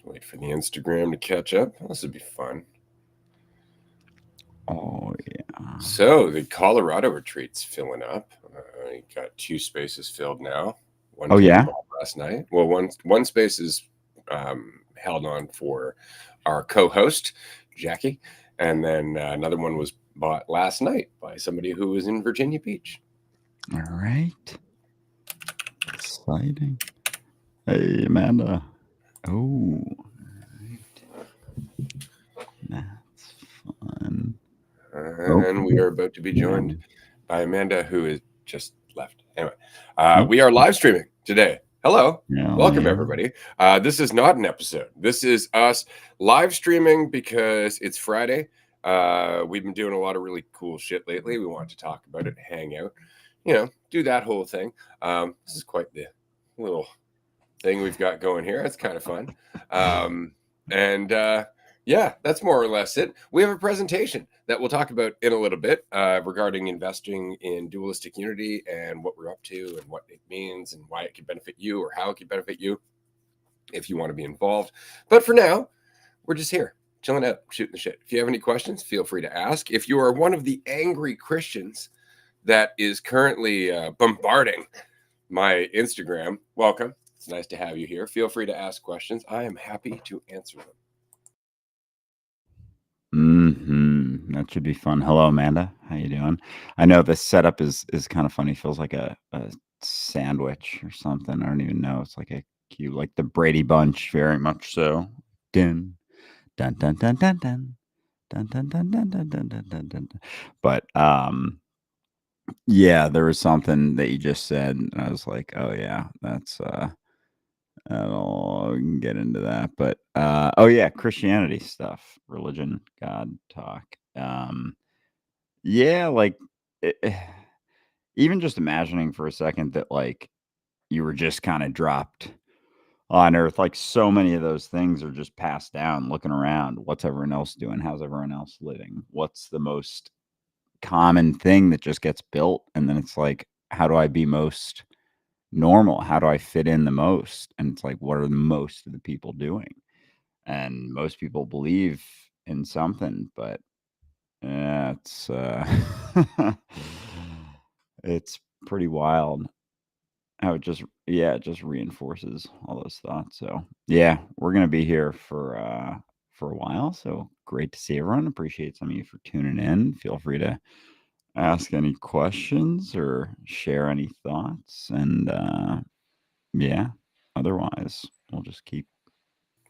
Wait for the Instagram to catch up. This would be fun. Oh, yeah. So the Colorado retreat's filling up. I got 2 spaces filled now. One bought last night. Well, one space is held on for our co-host, Jackie. And then another one was bought last night by somebody who was in Virginia Beach. All right. Exciting. Hey, Amanda. Oh, all right. That's fun. And we are about to be joined by Amanda, who is just left. Anyway, we are live streaming today. Hello. Welcome, everybody. This is not an episode. This is us live streaming because it's Friday. We've been doing a lot of really cool shit lately. We want to talk about it, hang out, do that whole thing. This is quite the little thing we've got going here. It's kind of fun. Yeah, that's more or less it. We have a presentation that we'll talk about in a little bit regarding investing in Dualistic Unity and what we're up to and what it means and why it could benefit you or how it could benefit you if you want to be involved. But for now, we're just here, chilling out, shooting the shit. If you have any questions, feel free to ask. If you are one of the angry Christians that is currently bombarding my Instagram, welcome. It's nice to have you here. Feel free to ask questions. I am happy to answer them. That should be fun. Hello, Amanda. How you doing? I know this setup is kind of funny. Feels like a sandwich or something. I don't even know. It's like a cute, like the Brady Bunch, very much so. Dun dun dun dun dun dun dun dun dun dun dun dun dun dun dun. But yeah, there was something that you just said, and I was like, oh yeah, that's we can get into that. But oh yeah, Christianity stuff, religion, God talk. Yeah, like even just imagining for a second that like you were just kind of dropped on earth, like so many of those things are just passed down, looking around, what's everyone else doing, how's everyone else living, what's the most common thing that just gets built, and then it's like, how do I be most normal, how do I fit in the most? And it's like, what are most of the people doing? And most people believe in something, but it's it's pretty wild how it just reinforces all those thoughts. So yeah, we're gonna be here for a while, so great to see everyone. Appreciate some of you for tuning in. Feel free to ask any questions or share any thoughts, and yeah, otherwise we'll just keep.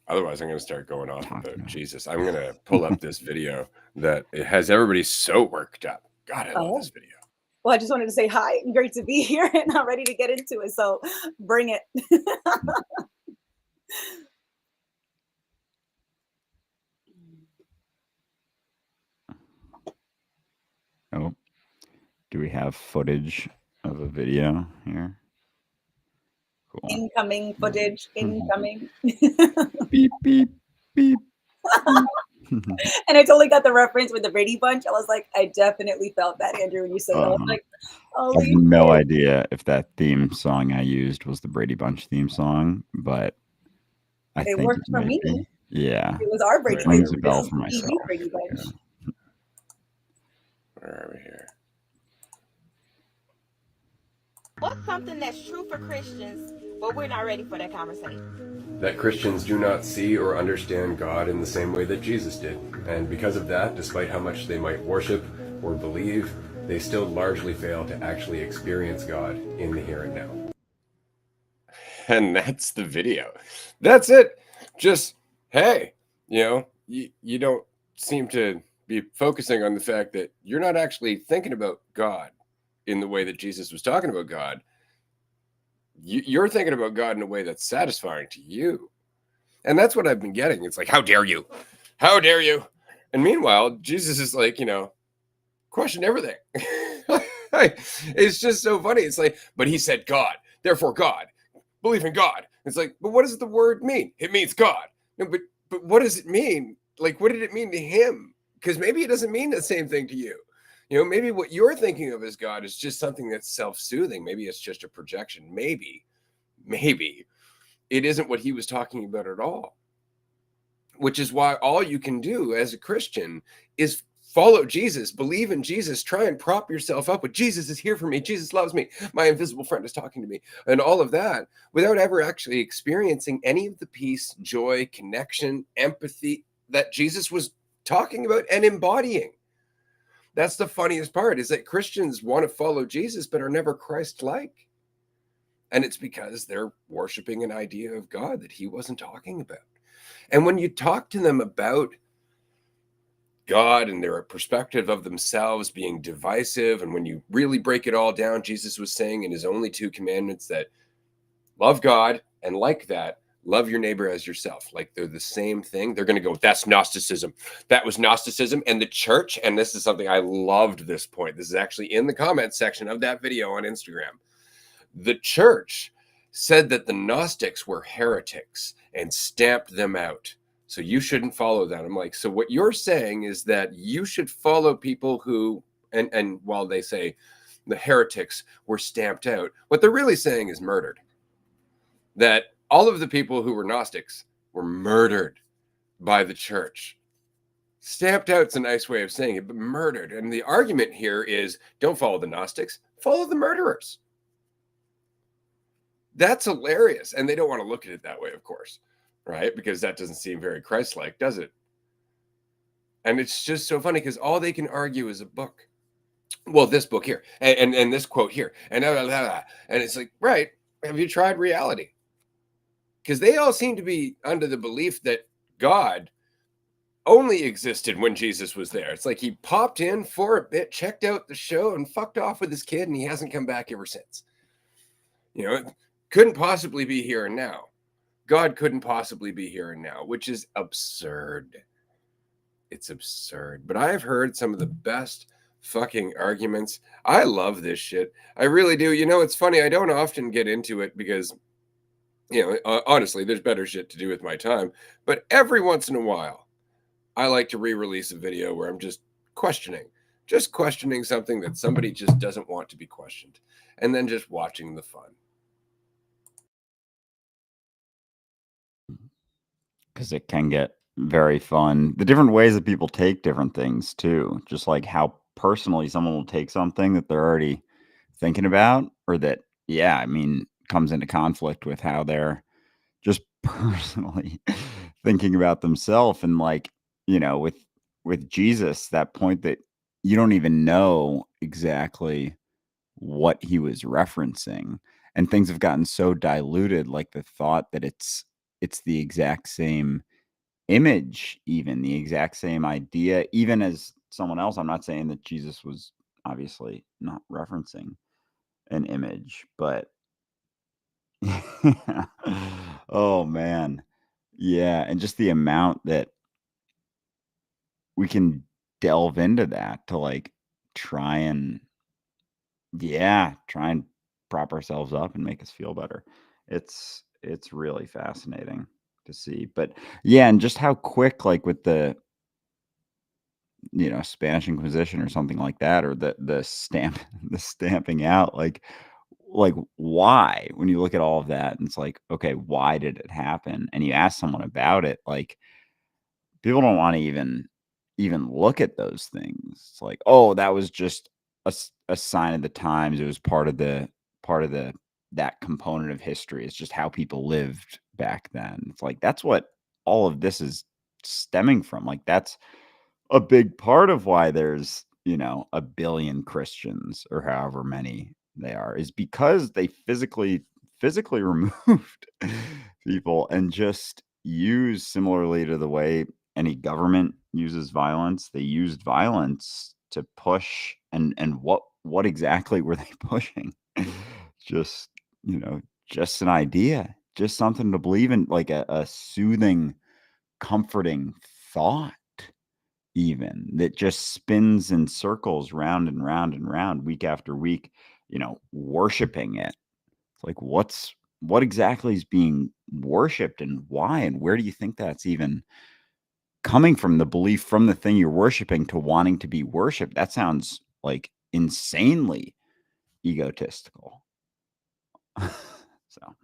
Otherwise, I'm going to start going off about Jesus. I'm going to pull up this video that it has everybody so worked up. God, I love this video. Well, I just wanted to say hi. Great to be here, and I'm ready to get into it. So bring it. Oh, do we have footage of a video here? Cool. Incoming footage. Incoming. Beep, beep, beep. And I totally got the reference with the Brady Bunch. I was like, I definitely felt that, Andrew, when you said that. I was like, I have no idea if that theme song I used was the Brady Bunch theme song, but I think worked for me. Yeah. It was our Brady Bunch. Rings a bell for myself. Brady Bunch. Yeah. Where are we here? What's something that's true for Christians, but we're not ready for that conversation? That Christians do not see or understand God in the same way that Jesus did. And because of that, despite how much they might worship or believe, they still largely fail to actually experience God in the here and now. And that's the video. That's it. Just, hey, you don't seem to be focusing on the fact that you're not actually thinking about God in the way that Jesus was talking about God. You're thinking about God in a way that's satisfying to you. And that's what I've been getting. It's like, how dare you? How dare you? And meanwhile, Jesus is like, question everything. It's just so funny. It's like, but he said God, therefore God. Believe in God. It's like, but what does the word mean? It means God. No, but what does it mean? Like, what did it mean to him? Because maybe it doesn't mean the same thing to you. Maybe what you're thinking of as God is just something that's self-soothing. Maybe it's just a projection. Maybe it isn't what he was talking about at all. which is why all you can do as a Christian is follow Jesus, believe in Jesus, try and prop yourself up with Jesus is here for me, Jesus loves me, my invisible friend is talking to me, and all of that, without ever actually experiencing any of the peace, joy, connection, empathy that Jesus was talking about and embodying. That's the funniest part, is that Christians want to follow Jesus but are never Christ-like. And it's because they're worshiping an idea of God that he wasn't talking about. And when you talk to them about God and their perspective of themselves being divisive, and when you really break it all down, Jesus was saying in his only 2 commandments that love God, and like that, love your neighbor as yourself. Like they're the same thing. They're going to go, that's Gnosticism. That was Gnosticism. And the church, and this is something I loved this point. This is actually in the comment section of that video on Instagram. The church said that the Gnostics were heretics and stamped them out. So you shouldn't follow that. I'm like, so what you're saying is that you should follow people who, and while they say the heretics were stamped out, what they're really saying is murdered. That all of the people who were Gnostics were murdered by the church. Stamped out's a nice way of saying it, but murdered. And the argument here is don't follow the Gnostics, follow the murderers. That's hilarious. And they don't want to look at it that way, of course, right? Because that doesn't seem very Christ-like, does it? And it's just so funny because all they can argue is a book. Well, this book here, and this quote here, and blah, blah, blah. And it's like, right, have you tried reality? Because they all seem to be under the belief that God only existed when Jesus was there. It's like he popped in for a bit, checked out the show, and fucked off with his kid, and he hasn't come back ever since. You know, it couldn't possibly be here and now. God couldn't possibly be here and now, which is absurd. It's absurd. But I have heard some of the best fucking arguments. I love this shit. I really do. You know, it's funny. I don't often get into it because, you know, honestly, there's better shit to do with my time. But every once in a while, I like to re-release a video where I'm just questioning something that somebody just doesn't want to be questioned, and then just watching the fun. Because it can get very fun. The different ways that people take different things too, just like how personally someone will take something that they're already thinking about, or that, yeah, I mean, comes into conflict with how they're just personally thinking about themselves. And like, you know, with Jesus, that point that you don't even know exactly what he was referencing, and things have gotten so diluted, like the thought that it's the exact same image, even the exact same idea, even as someone else. I'm not saying that Jesus was obviously not referencing an image, but oh man. Yeah, and just the amount that we can delve into that to like try and try and prop ourselves up and make us feel better. It's really fascinating to see. But yeah, and just how quick, like with the, you know, Spanish Inquisition or something like that, or the stamping out, like why, when you look at all of that, and it's like, okay, why did it happen? And you ask someone about it, like people don't want to even look at those things. It's like, oh, that was just a sign of the times. It was part of the that component of history. It's just how people lived back then. It's like, that's what all of this is stemming from. Like, that's a big part of why there's, you know, a billion Christians or however many they are, is because they physically removed people and just use, similarly to the way any government uses violence, they used violence to push. And what exactly were they pushing? Just, you know, just an idea, just something to believe in, like a soothing, comforting thought, even, that just spins in circles round and round and round, week after week, you know, worshiping it. It's like, what exactly is being worshipped, and why, and where do you think that's even coming from? The belief from the thing you're worshiping to wanting to be worshiped. That sounds like insanely egotistical. So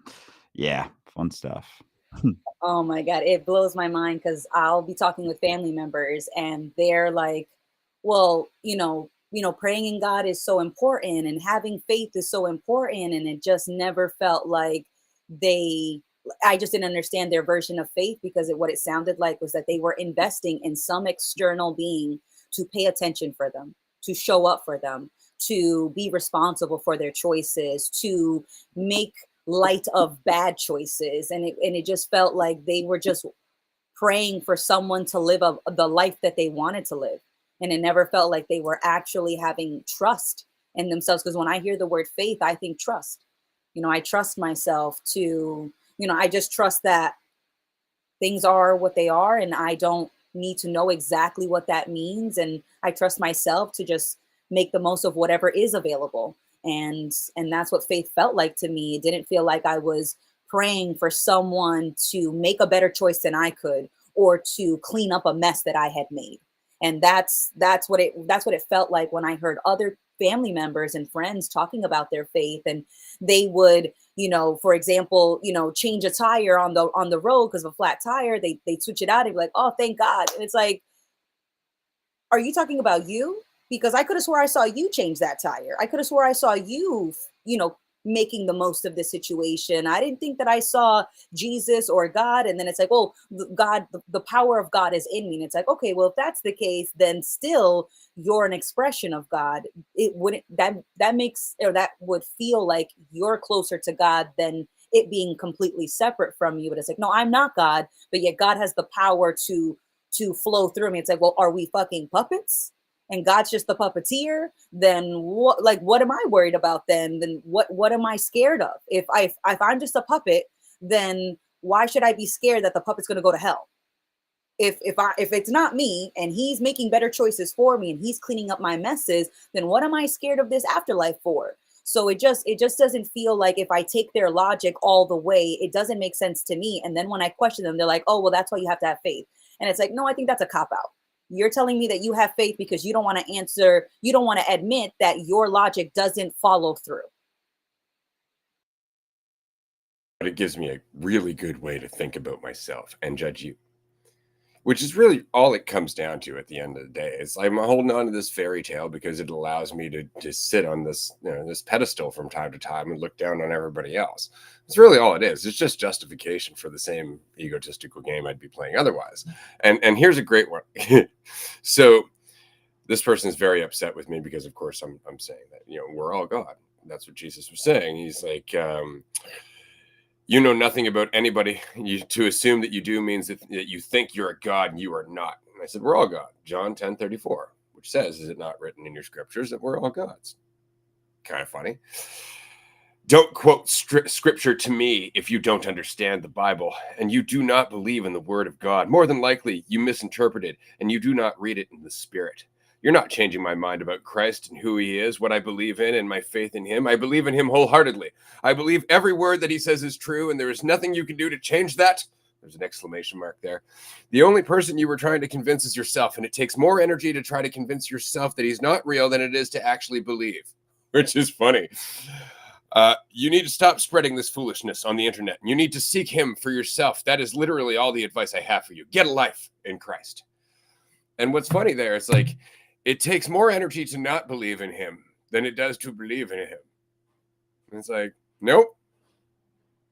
yeah, fun stuff. Oh my God, it blows my mind because I'll be talking with family members and they're like, well, praying in God is so important and having faith is so important. And it just never felt like they, I just didn't understand their version of faith because what it sounded like was that they were investing in some external being to pay attention for them, to show up for them, to be responsible for their choices, to make light of bad choices. And it just felt like they were just praying for someone to live the life that they wanted to live. And it never felt like they were actually having trust in themselves. Because when I hear the word faith, I think trust. I trust myself to, I just trust that things are what they are and I don't need to know exactly what that means, and I trust myself to just make the most of whatever is available. And that's what faith felt like to me. It didn't feel like I was praying for someone to make a better choice than I could or to clean up a mess that I had made. And that's what it felt like when I heard other family members and friends talking about their faith. And they would, for example, change a tire on the road because of a flat tire. They switch it out and be like, oh, thank God. And it's like, are you talking about you? Because I could have swore I saw you change that tire. I could have swore I saw you, making the most of the situation. I didn't think that I saw Jesus or God. And then it's like, oh, God, the power of God is in me. And it's like, okay, well, if that's the case, then still you're an expression of God. It wouldn't, that makes, or that would feel like you're closer to God than it being completely separate from you. But it's like, no, I'm not God, but yet God has the power to flow through me. It's like, well, are we fucking puppets? And God's just the puppeteer, then what am I worried about then? Then what am I scared of? If I'm just a puppet, then why should I be scared that the puppet's gonna go to hell? If it's not me and he's making better choices for me and he's cleaning up my messes, then what am I scared of this afterlife for? So it just doesn't feel like, if I take their logic all the way, it doesn't make sense to me. And then when I question them, they're like, oh, well, that's why you have to have faith. And it's like, no, I think that's a cop out. You're telling me that you have faith because you don't want to admit that your logic doesn't follow through. But it gives me a really good way to think about myself and judge you, which is really all it comes down to at the end of the day. It's I'm holding on to this fairy tale because it allows me to sit on this, this pedestal from time to time and look down on everybody else. It's really all it is. It's just justification for the same egotistical game I'd be playing otherwise. And here's a great one. So this person is very upset with me because, of course, I'm saying that, we're all God. That's what Jesus was saying. He's like, you know nothing about anybody. To assume that you do means that you think you're a God and you are not. And I said, we're all God. John 10:34, which says, is it not written in your scriptures that we're all gods? Kind of funny. Don't quote scripture to me if you don't understand the Bible and you do not believe in the word of God. More than likely, you misinterpret it and you do not read it in the Spirit. You're not changing my mind about Christ and who he is, what I believe in, and my faith in him. I believe in him wholeheartedly. I believe every word that he says is true, and there is nothing you can do to change that. There's an exclamation mark there. The only person you were trying to convince is yourself, and it takes more energy to try to convince yourself that he's not real than it is to actually believe, which is funny. You need to stop spreading this foolishness on the internet. You need to seek him for yourself. That is literally all the advice I have for you. Get a life in Christ. And what's funny there, it's like, it takes more energy to not believe in him than it does to believe in him. And it's like, nope,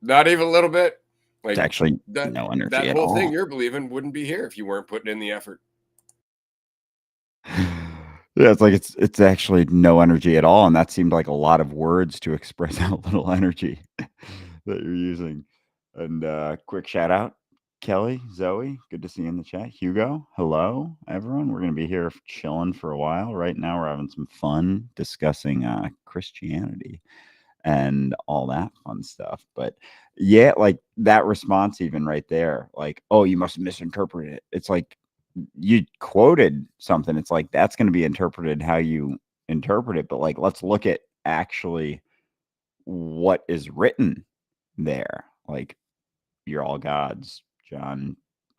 not even a little bit. Like, It's actually no energy that at whole all. thing you're believing wouldn't be here if you weren't putting in the effort. Yeah, it's like it's actually no energy at all, and that seemed like a lot of words to express how little energy that you're using. And quick shout out, Kelly, Zoe, good to see you in the chat. Hugo, hello, everyone. We're gonna be here chilling for a while. Right now, we're having some fun discussing Christianity and all that fun stuff. But yeah, like that response, even right there, like, oh, you must have misinterpreted it. It's like, you quoted something. It's like, that's going to be interpreted how you interpret it. But like, let's look at actually what is written there. Like, you're all gods, John,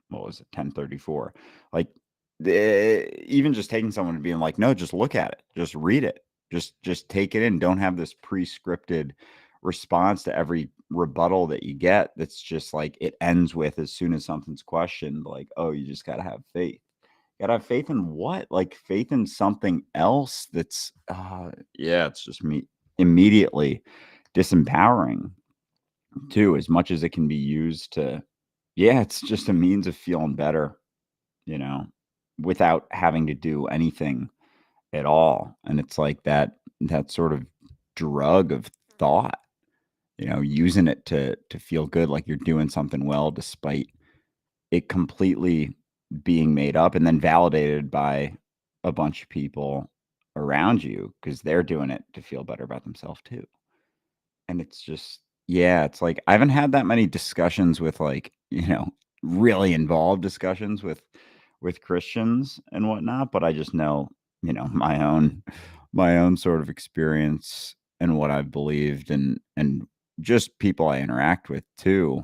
what was it, 10:34. Like, even just taking someone and being like, no, just look at it, just read it, just take it in. Don't have this pre-scripted response to every rebuttal that you get that's just like it ends with, as soon as something's questioned, like, oh, you just got to have faith. You got to have faith in what? Like faith in something else that's yeah, it's just me immediately disempowering too, as much as it can be used to, yeah, it's just a means of feeling better, you know, without having to do anything at all. And it's like that sort of drug of thought, you know, using it to feel good, like you're doing something well, despite it completely being made up and then validated by a bunch of people around you because they're doing it to feel better about themselves too. And it's just, yeah, it's like I haven't had that many discussions with, like, you know, really involved discussions with Christians and whatnot, but I just know, you know, my own sort of experience and what I've believed and just people I interact with too,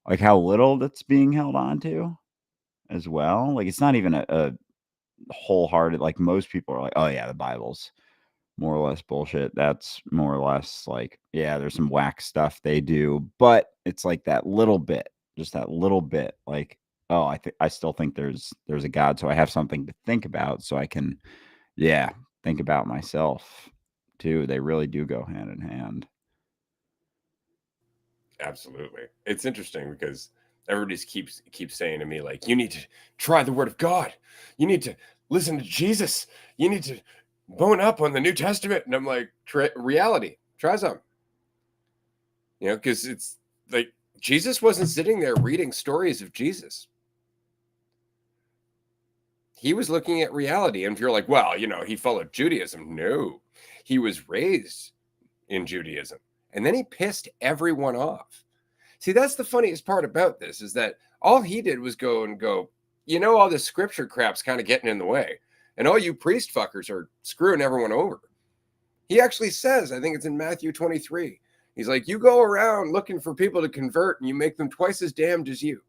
like how little that's being held on to as well. Like it's not even a wholehearted, like most people are like, oh yeah, the Bible's more or less bullshit. That's more or less like, yeah, there's some whack stuff they do, but it's like that little bit, just that little bit, like, oh, I still think there's a God, so I have something to think about, so I can, yeah, think about myself too. They really do go hand in hand. Absolutely. It's interesting because everybody keeps saying to me, like, you need to try the word of God. You need to listen to Jesus. You need to bone up on the New Testament. And I'm like, reality, try some. You know, because it's like Jesus wasn't sitting there reading stories of Jesus. He was looking at reality. And if you're like, well, you know, he followed Judaism. No, he was raised in Judaism. And then he pissed everyone off. See, that's the funniest part about this, is that all he did was go, you know, all this scripture crap's kind of getting in the way. And all you priest fuckers are screwing everyone over. He actually says, I think it's in Matthew 23, he's like, you go around looking for people to convert and you make them twice as damned as you.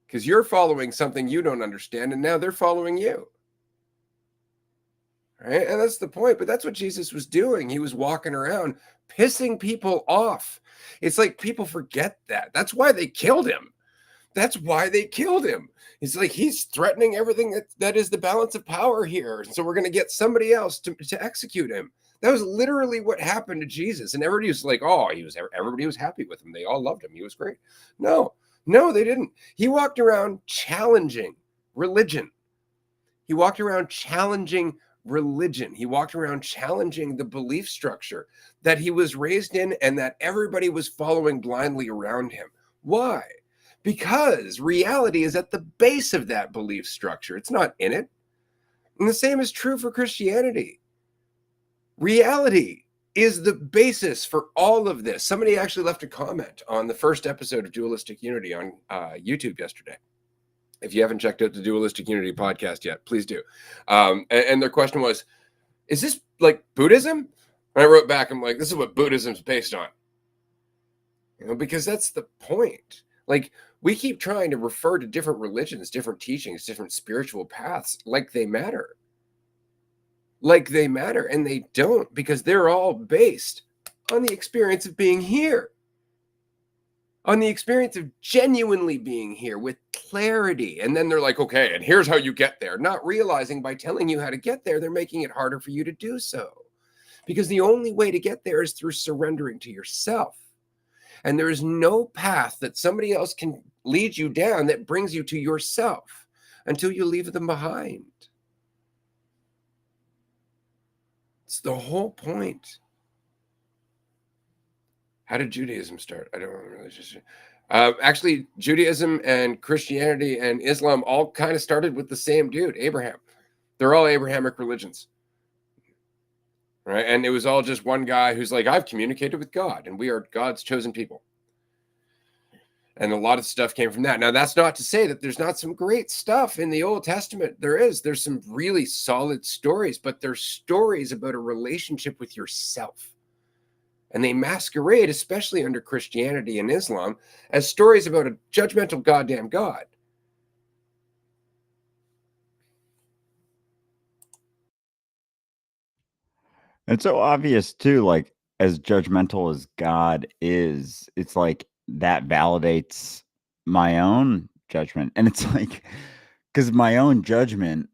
Because you're following something you don't understand, and now they're following you. Right? And that's the point. But that's what Jesus was doing. He was walking around pissing people off. It's like people forget that. That's why they killed him. That's why they killed him. It's like he's threatening everything that is the balance of power here. So we're going to get somebody else to execute him. That was literally what happened to Jesus. And everybody was like, oh, everybody was happy with him. They all loved him. He was great. No, they didn't. He walked around challenging religion. He walked around challenging religion. He walked around challenging the belief structure that he was raised in and that everybody was following blindly around him. Why? Because reality is at the base of that belief structure. It's not in it. And the same is true for Christianity. Reality is the basis for all of this. Somebody actually left a comment on the first episode of Dualistic Unity on YouTube yesterday. If you haven't checked out the Dualistic Unity podcast yet, please do. And their question was, is this like Buddhism? And I wrote back, I'm like, this is what Buddhism's based on. You know, because that's the point. Like, we keep trying to refer to different religions, different teachings, different spiritual paths like they matter. Like they matter, and they don't, because they're all based on the experience of being here. On the experience of genuinely being here with clarity. And then they're like, okay, and here's how you get there. Not realizing by telling you how to get there, they're making it harder for you to do so. Because the only way to get there is through surrendering to yourself. And there is no path that somebody else can lead you down that brings you to yourself until you leave them behind. It's the whole point. How did Judaism start? I don't really just. Actually, Judaism and Christianity and Islam all kind of started with the same dude, Abraham. They're all Abrahamic religions, right? And it was all just one guy who's like, I've communicated with God, and we are God's chosen people. And a lot of stuff came from that. Now, that's not to say that there's not some great stuff in the Old Testament. There's some really solid stories, but they're stories about a relationship with yourself. And they masquerade, especially under Christianity and Islam, as stories about a judgmental goddamn God. It's so obvious too, like as judgmental as God is, it's like that validates my own judgment. And it's like, because my own judgment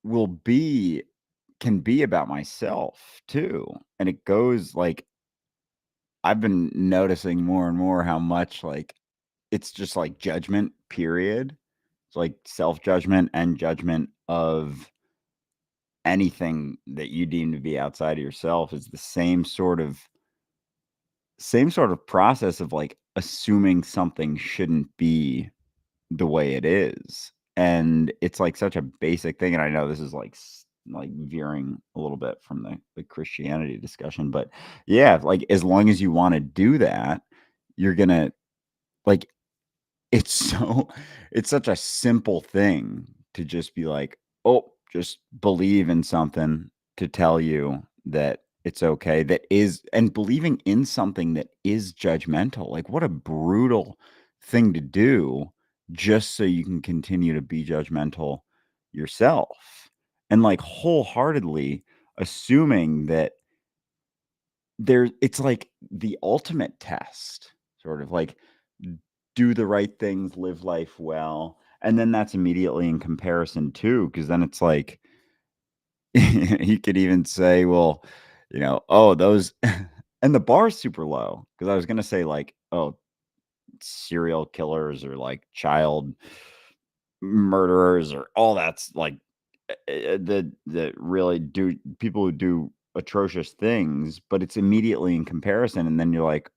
can be about myself too. And it goes like, I've been noticing more and more how much like it's just like judgment, period. It's like self-judgment and judgment of anything that you deem to be outside of yourself is the same sort of process of like assuming something shouldn't be the way it is. And it's like such a basic thing. And I know this is like veering a little bit from the Christianity discussion, but yeah, like as long as you want to do that, you're gonna like it's such a simple thing to just be like, oh, just believe in something to tell you that it's okay, that is, and believing in something that is judgmental. Like, what a brutal thing to do just so you can continue to be judgmental yourself. And like wholeheartedly assuming that it's like the ultimate test, sort of like do the right things, live life well. And then that's immediately in comparison too, because then it's like you could even say, well, oh, those and the bar's super low. Because I was gonna say, like, oh, serial killers or like child murderers or all that's like that really do people who do atrocious things, but it's immediately in comparison. And then you're like,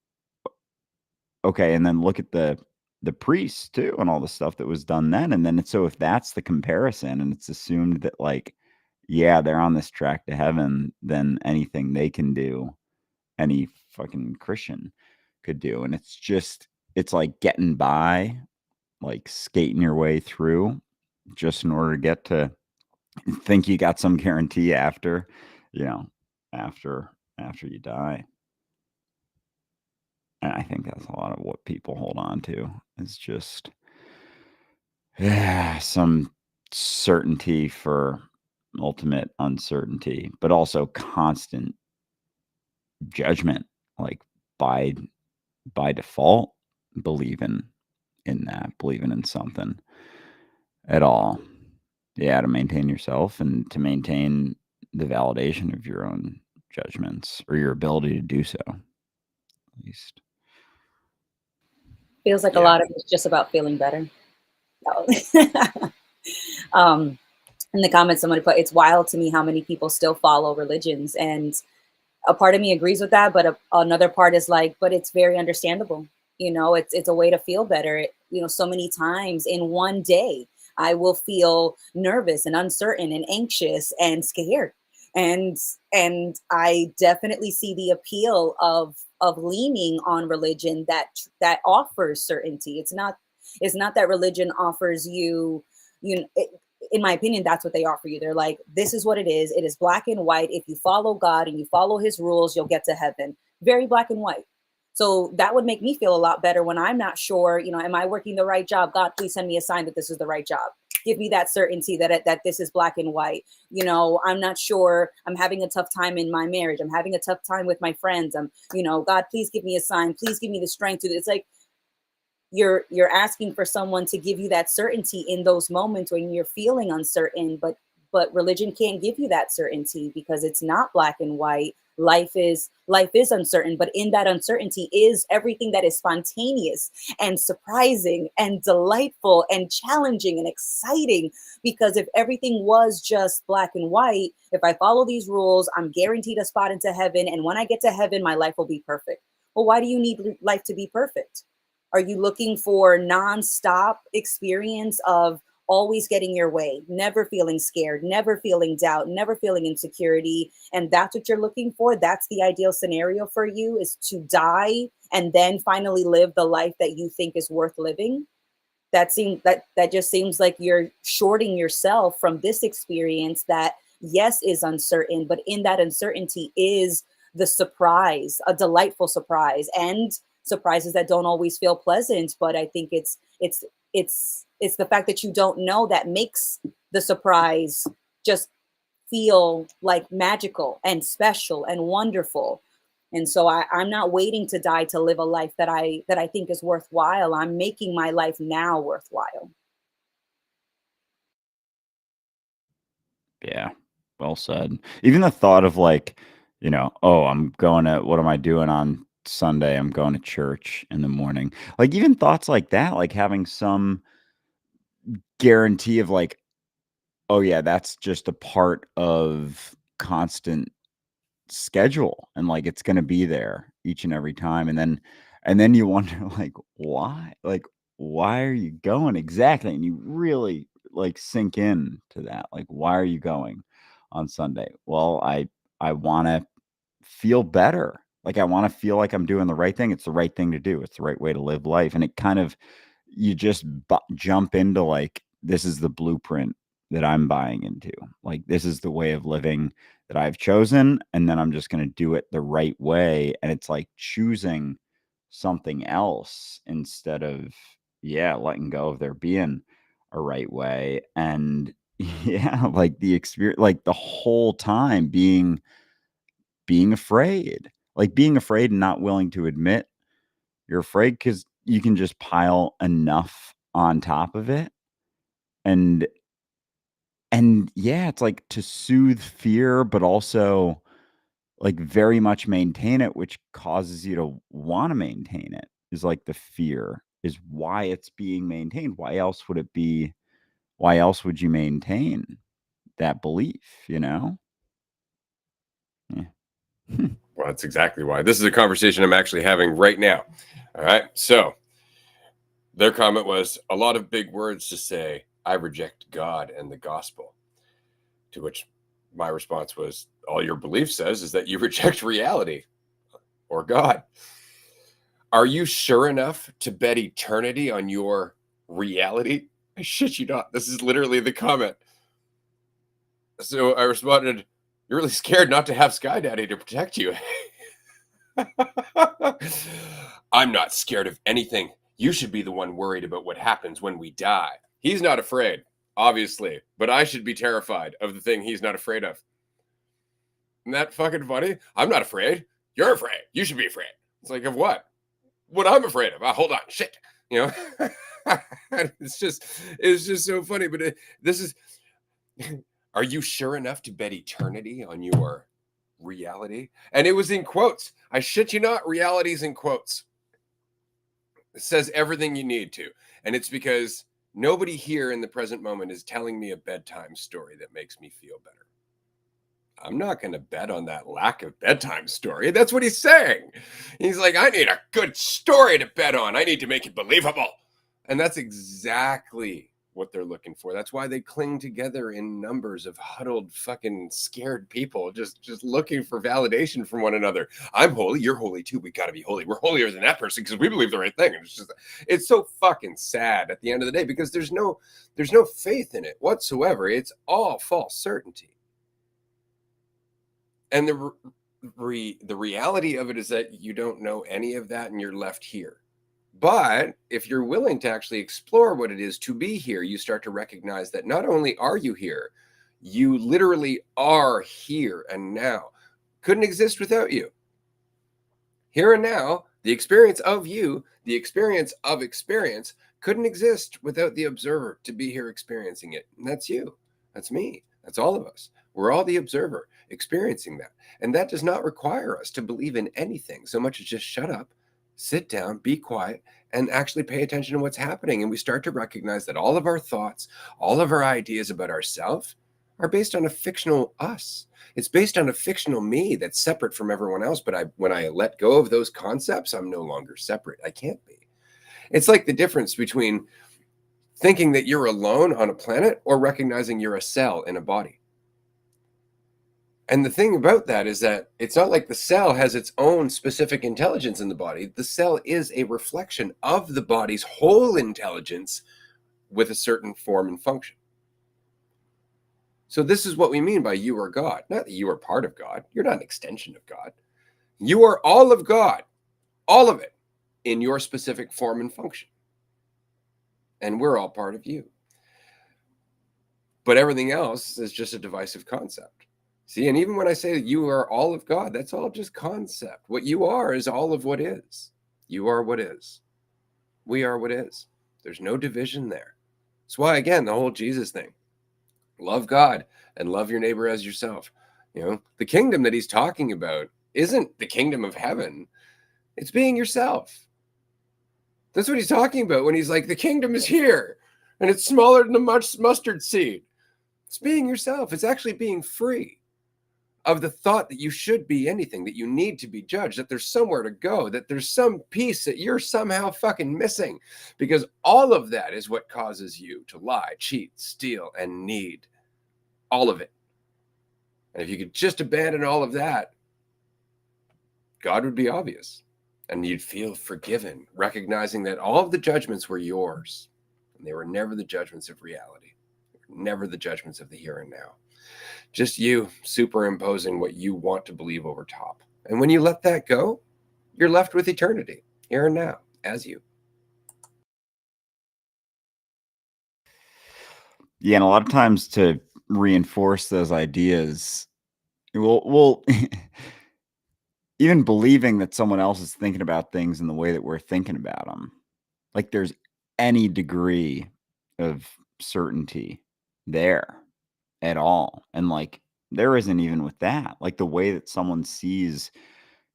okay, and then look at the priests too and all the stuff that was done then. And then so if that's the comparison and it's assumed that like, yeah, they're on this track to heaven, then anything they can do, any fucking Christian could do. And it's like getting by, like skating your way through just in order to get to think you got some guarantee after, you know, after you die. And I think that's a lot of what people hold on to. It's just some certainty for ultimate uncertainty, but also constant judgment, like by default, believing believing in something at all. Yeah, to maintain yourself and to maintain the validation of your own judgments or your ability to do so, at least. Feels like a Yeah. lot of it's just about feeling better. um, in the comments, somebody put, it's wild to me how many people still follow religions. And a part of me agrees with that, but another part is like, but it's very understandable. It's a way to feel better. So many times in one day, I will feel nervous and uncertain and anxious and scared. And I definitely see the appeal of leaning on religion that offers certainty. It's not that religion offers you, in my opinion, that's what they offer you. They're like, this is what it is. It is black and white. If you follow God and you follow his rules, you'll get to heaven. Very black and white. So that would make me feel a lot better when I'm not sure, am I working the right job? God, please send me a sign that this is the right job. Give me that certainty that this is black and white. I'm not sure. I'm having a tough time in my marriage. I'm having a tough time with my friends. God, please give me a sign. Please give me the strength to. It's like, you're asking for someone to give you that certainty in those moments when you're feeling uncertain, but religion can't give you that certainty because it's not black and white. Life is uncertain, but in that uncertainty is everything that is spontaneous and surprising and delightful and challenging and exciting. Because if everything was just black and white, if I follow these rules, I'm guaranteed a spot into heaven, and when I get to heaven, my life will be perfect. Well, why do you need life to be perfect? Are you looking for nonstop experience of always getting your way, never feeling scared, never feeling doubt, never feeling insecurity? And that's what you're looking for? That's the ideal scenario for you, is to die and then finally live the life that you think is worth living? That just seems like you're shorting yourself from this experience that, yes, is uncertain, but in that uncertainty is the surprise, a delightful surprise, and surprises that don't always feel pleasant. But I think it's the fact that you don't know that makes the surprise just feel like magical and special and wonderful. And so I'm not waiting to die to live a life that I think is worthwhile. I'm making my life now worthwhile. Yeah, well said. Even the thought of like, oh, I'm going to, what am I doing on Sunday? I'm going to church in the morning. Like even thoughts like that, like having some guarantee of like, oh yeah, that's just a part of constant schedule and like it's going to be there each and every time. And then you wonder why are you going exactly? And you really like sink in to that. Like, why are you going on Sunday? Well, I want to feel better. Like I want to feel like I'm doing the right thing. It's the right thing to do. It's the right way to live life. And it kind of, you just jump into like, this is the blueprint that I'm buying into. Like, this is the way of living that I've chosen. And then I'm just going to do it the right way. And it's like choosing something else instead of, yeah, letting go of there being a right way. And yeah, like the experience, like the whole time being afraid, like being afraid and not willing to admit you're afraid because you can just pile enough on top of it. And yeah, it's like to soothe fear, but also like very much maintain it, which causes you to want to maintain it is like the fear is why it's being maintained. Why else would you maintain that belief, Yeah. Well, that's exactly why. This is a conversation I'm actually having right now. All right. So their comment was a lot of big words to say, I reject God and the gospel. To which my response was, all your belief says is that you reject reality or God. Are you sure enough to bet eternity on your reality? I shit you not. This is literally the comment. So I responded, you're really scared not to have Sky Daddy to protect you. I'm not scared of anything. You should be the one worried about what happens when we die. He's not afraid, obviously, but I should be terrified of the thing he's not afraid of. Isn't that fucking funny? I'm not afraid. You're afraid. You should be afraid. It's like, of what? What I'm afraid of. Hold on. Shit. It's just so funny. But this is, are you sure enough to bet eternity on your reality? And it was in quotes. I shit you not, reality's in quotes. It says everything you need to. And it's because nobody here in the present moment is telling me a bedtime story that makes me feel better. I'm not going to bet on that lack of bedtime story. That's what he's saying. He's like, I need a good story to bet on. I need to make it believable. And that's exactly what they're looking for. That's why they cling together in numbers of huddled, fucking scared people, just looking for validation from one another. I'm holy, you're holy too. We got to be holy. We're holier than that person because we believe the right thing. And it's so fucking sad at the end of the day because there's no faith in it whatsoever. It's all false certainty. And the reality of it is that you don't know any of that and you're left here. But if you're willing to actually explore what it is to be here, you start to recognize that not only are you here, you literally are here and now. Couldn't exist without you. Here and now, the experience of you, the experience of experience, couldn't exist without the observer to be here experiencing it. And that's you. That's me. That's all of us. We're all the observer experiencing that. And that does not require us to believe in anything so much as just shut up, sit down, be quiet, and actually pay attention to what's happening. And we start to recognize that all of our thoughts, all of our ideas about ourselves are based on a fictional us. It's based on a fictional me that's separate from everyone else. But when I let go of those concepts, I'm no longer separate. I can't be. It's like the difference between thinking that you're alone on a planet or recognizing you're a cell in a body. And the thing about that is that it's not like the cell has its own specific intelligence in the body. The cell is a reflection of the body's whole intelligence with a certain form and function. So this is what we mean by you are God. Not that you are part of God. You're not an extension of God. You are all of God, all of it, in your specific form and function. And we're all part of you. But everything else is just a divisive concept. See, and even when I say that you are all of God, that's all just concept. What you are is all of what is. You are what is. We are what is. There's no division there. That's why, again, the whole Jesus thing. Love God and love your neighbor as yourself. The kingdom that he's talking about isn't the kingdom of heaven. It's being yourself. That's what he's talking about when he's like, the kingdom is here and it's smaller than a mustard seed. It's being yourself. It's actually being free of the thought that you should be anything, that you need to be judged, that there's somewhere to go, that there's some piece that you're somehow fucking missing, because all of that is what causes you to lie, cheat, steal, and need. All of it. And if you could just abandon all of that, God would be obvious and you'd feel forgiven, recognizing that all of the judgments were yours and they were never the judgments of reality, never the judgments of the here and now. Just you superimposing what you want to believe over top. And when you let that go, you're left with eternity, here and now, as you. Yeah, and a lot of times to reinforce those ideas, we'll even believing that someone else is thinking about things in the way that we're thinking about them. Like there's any degree of certainty there at all. And like there isn't even with that. Like the way that someone sees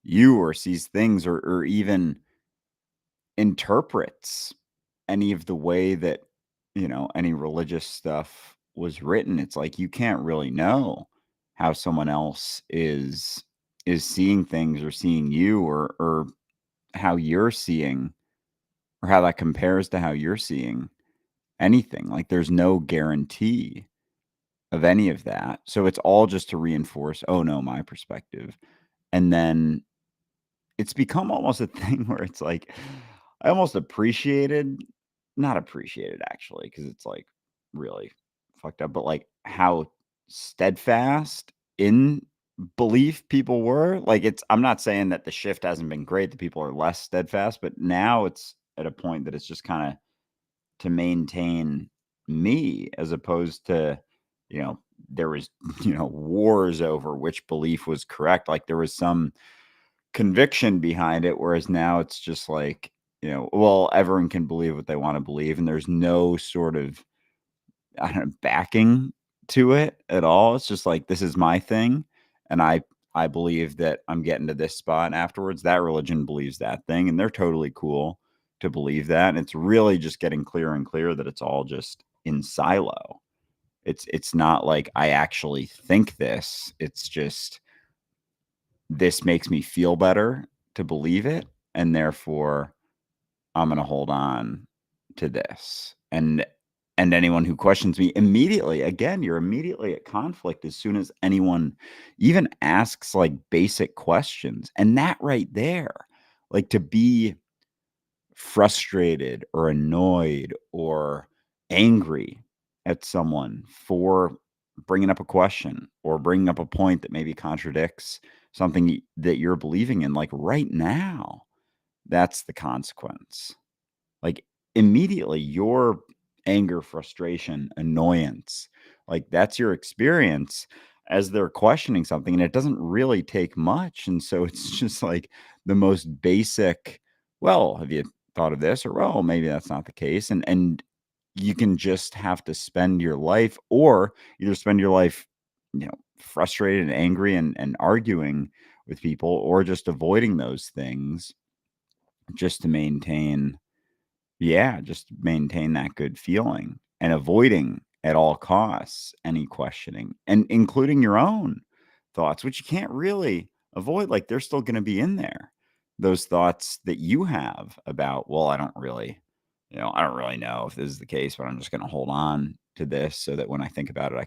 you or sees things or even interprets any of the way that, any religious stuff was written. It's like you can't really know how someone else is seeing things or seeing you or how you're seeing or how that compares to how you're seeing anything. Like there's no guarantee of any of that. So it's all just to reinforce, oh no, my perspective. And then it's become almost a thing where it's like I almost not appreciated actually, because it's like really fucked up, but like how steadfast in belief people were. Like I'm not saying that the shift hasn't been great, that people are less steadfast, but now it's at a point that it's just kind of to maintain me as opposed to, there was, wars over which belief was correct. Like there was some conviction behind it, whereas now it's just like, well, everyone can believe what they want to believe, and there's no sort of backing to it at all. It's just like, this is my thing, and I believe that I'm getting to this spot afterwards. That religion believes that thing, and they're totally cool to believe that. And it's really just getting clearer and clearer that it's all just in silo. It's not like I actually think this. It's just this makes me feel better to believe it, and therefore I'm going to hold on to this. And anyone who questions me immediately, again, you're immediately at conflict as soon as anyone even asks like basic questions. And that right there, like to be frustrated or annoyed or angry at someone for bringing up a question or bringing up a point that maybe contradicts something that you're believing in, like right now, that's the consequence. Like immediately your anger, frustration, annoyance, like that's your experience as they're questioning something, and it doesn't really take much. And so it's just like the most basic, well, have you thought of this? Or, well, maybe that's not the case. And you can just have to spend your life, or either spend your life, frustrated and angry and arguing with people, or just avoiding those things just to maintain just maintain that good feeling and avoiding at all costs any questioning, and including your own thoughts, which you can't really avoid. Like they're still going to be in there. Those thoughts that you have about, well, I don't really know if this is the case, but I'm just going to hold on to this so that when I think about it,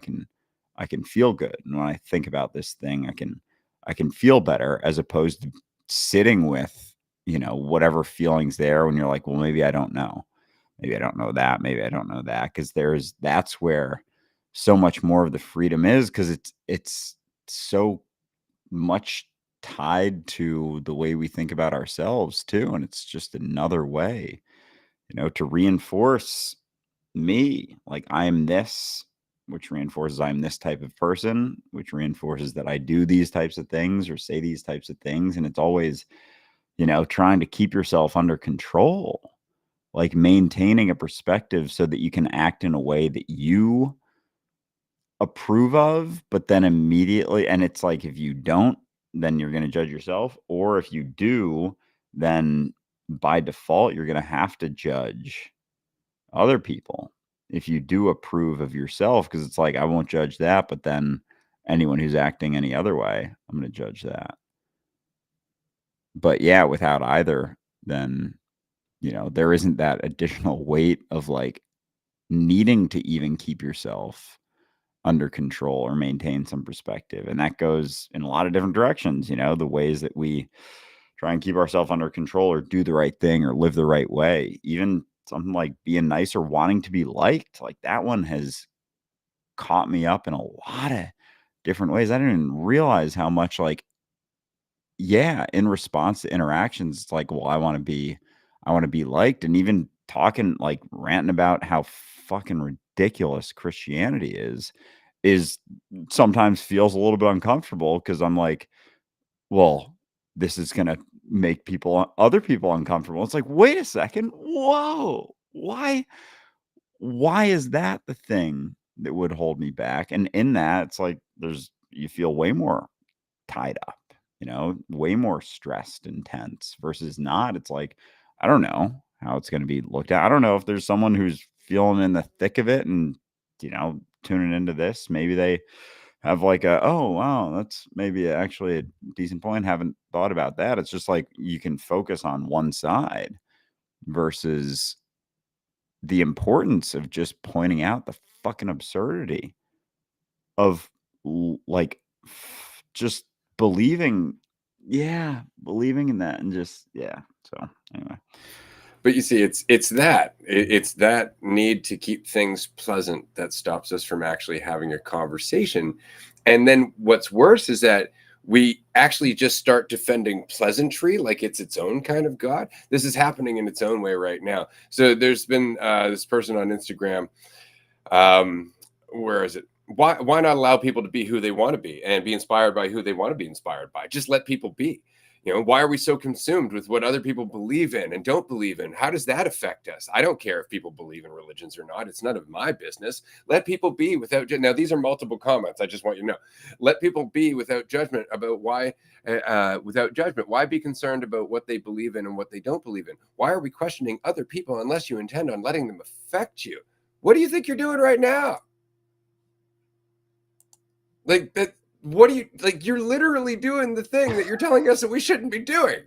I can feel good. And when I think about this thing, I can feel better, as opposed to sitting with, whatever feelings there when you're like, well, maybe I don't know. Maybe I don't know that. Maybe I don't know that. Cause that's where so much more of the freedom is. Cause it's so much tied to the way we think about ourselves too. And it's just another way, to reinforce me, like I'm this which reinforces I'm this type of person, which reinforces that I do these types of things or say these types of things. And it's always, trying to keep yourself under control, like maintaining a perspective so that you can act in a way that you approve of, but then immediately, and it's like, if you don't, then you're going to judge yourself. Or if you do, then by default, you're going to have to judge other people if you do approve of yourself, because it's like, I won't judge that, but then anyone who's acting any other way, I'm going to judge that. But yeah, without either, then there isn't that additional weight of like needing to even keep yourself under control or maintain some perspective. And that goes in a lot of different directions, the ways that we try and keep ourselves under control or do the right thing or live the right way. Even something like being nice or wanting to be liked, like that one has caught me up in a lot of different ways. I didn't even realize how much, like, yeah, in response to interactions, it's like, well, I want to be liked. And even talking, like ranting about how fucking ridiculous Christianity is sometimes feels a little bit uncomfortable, because I'm like, well, this is going to make other people uncomfortable. It's like, wait a second. Whoa, why is that the thing that would hold me back? And in that, it's like, you feel way more tied up, way more stressed and tense versus not. It's like, I don't know how it's going to be looked at. I don't know if there's someone who's feeling in the thick of it and, tuning into this. Maybe they have like oh, wow, that's maybe actually a decent point. Haven't thought about that. It's just like, you can focus on one side versus the importance of just pointing out the fucking absurdity of like just believing in that, and just, yeah. So anyway. But you see, it's that need to keep things pleasant that stops us from actually having a conversation. And then what's worse is that we actually just start defending pleasantry like it's its own kind of God. This is happening in its own way right now. So there's been this person on Instagram. Where is it? Why not allow people to be who they want to be and be inspired by who they want to be inspired by? Just let people be. Why are we so consumed with what other people believe in and don't believe in? How does that affect us? I don't care if people believe in religions or not. It's none of my business. Let people be without. Now, these are multiple comments. I just want you to know. Let people be without judgment about why. Without judgment, why be concerned about what they believe in and what they don't believe in? Why are we questioning other people unless you intend on letting them affect you? What do you think you're doing right now? Like that. What do you like? You're literally doing the thing that you're telling us that we shouldn't be doing.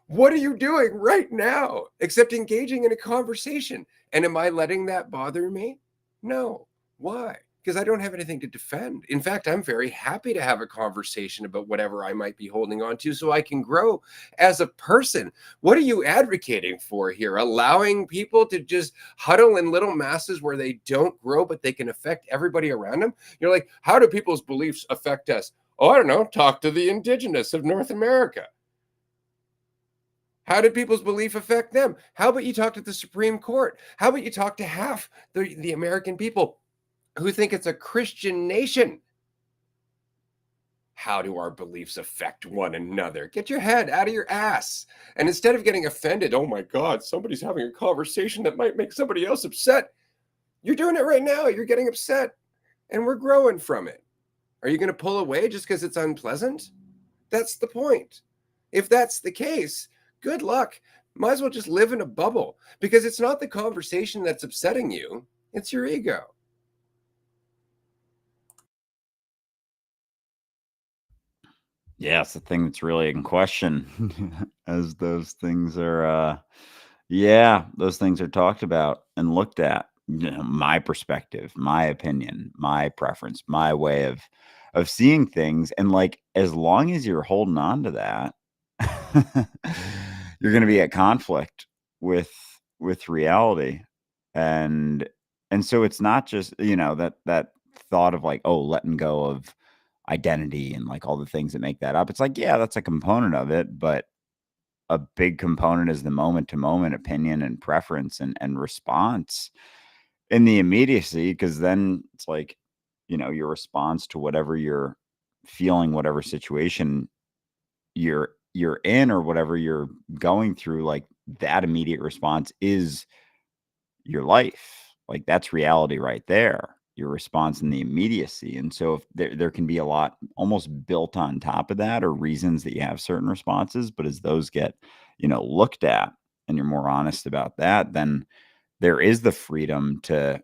What are you doing right now except engaging in a conversation? And am I letting that bother me? No. Why? Because I don't have anything to defend. In fact, I'm very happy to have a conversation about whatever I might be holding on to so I can grow as a person. What are you advocating for here? Allowing people to just huddle in little masses where they don't grow, but they can affect everybody around them? You're like, how do people's beliefs affect us? Oh, I don't know. Talk to the indigenous of North America. How did people's belief affect them? How about you talk to the Supreme Court? How about you talk to half the American people who think it's a Christian nation? How do our beliefs affect one another? Get your head out of your ass. And instead of getting offended, oh my God, somebody's having a conversation that might make somebody else upset. You're doing it right now. You're getting upset and we're growing from it. Are you going to pull away just because it's unpleasant? That's the point. If that's the case, good luck. Might as well just live in a bubble, because it's not the conversation that's upsetting you. It's your ego. Yeah, it's the thing that's really in question as those things are, those things are talked about and looked at. My perspective, my opinion, my preference, my way of seeing things. And like, as long as you're holding on to that, you're going to be at conflict with reality. And so it's not just, that thought of like, oh, letting go of identity and like all the things that make that up. It's like, yeah, that's a component of it, but a big component is the moment to moment opinion and preference and response. in the immediacy, because then it's like, your response to whatever you're feeling, whatever situation you're in, or whatever you're going through, like that immediate response is your life. Like that's reality right there, your response in the immediacy. And so if there can be a lot almost built on top of that, or reasons that you have certain responses, but as those get, looked at and you're more honest about that, then there is the freedom to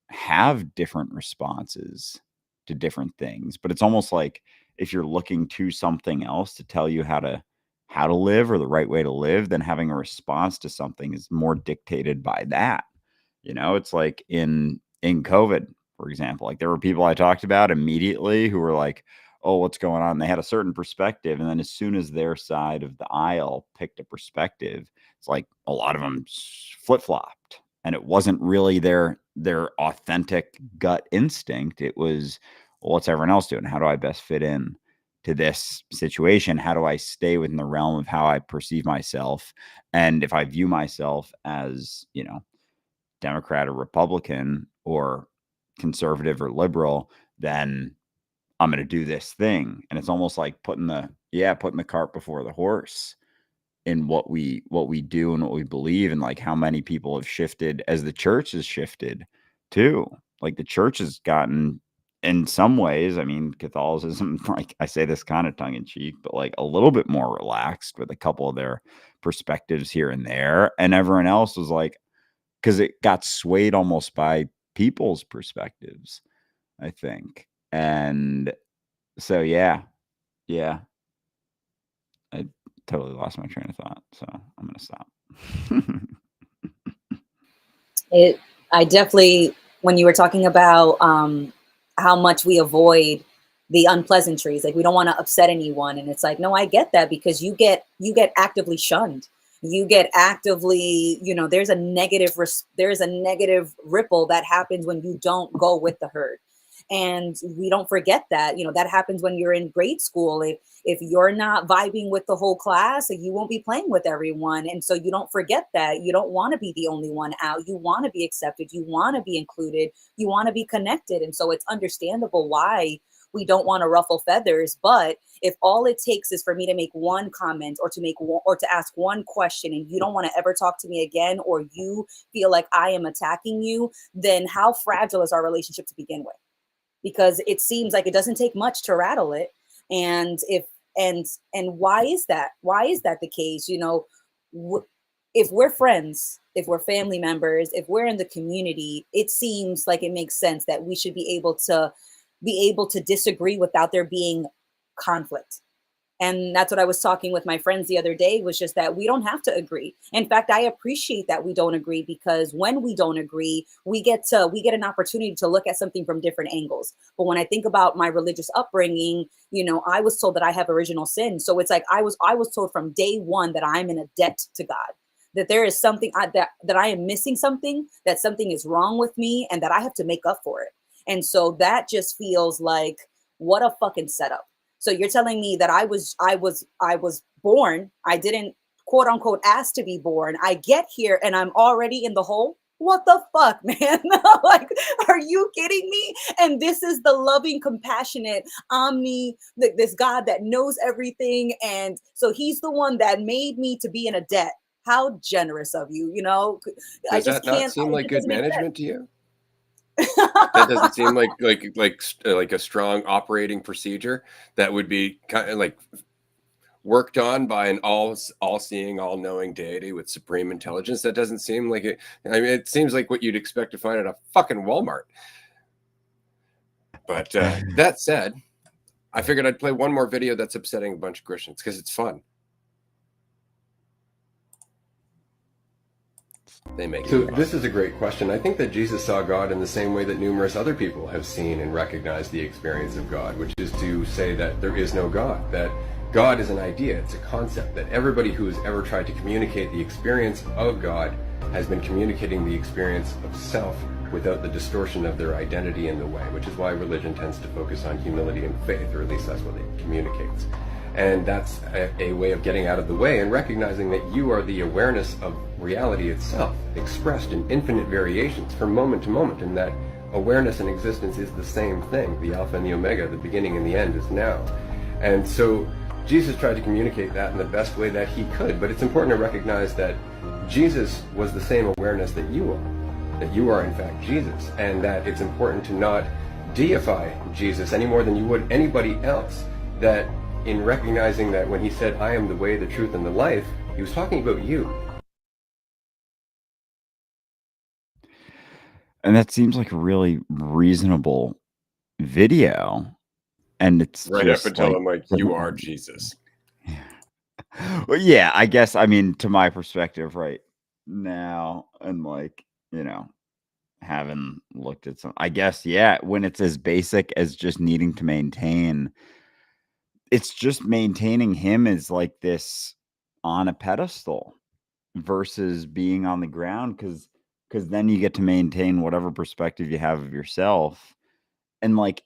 have different responses to different things. But it's almost like if you're looking to something else to tell you how to live, or the right way to live, then having a response to something is more dictated by that. It's like in COVID, for example, like there were people I talked about immediately who were like, oh, what's going on? They had a certain perspective. And then as soon as their side of the aisle picked a perspective, it's like a lot of them flip-flopped. And it wasn't really their authentic gut instinct. It was, well, what's everyone else doing? How do I best fit in to this situation? How do I stay within the realm of how I perceive myself? And if I view myself as, Democrat or Republican or conservative or liberal, then I'm going to do this thing. And it's almost like putting the cart before the horse in what we do and what we believe, and like how many people have shifted as the church has shifted too. Like the church has gotten, in some ways, I mean, Catholicism, like I say this kind of tongue in cheek, but like a little bit more relaxed with a couple of their perspectives here and there. And everyone else was like, because it got swayed almost by people's perspectives, I think. And so, yeah, I totally lost my train of thought. So I'm going to stop. I definitely, when you were talking about how much we avoid the unpleasantries, like we don't want to upset anyone. And it's like, no, I get that, because you get actively shunned. You get actively, there's a negative ripple that happens when you don't go with the herd. And we don't forget that, that happens when you're in grade school. If you're not vibing with the whole class, you won't be playing with everyone. And so you don't forget that. You don't want to be the only one out. You want to be accepted. You want to be included. You want to be connected. And so it's understandable why we don't want to ruffle feathers. But if all it takes is for me to make one comment, or to ask one question, and you don't want to ever talk to me again, or you feel like I am attacking you, then how fragile is our relationship to begin with? Because it seems like it doesn't take much to rattle it. And why is that? Why is that the case? If we're friends, if we're family members, if we're in the community, it seems like it makes sense that we should be able to disagree without there being conflict. And that's what I was talking with my friends the other day, was just that we don't have to agree. In fact, I appreciate that we don't agree, because when we don't agree, we get an opportunity to look at something from different angles. But when I think about my religious upbringing, I was told that I have original sin. So it's like I was told from day one that I'm in a debt to God, that there is something that I am missing something, that something is wrong with me, and that I have to make up for it. And so that just feels like, what a fucking setup. So you're telling me that I was born, I didn't quote unquote ask to be born. I get here and I'm already in the hole. What the fuck, man? Like, are you kidding me? And this is the loving, compassionate, this God that knows everything. And so he's the one that made me to be in a debt. How generous of you, Does that not seem like good management to you? That doesn't seem like a strong operating procedure that would be kind of like worked on by an all-seeing, all-knowing deity with supreme intelligence. That doesn't seem like it. I mean, it seems like what you'd expect to find at a fucking Walmart. But that said, I figured I'd play one more video that's upsetting a bunch of Christians because it's fun. So this is a great question. I think that Jesus saw God in the same way that numerous other people have seen and recognized the experience of God, which is to say that there is no God, that God is an idea, it's a concept, that everybody who has ever tried to communicate the experience of God has been communicating the experience of self without the distortion of their identity in the way, which is why religion tends to focus on humility and faith, or at least that's what it communicates. And that's a way of getting out of the way and recognizing that you are the awareness of reality itself, expressed in infinite variations from moment to moment, and that awareness and existence is the same thing. The Alpha and the Omega, the beginning and the end, is now. And so Jesus tried to communicate that in the best way that he could, but it's important to recognize that Jesus was the same awareness that you are in fact Jesus, and that it's important to not deify Jesus any more than you would anybody else. That in recognizing that when he said, I am the way, the truth, and the life, he was talking about you. And that seems like a really reasonable video. And it's Right up just until like, I'm like, you are Jesus. well, yeah, I guess, I mean, to my perspective right now, and like, you know, having looked at some, I guess, yeah, when it's as basic as just needing to maintain, it's just maintaining him as like this on a pedestal versus being on the ground, because then you get to maintain whatever perspective you have of yourself. And like,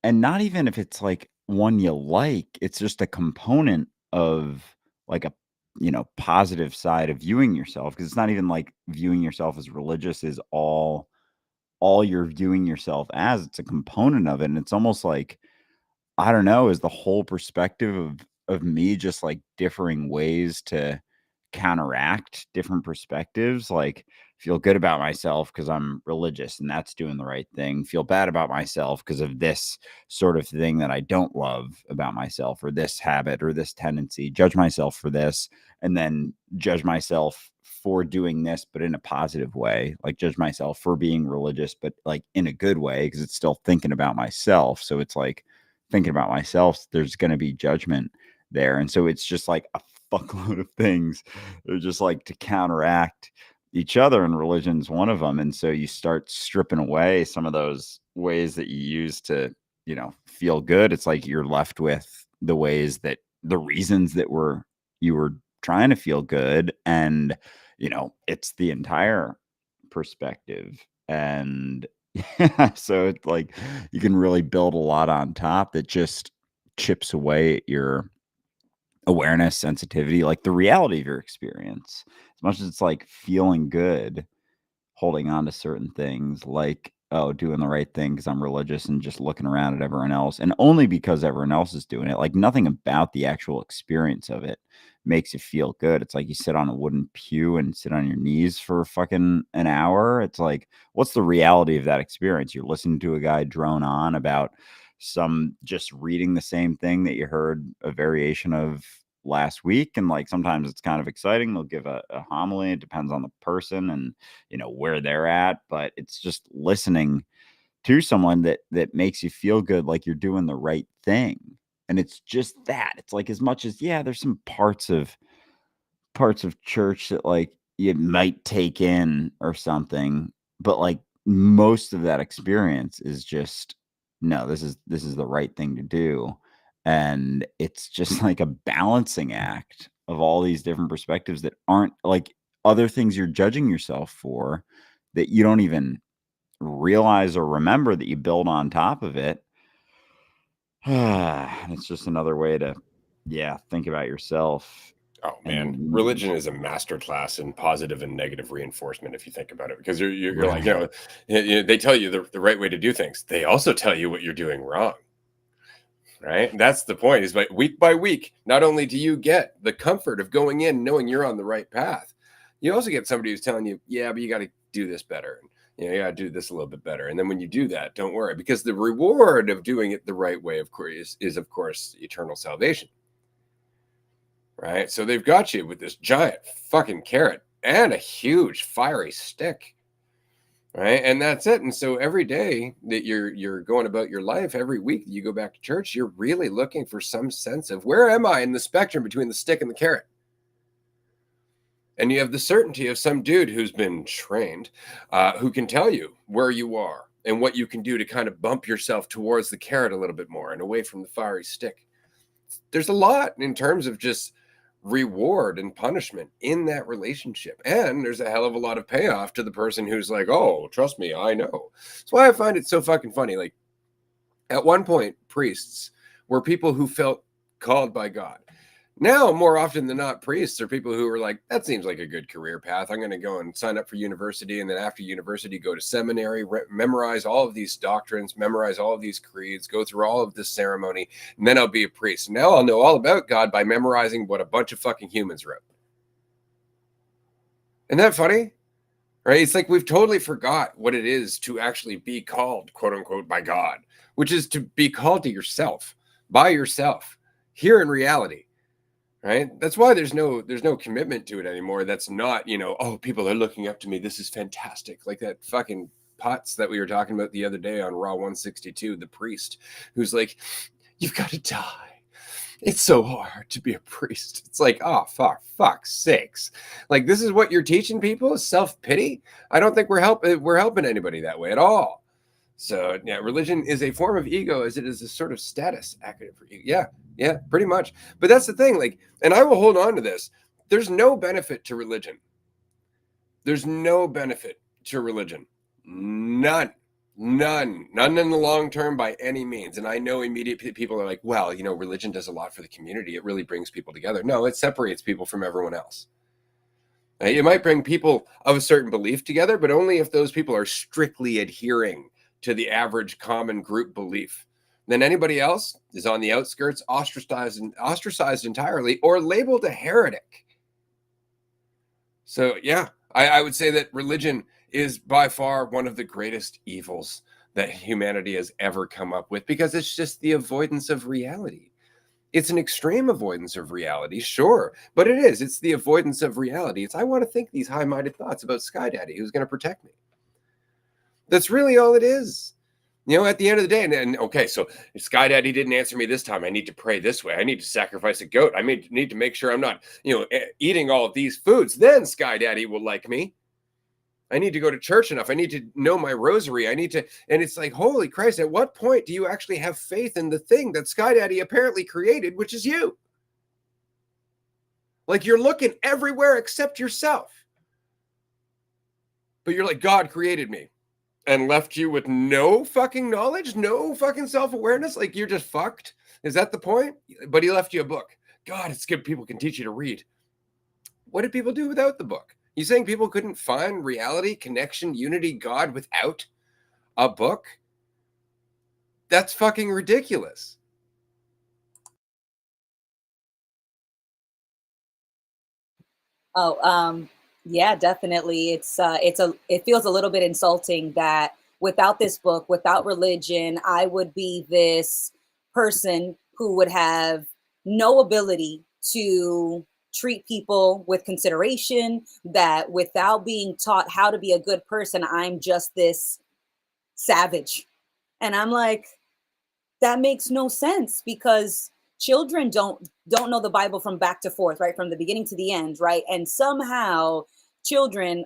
and not even if it's like one you like, it's just a component of like a, you know, positive side of viewing yourself, because it's not even like viewing yourself as religious is all you're viewing yourself as. It's a component of it. And it's almost like, I don't know, is the whole perspective of me just like differing ways to counteract different perspectives. Like, feel good about myself because I'm religious and that's doing the right thing. Feel bad about myself because of this sort of thing that I don't love about myself, or this habit or this tendency. Judge myself for this, and then judge myself for doing this, but in a positive way. Like, judge myself for being religious, but like in a good way, because it's still thinking about myself. So it's like, thinking about myself, there's going to be judgment there. And so it's just like a fuckload of things. They're just like to counteract each other, and religion's one of them. And so you start stripping away some of those ways that you use to, you know, feel good. It's like you're left with the ways that the reasons that you were trying to feel good. And, you know, it's the entire perspective. And yeah, so it's like you can really build a lot on top that just chips away at your awareness, sensitivity, like the reality of your experience. As much as it's like feeling good, holding on to certain things, like, oh, doing the right thing because I'm religious, and just looking around at everyone else, and only because everyone else is doing it. Like, nothing about the actual experience of it makes you feel good. It's like you sit on a wooden pew and sit on your knees for fucking an hour. It's like, what's the reality of that experience? You're listening to a guy drone on about just reading the same thing that you heard a variation of last week. And like, sometimes it's kind of exciting. They'll give a homily. It depends on the person and, you know, where they're at, but it's just listening to someone that makes you feel good, like you're doing the right thing. And it's just that. It's like, as much as, yeah, there's some parts of church that like you might take in or something, but like most of that experience is just, no, this is the right thing to do. And it's just like a balancing act of all these different perspectives that aren't like other things you're judging yourself for, that you don't even realize or remember that you build on top of it. It's just another way to, yeah, think about yourself. Oh man, And religion is a masterclass in positive and negative reinforcement if you think about it, because you're like, right. they tell you the right way to do things. They also tell you what you're doing wrong. Right? That's the point, is by week, not only do you get the comfort of going in knowing you're on the right path, you also get somebody who's telling you, yeah, but you got to do this better. You know, you got to do this a little bit better. And then when you do that, don't worry, because the reward of doing it the right way, of course, is of course eternal salvation. Right? So they've got you with this giant fucking carrot and a huge fiery stick. Right. And that's it. And so every day that you're going about your life, every week that you go back to church, you're really looking for some sense of, where am I in the spectrum between the stick and the carrot? And you have the certainty of some dude who's been trained, who can tell you where you are and what you can do to kind of bump yourself towards the carrot a little bit more and away from the fiery stick. There's a lot in terms of just reward and punishment in that relationship, and there's a hell of a lot of payoff to the person who's like, oh, trust me, I know. That's why I find it so fucking funny. Like, at one point, priests were people who felt called by God. Now, more often than not, priests are people who are like, that seems like a good career path. I'm going to go and sign up for university. And then after university, go to seminary, memorize all of these doctrines, memorize all of these creeds, go through all of this ceremony. And then I'll be a priest. Now I'll know all about God by memorizing what a bunch of fucking humans wrote. Isn't that funny? Right? It's like we've totally forgot what it is to actually be called, quote unquote, by God, which is to be called to yourself, by yourself, here in reality. Right? That's why there's no commitment to it anymore. That's not, oh, people are looking up to me. This is fantastic. Like that fucking Potts that we were talking about the other day on Raw 162, the priest who's like, you've got to die. It's so hard to be a priest. It's like, oh, fuck's sakes. Like, this is what you're teaching people is self-pity? I don't think we're helping anybody that way at all. So, yeah, religion is a form of ego as it is a sort of status acronym for ego. Yeah, pretty much. But that's the thing, like, and I will hold on to this. There's no benefit to religion. There's no benefit to religion. None in the long term by any means. And I know immediately people are like, well, religion does a lot for the community. It really brings people together. No, it separates people from everyone else. It might bring people of a certain belief together, but only if those people are strictly adhering to the average common group belief. Then anybody else is on the outskirts, ostracized entirely, or labeled a heretic. So, yeah, I would say that religion is by far one of the greatest evils that humanity has ever come up with, because it's just the avoidance of reality. It's an extreme avoidance of reality, sure, but it's the avoidance of reality. I want to think these high-minded thoughts about Sky Daddy, who's going to protect me. That's really all it is. At the end of the day, and okay, so Sky Daddy didn't answer me this time. I need to pray this way. I need to sacrifice a goat. I need to make sure I'm not, eating all of these foods. Then Sky Daddy will like me. I need to go to church enough. I need to know my rosary. And it's like, holy Christ, at what point do you actually have faith in the thing that Sky Daddy apparently created, which is you? Like, you're looking everywhere except yourself. But you're like, God created me and left you with no fucking knowledge, no fucking self-awareness. Like, you're just fucked. Is that the point? But he left you a book. God, it's good people can teach you to read. What did people do without the book? You saying people couldn't find reality, connection, unity, God without a book? That's fucking ridiculous. Oh, yeah, definitely. It feels a little bit insulting that without this book, without religion, I would be this person who would have no ability to treat people with consideration, that without being taught how to be a good person, I'm just this savage. And I'm like, that makes no sense, because children don't know the Bible from back to forth, right? From the beginning to the end, right? And somehow children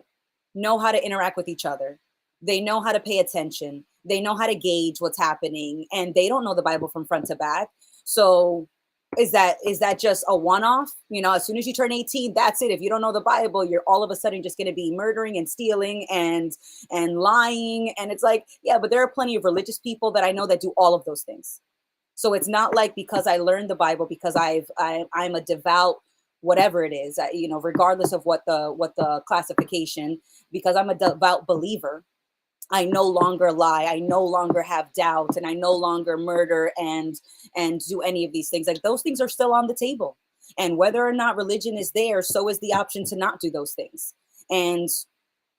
know how to interact with each other. They know how to pay attention. They know how to gauge what's happening, and they don't know the Bible from front to back. So is that just a one-off? As soon as you turn 18, that's it. If you don't know the Bible, you're all of a sudden just going to be murdering and stealing and lying. And it's like, yeah, but there are plenty of religious people that I know that do all of those things. So it's not like because I learned the Bible, because I'm a devout, whatever it is, regardless of what the classification, because I'm a devout believer, I no longer lie. I no longer have doubt, and I no longer murder and do any of these things. Like, those things are still on the table. And whether or not religion is there, so is the option to not do those things.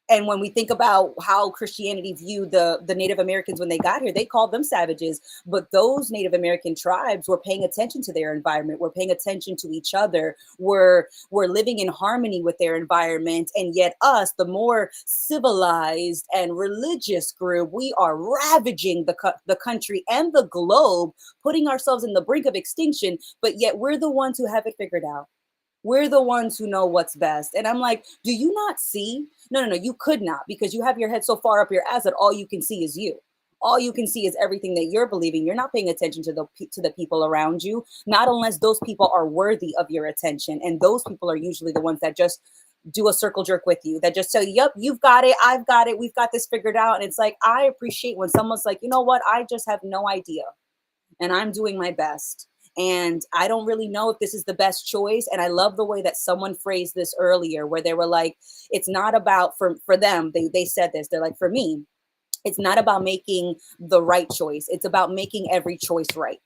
And when we think about how Christianity viewed the Native Americans when they got here, they called them savages. But those Native American tribes were paying attention to their environment, were paying attention to each other, were living in harmony with their environment. And yet us, the more civilized and religious group, we are ravaging the country and the globe, putting ourselves in the brink of extinction. But yet we're the ones who have it figured out. We're the ones who know what's best. And I'm like, do you not see? No, you could not, because you have your head so far up your ass that all you can see is you. All you can see is everything that you're believing. You're not paying attention to the people around you, not unless those people are worthy of your attention. And those people are usually the ones that just do a circle jerk with you, that just tell you, yep, you've got it, I've got it, we've got this figured out. And it's like, I appreciate when someone's like, you know what, I just have no idea, and I'm doing my best. And I don't really know if this is the best choice. And I love the way that someone phrased this earlier, where they were like, it's not about, for them, they said this, they're like, for me, it's not about making the right choice. It's about making every choice right.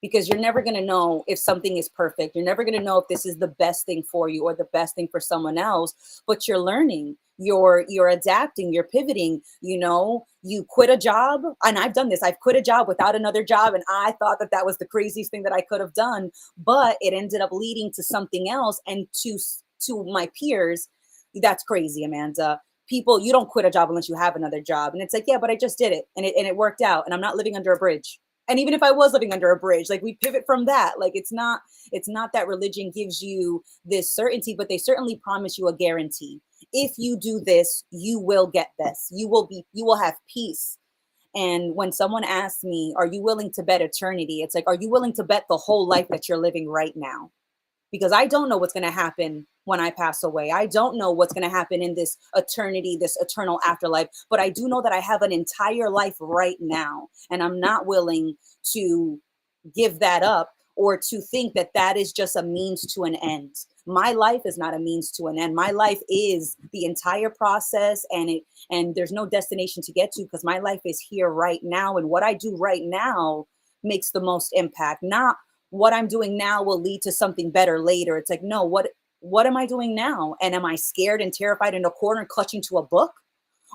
Because you're never going to know if something is perfect. You're never going to know if this is the best thing for you or the best thing for someone else, but you're learning, you're adapting, you're pivoting. You know, you quit a job, and I've done this. I've quit a job without another job, and I thought that that was the craziest thing that I could have done, but it ended up leading to something else. And to my peers, that's crazy, Amanda. People, you don't quit a job unless you have another job. And it's like, yeah, but I just did it, and it worked out, and I'm not living under a bridge. And even if I was living under a bridge, like, we pivot from that. Like, it's not that religion gives you this certainty, but they certainly promise you a guarantee. If you do this, you will get this. You will have peace. And when someone asks me, are you willing to bet eternity? It's like, are you willing to bet the whole life that you're living right now? Because I don't know what's going to happen when I pass away. I don't know what's going to happen in this eternity, this eternal afterlife, but I do know that I have an entire life right now, and I'm not willing to give that up or to think that that is just a means to an end. My life is not a means to an end. My life is the entire process, and there's no destination to get to, because my life is here right now, and what I do right now makes the most impact. Not what I'm doing now will lead to something better later. It's like, no, what am I doing now? And am I scared and terrified in a corner clutching to a book?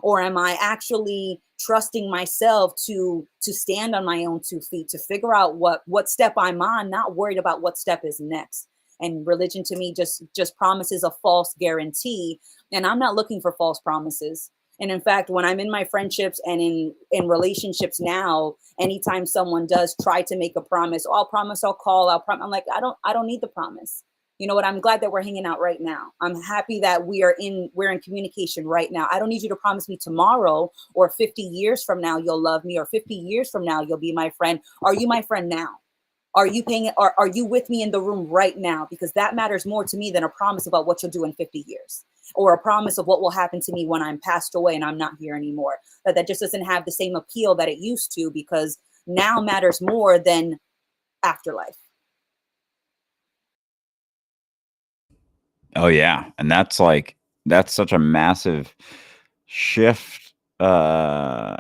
Or am I actually trusting myself to stand on my own 2 feet, to figure out what step I'm on, not worried about what step is next? And religion to me just promises a false guarantee. And I'm not looking for false promises. And in fact, when I'm in my friendships and in relationships now, anytime someone does try to make a promise, oh, I'll promise, I'll call, I'm like, I don't need the promise. You know what? I'm glad that we're hanging out right now. I'm happy that we're in communication right now. I don't need you to promise me tomorrow or 50 years from now you'll love me, or 50 years from now you'll be my friend. Are you my friend now? Are you paying? Are you with me in the room right now? Because that matters more to me than a promise about what you'll do in 50 years, or a promise of what will happen to me when I'm passed away and I'm not here anymore. That just doesn't have the same appeal that it used to, because now matters more than afterlife. Oh yeah, and that's such a massive shift. I'll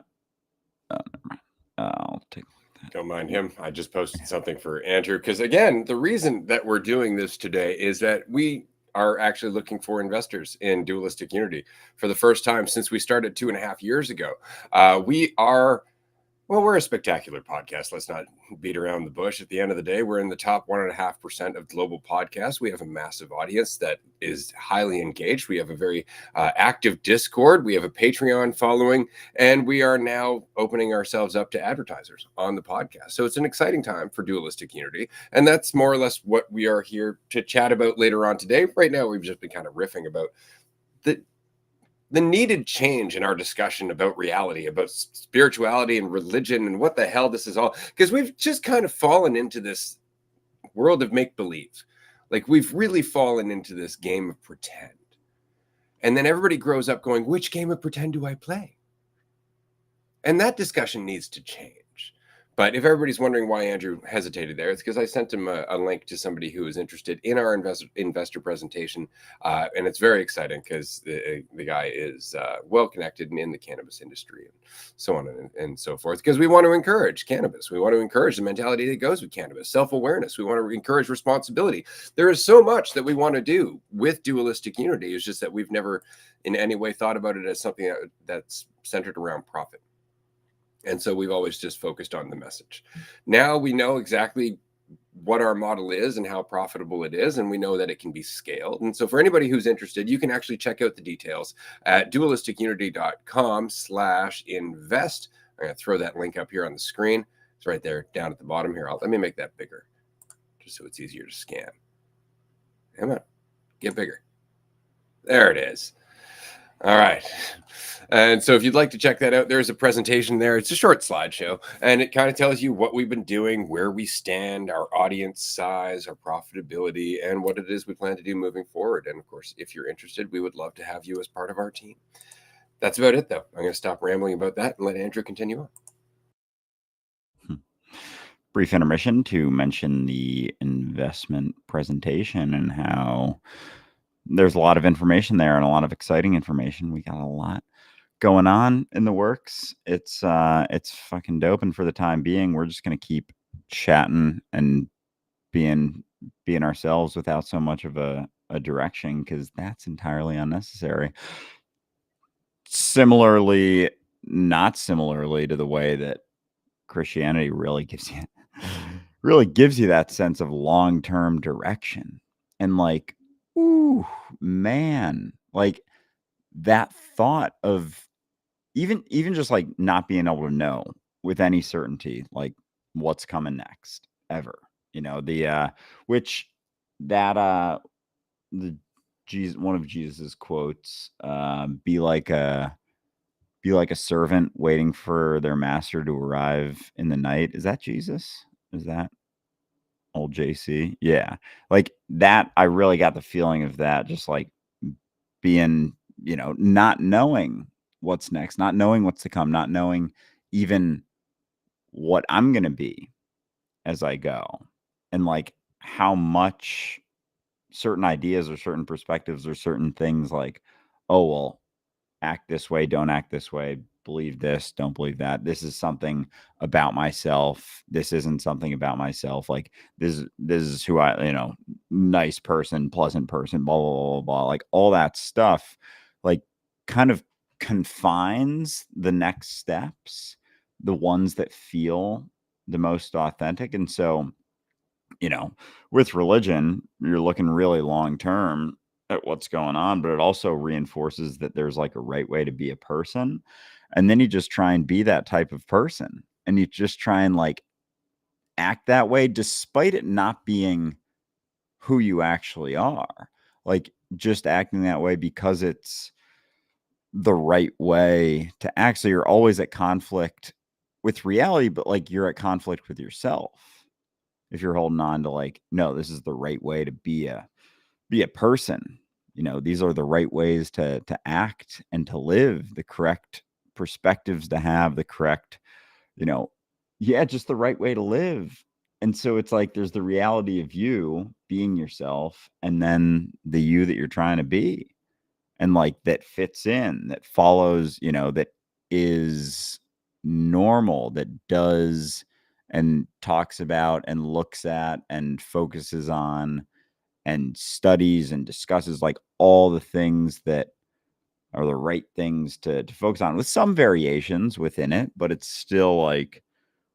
take that. Don't mind him. I just posted something for Andrew, because again, the reason that we're doing this today is that we are actually looking for investors in Dualistic Unity for the first time since we started 2.5 years ago. We're a spectacular podcast. Let's not beat around the bush. At the end of the day, we're in the top 1.5% of global podcasts. We have a massive audience that is highly engaged. We have a very active Discord. We have a Patreon following, and we are now opening ourselves up to advertisers on the podcast. So it's an exciting time for Dualistic Unity, and that's more or less what we are here to chat about later on today. Right now, we've just been kind of riffing about the needed change in our discussion about reality, about spirituality and religion, and what the hell this is all, because we've just kind of fallen into this world of make-believe. Like, we've really fallen into this game of pretend. And then everybody grows up going, which game of pretend do I play? And that discussion needs to change. But if everybody's wondering why Andrew hesitated there, it's because I sent him a link to somebody who is interested in our investor presentation. And it's very exciting because the guy is well connected and in the cannabis industry and so on and so forth. Because we want to encourage cannabis. We want to encourage the mentality that goes with cannabis, self-awareness. We want to encourage responsibility. There is so much that we want to do with Dualistic Unity. It's just that we've never in any way thought about it as something that's centered around profit. And so we've always just focused on the message. Now we know exactly what our model is and how profitable it is, and we know that it can be scaled. And so for anybody who's interested, you can actually check out the details at dualisticunity.com/invest. I'm going to throw that link up here on the screen. It's right there down at the bottom here. Let me make that bigger just so it's easier to scan. Come on, get bigger. There it is. All right. And so if you'd like to check that out, there's a presentation there. It's a short slideshow, and it kind of tells you what we've been doing, where we stand, our audience size, our profitability, and what it is we plan to do moving forward. And of course, if you're interested, we would love to have you as part of our team. That's about it, though. I'm going to stop rambling about that and let Andrew continue on. brief intermission to mention the investment presentation and how there's a lot of information there and a lot of exciting information. We got a lot going on in the works. It's fucking dope. And for the time being, we're just gonna keep chatting and being ourselves without so much of a direction, because that's entirely unnecessary. Similarly, not similarly to the way that Christianity really gives you that sense of long-term direction. And like, ooh, man, like that thought of even just like not being able to know with any certainty like what's coming next ever. You know, the which that the Jesus, one of Jesus's quotes, be like a servant waiting for their master to arrive in the night. Is that Jesus? Is that old JC? Yeah. Like that, I really got the feeling of that, just like being, you know, not knowing what's next, not knowing what's to come, not knowing even what I'm going to be as I go. And like how much certain ideas or certain perspectives or certain things like, oh, well, act this way, don't act this way, believe this, don't believe that. This is something about myself. This isn't something about myself. Like this is who I, you know, nice person, pleasant person, blah, blah, blah, blah. Like all that stuff, like kind of confines the next steps, the ones that feel the most authentic. And so, you know, with religion, you're looking really long term at what's going on, but it also reinforces that there's like a right way to be a person. And then you just try and be that type of person. And you just try and like act that way, despite it not being who you actually are. Like just acting that way because it's the right way to act. So you're always at conflict with reality, but like you're at conflict with yourself. If you're holding on to like, no, this is the right way to be a person. You know, these are the right ways to act and to live, the correct perspectives to have, the correct, you know, yeah, just the right way to live. And so it's like there's the reality of you being yourself, and then the you that you're trying to be. And like that fits in, that follows, you know, that is normal, that does and talks about and looks at and focuses on and studies and discusses like all the things that are the right things to focus on, with some variations within it, but it's still like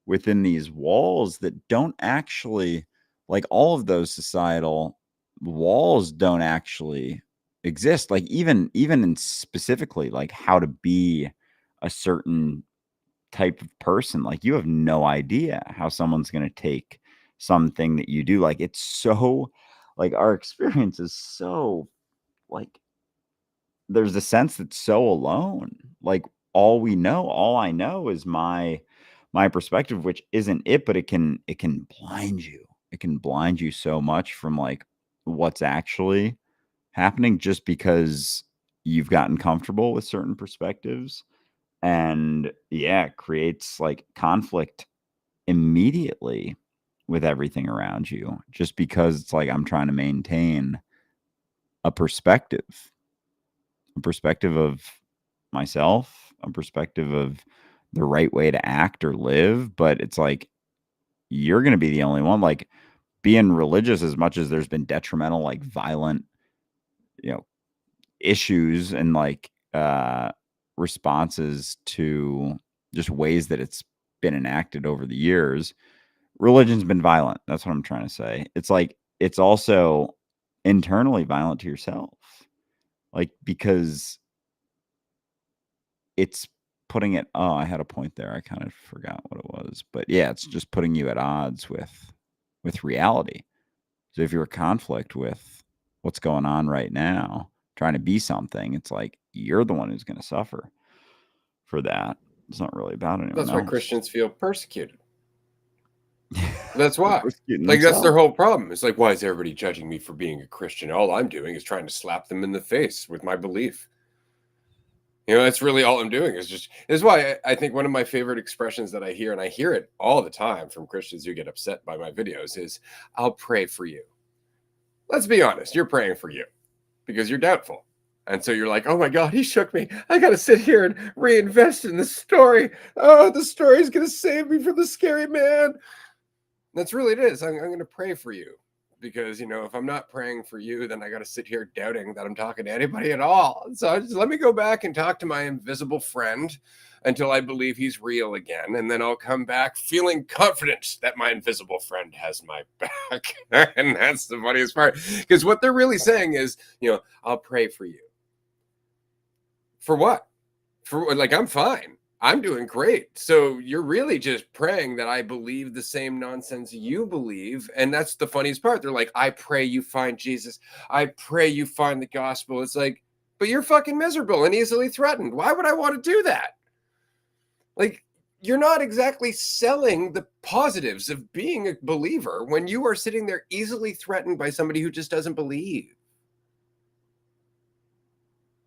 within these walls that don't actually, like all of those societal walls don't actually exist. Like even in specifically like how to be a certain type of person, like you have no idea how someone's going to take something that you do. Like it's so, like our experience is so like there's a sense that's so alone. Like all I know is my perspective, which isn't it, but it can blind you. It can blind you so much from like what's actually happening, just because you've gotten comfortable with certain perspectives. And yeah, it creates like conflict immediately with everything around you, just because it's like I'm trying to maintain a perspective of myself, a perspective of the right way to act or live. But it's like you're going to be the only one. Like being religious, as much as there's been detrimental, like violent, you know, issues and like responses to just ways that it's been enacted over the years, religion's been violent. That's what I'm trying to say. It's like it's also internally violent to yourself, like because it's putting it, oh, I had a point there, I kind of forgot what it was, but yeah, it's just putting you at odds with reality. So if you're a conflict with what's going on right now, trying to be something, it's like you're the one who's going to suffer for that. It's not really about anyone That's else. why Christians feel persecuted. That's why. Persecuting Like that's their themselves. whole problem. It's like, why is everybody judging me for being a Christian? All I'm doing is trying to slap them in the face with my belief. You know, that's really all I'm doing is just, this is why I think one of my favorite expressions that I hear, and I hear it all the time from Christians who get upset by my videos, is I'll pray for you. Let's be honest, you're praying for you because you're doubtful. And so you're like, oh my God, he shook me. I got to sit here and reinvest in the story. Oh, the story's going to save me from the scary man. That's really it is. I'm going to pray for you. Because, you know, if I'm not praying for you, then I got to sit here doubting that I'm talking to anybody at all. So just let me go back and talk to my invisible friend until I believe he's real again. And then I'll come back feeling confident that my invisible friend has my back. And that's the funniest part. Because what they're really saying is, you know, I'll pray for you. For what? For like, I'm fine. I'm doing great. So you're really just praying that I believe the same nonsense you believe. And that's the funniest part. They're like, I pray you find Jesus. I pray you find the gospel. It's like, but you're fucking miserable and easily threatened. Why would I want to do that? Like, you're not exactly selling the positives of being a believer when you are sitting there easily threatened by somebody who just doesn't believe.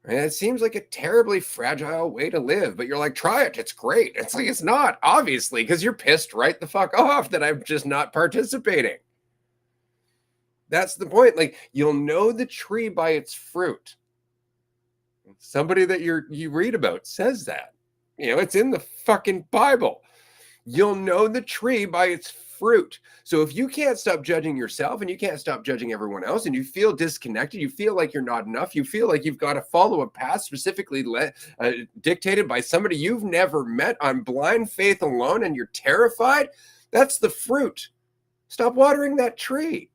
And it seems like a terribly fragile way to live, but you're like, try it. It's great. It's like, it's not, obviously, because you're pissed right the fuck off that I'm just not participating. That's the point. Like, you'll know the tree by its fruit. Somebody that you read about says that. You know, it's in the fucking Bible. You'll know the tree by its fruit. So if you can't stop judging yourself and you can't stop judging everyone else and you feel disconnected, you feel like you're not enough, you feel like you've got to follow a path specifically dictated by somebody you've never met on blind faith alone and you're terrified, that's the fruit. Stop watering that tree.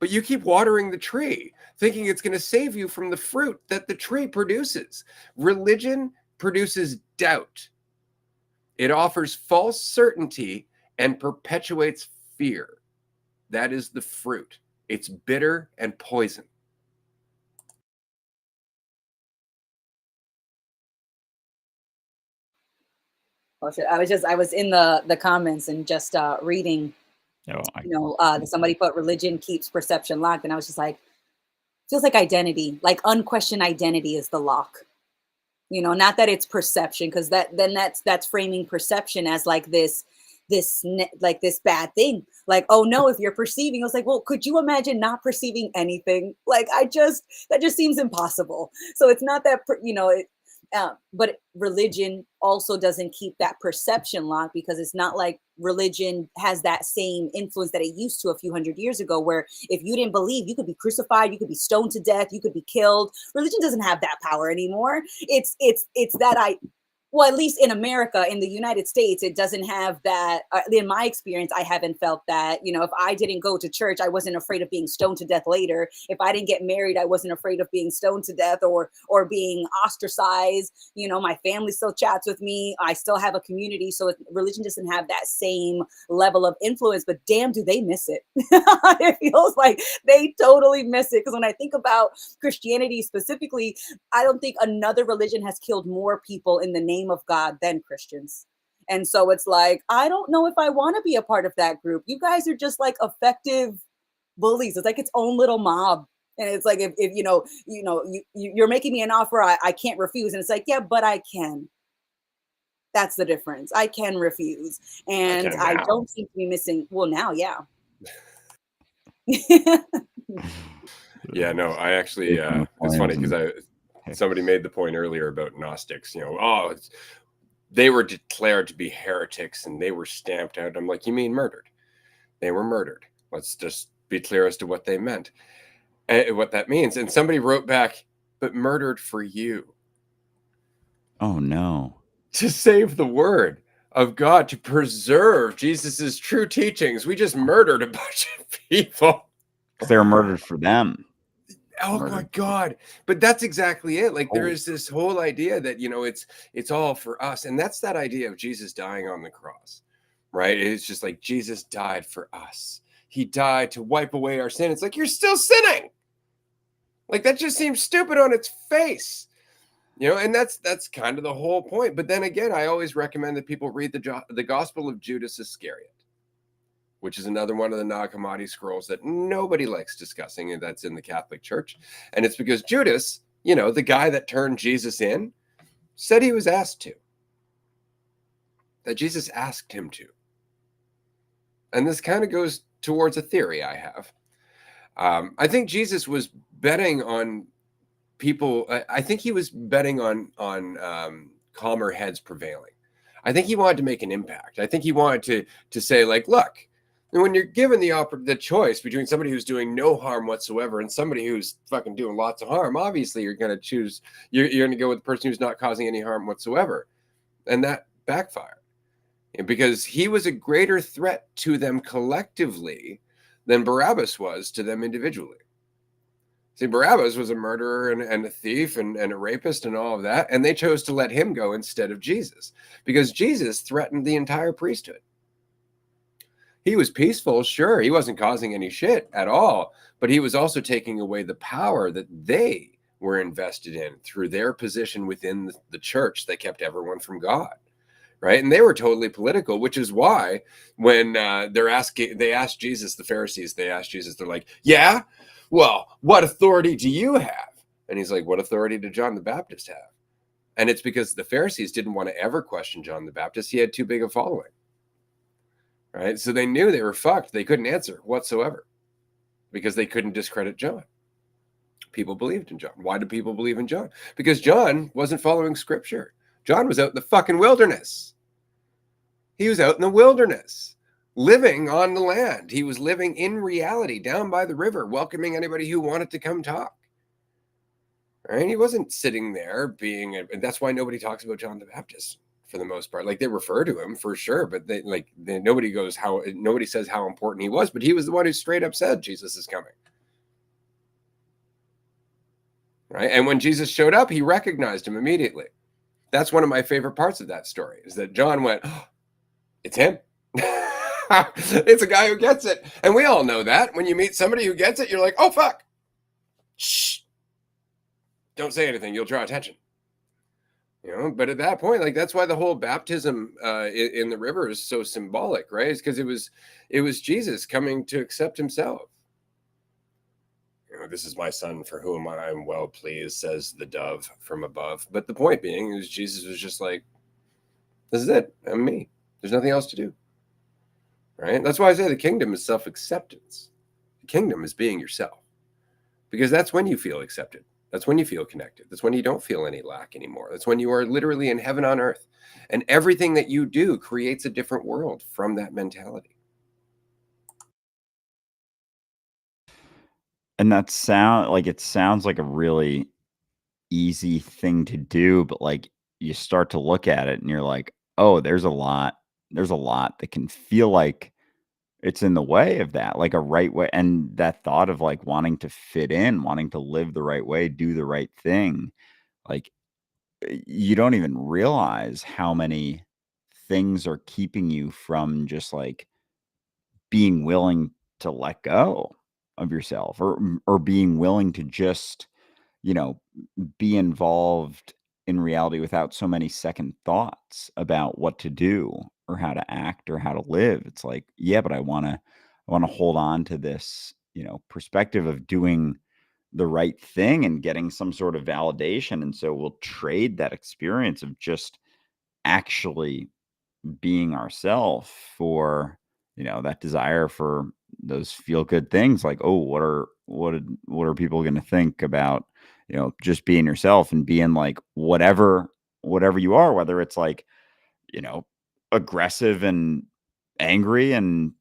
But you keep watering the tree, thinking it's going to save you from the fruit that the tree produces. Religion produces doubt. It offers false certainty and perpetuates fear. That is the fruit. It's bitter and poison. Oh, shit. I was in the comments and just reading, somebody put religion keeps perception locked. And I was just like, feels like identity, like unquestioned identity is the lock. You know, not that it's perception, because that's framing perception as like this bad thing. Like, oh no, if you're perceiving, I was like, well, could you imagine not perceiving anything? Like, that just seems impossible. So it's not that, but religion also doesn't keep that perception locked, because it's not like religion has that same influence that it used to a few hundred years ago, where if you didn't believe, you could be crucified, you could be stoned to death, you could be killed. Religion doesn't have that power anymore. It's that well, at least in America, in the United States, it doesn't have that. In my experience, I haven't felt that. You know, if I didn't go to church, I wasn't afraid of being stoned to death later. If I didn't get married, I wasn't afraid of being stoned to death or being ostracized. You know, my family still chats with me. I still have a community. So religion doesn't have that same level of influence, but damn, do they miss it. It feels like they totally miss it. Because when I think about Christianity specifically, I don't think another religion has killed more people in the name of God than Christians. And so it's like, I don't know if I want to be a part of that group. You guys are just like effective bullies. It's like its own little mob. And it's like, if you're making me an offer, I can't refuse. And it's like, yeah, but I can. That's the difference. I can refuse. And I don't seem to be missing. Well, now, yeah. Yeah, no, I actually, it's funny because somebody made the point earlier about Gnostics, they were declared to be heretics and they were stamped out. I'm like, you mean murdered? They were murdered. Let's just be clear as to what they meant, what that means. And somebody wrote back, but murdered for you. Oh, no. To save the word of God, to preserve Jesus's true teachings. We just murdered a bunch of people. They were murdered for them. Oh my God. But that's exactly it. Like there is this whole idea that, it's all for us. And that's that idea of Jesus dying on the cross, right? It's just like Jesus died for us. He died to wipe away our sin. It's like, you're still sinning. Like that just seems stupid on its face, and that's kind of the whole point. But then again, I always recommend that people read the Gospel of Judas Iscariot, which is another one of the Nag Hammadi scrolls that nobody likes discussing, and that's in the Catholic Church. And it's because Judas you know, the guy that turned Jesus in said he was asked to. That Jesus asked him to. And this kind of goes towards a theory I have. I think Jesus was betting on people. I think he was betting on calmer heads prevailing. I think he wanted to make an impact. I think he wanted to say, like, look, when you're given the choice between somebody who's doing no harm whatsoever and somebody who's fucking doing lots of harm, obviously you're going to choose, you're going to go with the person who's not causing any harm whatsoever. And that backfired because he was a greater threat to them collectively than Barabbas was to them individually. See, Barabbas was a murderer and a thief and a rapist and all of that, and they chose to let him go instead of Jesus because Jesus threatened the entire priesthood. He was peaceful, sure, he wasn't causing any shit at all, but he was also taking away the power that they were invested in through their position within the church that kept everyone from God. Right. And they were totally political, which is why when they asked Jesus, the Pharisees, they're like, yeah, well, what authority do you have? And he's like, what authority did John the Baptist have? And it's because the Pharisees didn't want to ever question John the Baptist. He had too big a following. Right. So they knew they were fucked. They couldn't answer whatsoever because they couldn't discredit John. People believed in John. Why do people believe in John? Because John wasn't following scripture. John was out in the fucking wilderness. He was out in the wilderness, living on the land. He was living in reality down by the river, welcoming anybody who wanted to come talk. Right? He wasn't sitting there and that's why nobody talks about John the Baptist for the most part. Like they refer to him for sure, but nobody says how important he was, but he was the one who straight up said Jesus is coming. Right? And when Jesus showed up, he recognized him immediately. That's one of my favorite parts of that story is that John went, oh, it's him. It's a guy who gets it. And we all know that. When you meet somebody who gets it, you're like, oh, fuck. Shh. Don't say anything. You'll draw attention. You know, but at that point, like that's why the whole baptism in the river is so symbolic, right? It's because it was Jesus coming to accept himself. You know, this is my son for whom I am well pleased, says the dove from above. But the point being is Jesus was just like, this is it. I'm me. There's nothing else to do. Right? That's why I say the kingdom is self-acceptance. The kingdom is being yourself. Because that's when you feel accepted. That's when you feel connected. That's when you don't feel any lack anymore. That's when you are literally in heaven on earth. And everything that you do creates a different world from that mentality. And it sounds like a really easy thing to do, but like you start to look at it and you're like, oh, there's a lot that can feel like it's in the way of that, like a right way. And that thought of like wanting to fit in, wanting to live the right way, do the right thing. Like you don't even realize how many things are keeping you from just like being willing to let go of yourself or being willing to just, be involved in reality without so many second thoughts about what to do or how to act or how to live. It's like, yeah, but I want to hold on to this, perspective of doing the right thing and getting some sort of validation. And so we'll trade that experience of just actually being ourselves for, that desire for those feel good things like, oh, what are people going to think about, just being yourself and being like whatever you are, whether it's like, aggressive and angry and,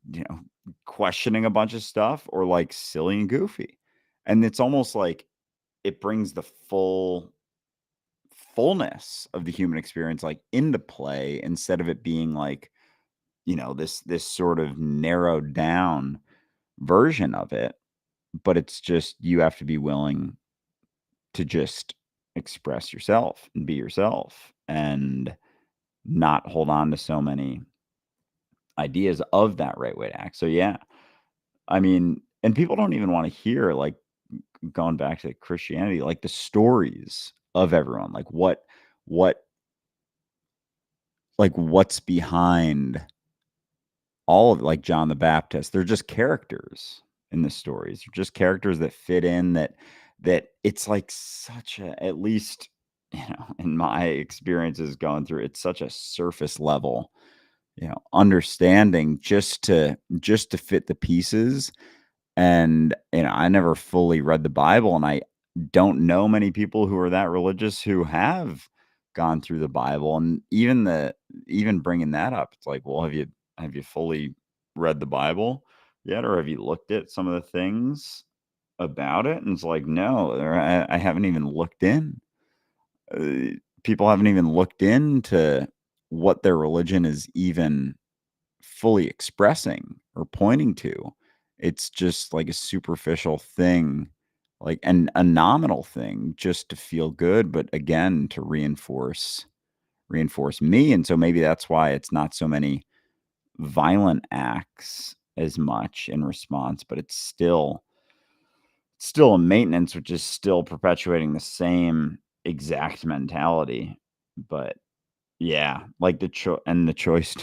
questioning a bunch of stuff or like silly and goofy. And it's almost like it brings the fullness of the human experience like into play instead of it being like, this sort of narrowed down version of it. But it's just you have to be willing to just express yourself and be yourself and not hold on to so many ideas of that right way to act. So yeah, I mean, and people don't even want to hear, like, going back to Christianity, like the stories of everyone, like what's behind all of, like, John the Baptist. They're just characters in the stories. They're just characters that fit in, that that it's like such a, at least, in my experiences going through, it's such a surface level, understanding just to fit the pieces. And, I never fully read the Bible, and I don't know many people who are that religious who have gone through the Bible. And even bringing that up, it's like, well, have you fully read the Bible yet? Or have you looked at some of the things about it? And it's like, no, or I haven't even looked in. People haven't even looked into what their religion is even fully expressing or pointing to. It's just like a superficial thing, like a nominal thing, just to feel good, but again, to reinforce me. And so maybe that's why it's not so many violent acts as much in response, but it's still a maintenance, which is still perpetuating the same exact mentality. But yeah, like the choice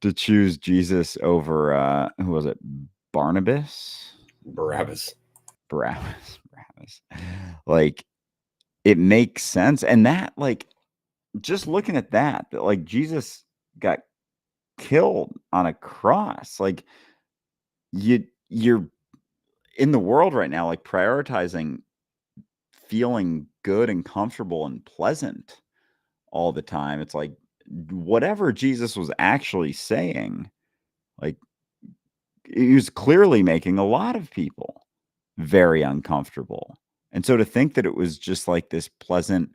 to choose Jesus over who was it? Barnabas? Barabbas. Barabbas. Like, it makes sense. And that, like, just looking at that like Jesus got killed on a cross. Like, you're in the world right now, like, prioritizing feeling good and comfortable and pleasant all the time. It's like, whatever Jesus was actually saying, like, he was clearly making a lot of people very uncomfortable. And so to think that it was just like this pleasant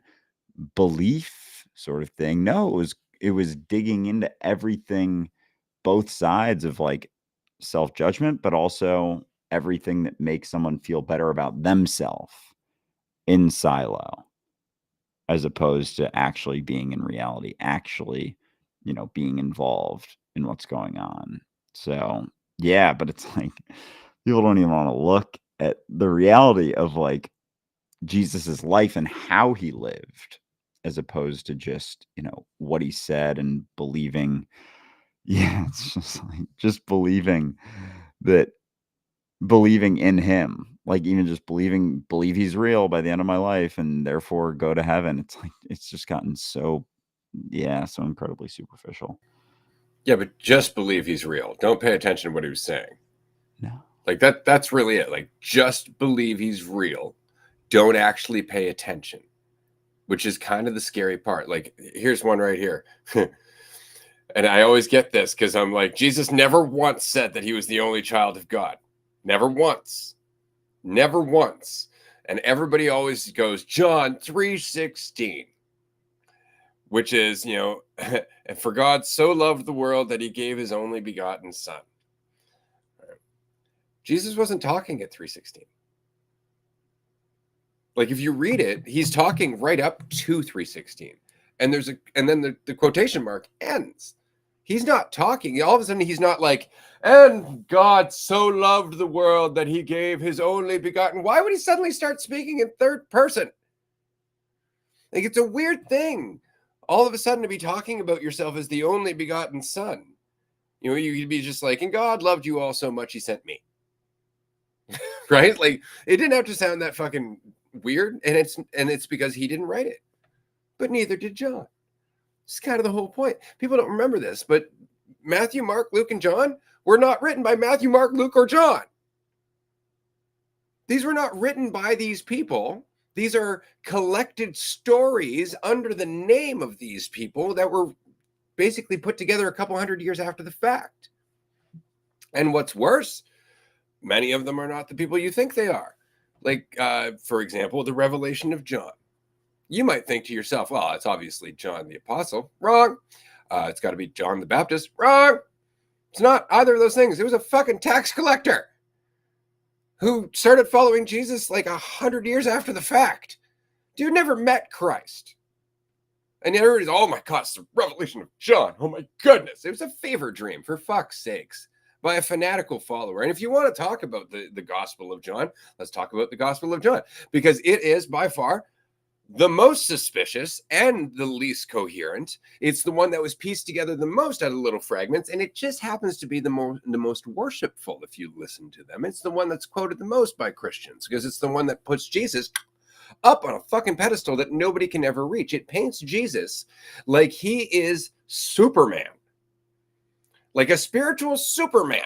belief sort of thing, no, it was digging into everything, both sides of, like, self-judgment, but also everything that makes someone feel better about themselves in silo, as opposed to actually being in reality, actually, being involved in what's going on. So, yeah, but it's like people don't even want to look at the reality of, like, Jesus's life and how he lived, as opposed to just, what he said and believing. Yeah, it's just like, just believing in him, like, even just believe he's real by the end of my life and therefore go to heaven. It's like, it's just gotten so incredibly superficial. Yeah, but just believe he's real. Don't pay attention to what he was saying. No. Like, that's really it. Like, just believe he's real. Don't actually pay attention, which is kind of the scary part. Like, here's one right here. And I always get this because I'm like, Jesus never once said that he was the only child of God. Never once. Never once. And everybody always goes, John 3:16, which is, and for God so loved the world that he gave his only begotten son. Jesus wasn't talking at 3:16. Like, if you read it, he's talking right up to 3:16. And then the quotation mark ends. He's not talking. All of a sudden, he's not like, and God so loved the world that he gave his only begotten. Why would he suddenly start speaking in third person? Like, it's a weird thing. All of a sudden to be talking about yourself as the only begotten son. You could be just like, and God loved you all so much, he sent me. Right? Like, it didn't have to sound that fucking weird. And it's because he didn't write it. But neither did John. It's kind of the whole point. People don't remember this, but Matthew, Mark, Luke, and John were not written by Matthew, Mark, Luke, or John. These were not written by these people. These are collected stories under the name of these people that were basically put together a couple hundred years after the fact. And what's worse, many of them are not the people you think they are. Like, for example, the Revelation of John. You might think to yourself, well, it's obviously John the Apostle. Wrong. It's got to be John the Baptist. Wrong. It's not either of those things. It was a fucking tax collector who started following Jesus like 100 years after the fact. Dude never met Christ. And everybody's, oh my God, it's the Revelation of John. Oh my goodness. It was a fever dream, for fuck's sakes, by a fanatical follower. And if you want to talk about the Gospel of John, let's talk about the Gospel of John, because it is by far the most suspicious and the least coherent. It's the one that was pieced together the most out of little fragments, and it just happens to be the most worshipful if you listen to them. It's the one that's quoted the most by Christians because it's the one that puts Jesus up on a fucking pedestal that nobody can ever reach. It paints Jesus like he is Superman, like a spiritual Superman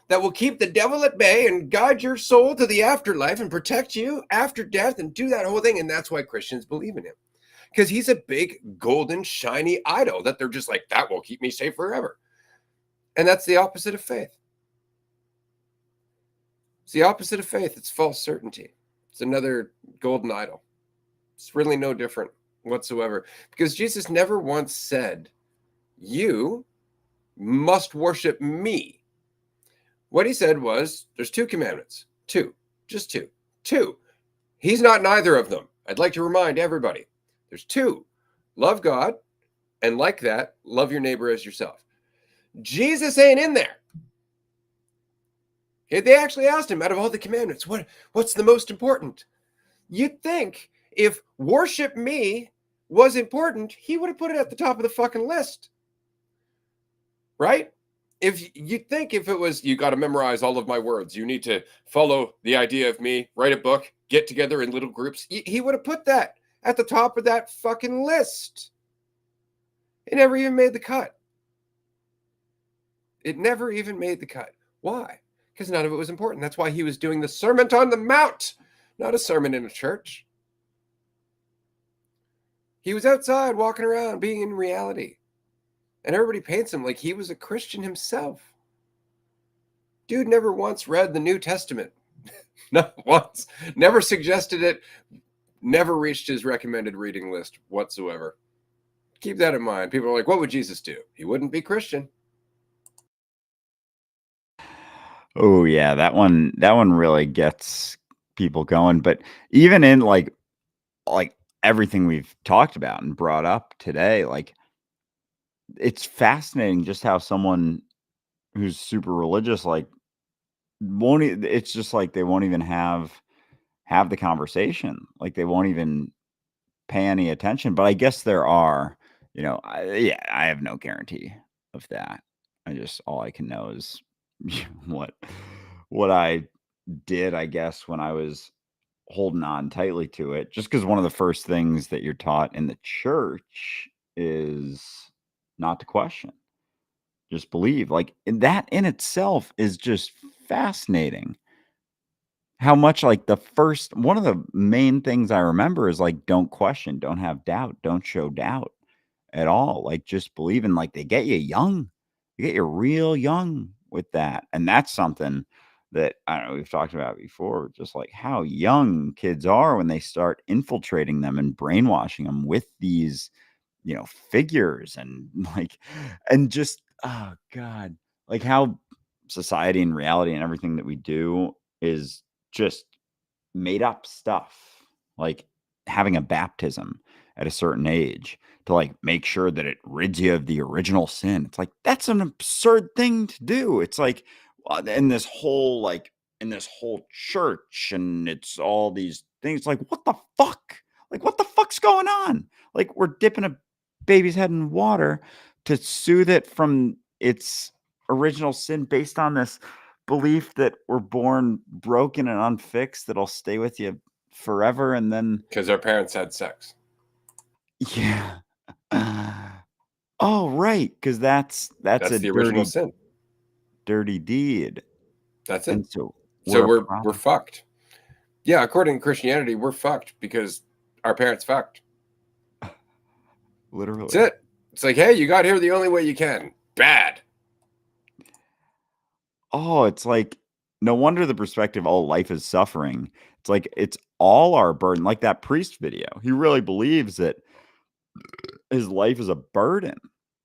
that will keep the devil at bay and guide your soul to the afterlife and protect you after death and do that whole thing. And that's why Christians believe in him, because he's a big golden shiny idol that they're just like, that will keep me safe forever. And that's the opposite of faith. It's the opposite of faith. It's false certainty. It's another golden idol. It's really no different whatsoever, because Jesus never once said, you must worship me. What he said was, there's 2 commandments. 2. Just 2. 2. He's not neither of them. I'd like to remind everybody. There's 2. Love God, and like that, love your neighbor as yourself. Jesus ain't in there. Okay, they actually asked him, out of all the commandments, what's the most important? You'd think if worship me was important, he would have put it at the top of the fucking list. Right? If you think if it was, you got to memorize all of my words, you need to follow the idea of me, write a book, get together in little groups, he would have put that at the top of that fucking list. It never even made the cut. It never even made the cut. Why? Because none of it was important. That's why he was doing the Sermon on the Mount, not a sermon in a church. He was outside walking around, being in reality. And everybody paints him like he was a Christian himself. Dude never once read the New Testament. Not once. Never suggested it. Never reached his recommended reading list whatsoever. Keep that in mind. People are like, what would Jesus do? He wouldn't be Christian. Oh yeah, that one really gets people going. But even in like everything we've talked about and brought up today, like, it's fascinating just how someone who's super religious, like, it's just like they won't even have the conversation. Like, they won't even pay any attention. But I guess there are, I have no guarantee of that. All I can know is what I did, I guess, when I was holding on tightly to it, just because one of the first things that you're taught in the church is not to question, just believe. Like, that in itself is just fascinating. How much, like, one of the main things I remember is like, don't question, don't have doubt, don't show doubt at all. Like, just believe. And like, they get you young, you get you real young with that. And that's something that I don't know, we've talked about before, just like how young kids are when they start infiltrating them and brainwashing them with these, figures, and like, and just, oh God, like how society and reality and everything that we do is just made up stuff, like having a baptism at a certain age to like make sure that it rids you of the original sin. It's like, that's an absurd thing to do. It's like, in this whole church, and it's all these things, like, what the fuck? Like, what the fuck's going on? Like, we're dipping a baby's head in water to soothe it from its original sin based on this belief that we're born broken and unfixed, that'll stay with you forever. And then Because our parents had sex. yeah. Oh, right, because that's a the original sin. dirty deed. That's it. And so we're fucked. Yeah, according to Christianity, we're fucked because our parents fucked. Literally. That's it. It's like, hey, you got here the only way you can. Bad. Oh, it's like, no wonder the perspective, all life is suffering. It's like, it's all our burden. Like that priest video. He really believes that his life is a burden.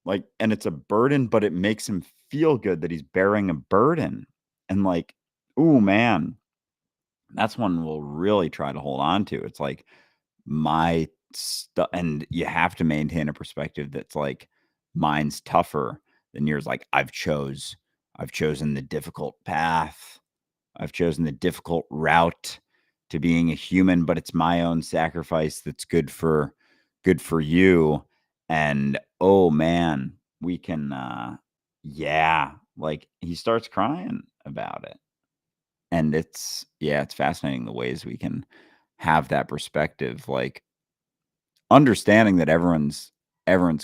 Like, and it's a burden, but it makes him feel good that he's bearing a burden. And like, ooh, man, that's one we'll really try to hold on to. It's like, my stuff, and you have to maintain a perspective that's like, mine's tougher than yours. Like, I've chosen the difficult path. I've chosen the difficult route to being a human, but it's my own sacrifice that's good for you. And oh man, we can yeah, like he starts crying about it. And it's fascinating the ways we can have that perspective, like understanding that everyone's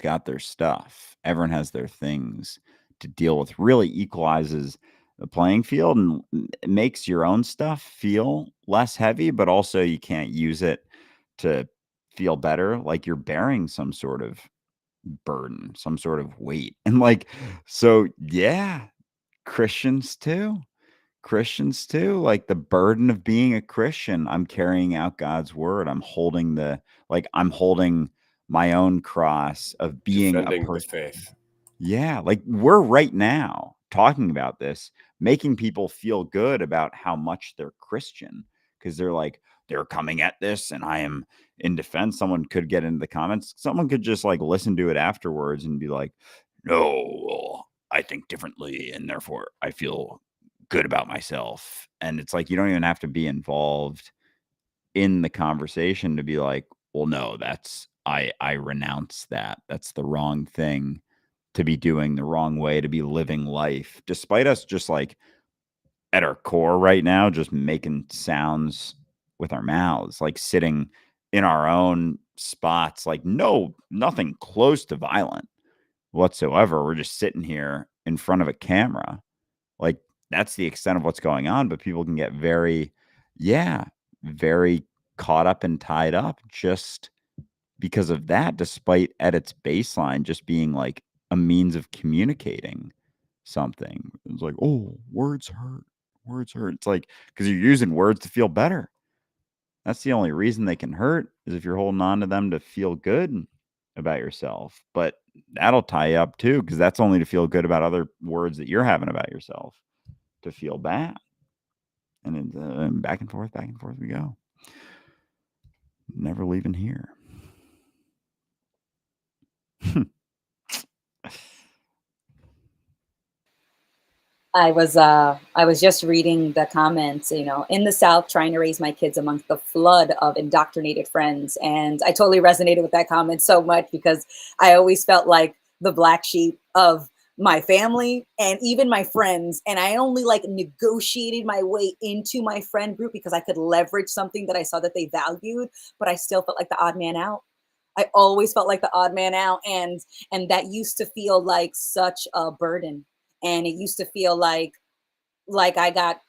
got their stuff. Everyone has their things to deal with, really equalizes the playing field and makes your own stuff feel less heavy, but also you can't use it to feel better, like you're bearing some sort of burden, some sort of weight. And like, so yeah, Christians too. Like the burden of being a Christian. I'm carrying out God's word. I'm holding my own cross of being a Defending the person. faith. Yeah, like we're right now talking about this, making people feel good about how much they're Christian, because they're like, they're coming at this and I am in defense. Someone could get into the comments. Someone could just like listen to it afterwards and be like, no, I think differently and therefore I feel good about myself. And it's like, you don't even have to be involved in the conversation to be like, well, no, that's, I renounce that. That's the wrong thing to be doing, the wrong way to be living life, despite us just like at our core right now, just making sounds with our mouths, like sitting in our own spots, like nothing close to violent whatsoever. We're just sitting here in front of a camera. Like that's the extent of what's going on, but people can get very caught up and tied up just because of that, despite at its baseline just being like a means of communicating something. It's like, oh, words hurt. Words hurt. It's like, because you're using words to feel better. That's the only reason they can hurt, is if you're holding on to them to feel good about yourself. But that'll tie you up too, because that's only to feel good about other words that you're having about yourself to feel bad. And then back and forth we go. Never leaving here. I was just reading the comments, in the South, trying to raise my kids amongst the flood of indoctrinated friends. And I totally resonated with that comment so much, because I always felt like the black sheep of my family and even my friends. And I only like negotiated my way into my friend group because I could leverage something that I saw that they valued, but I still felt like the odd man out. I always felt like the odd man out. And that used to feel like such a burden. And it used to feel like I got,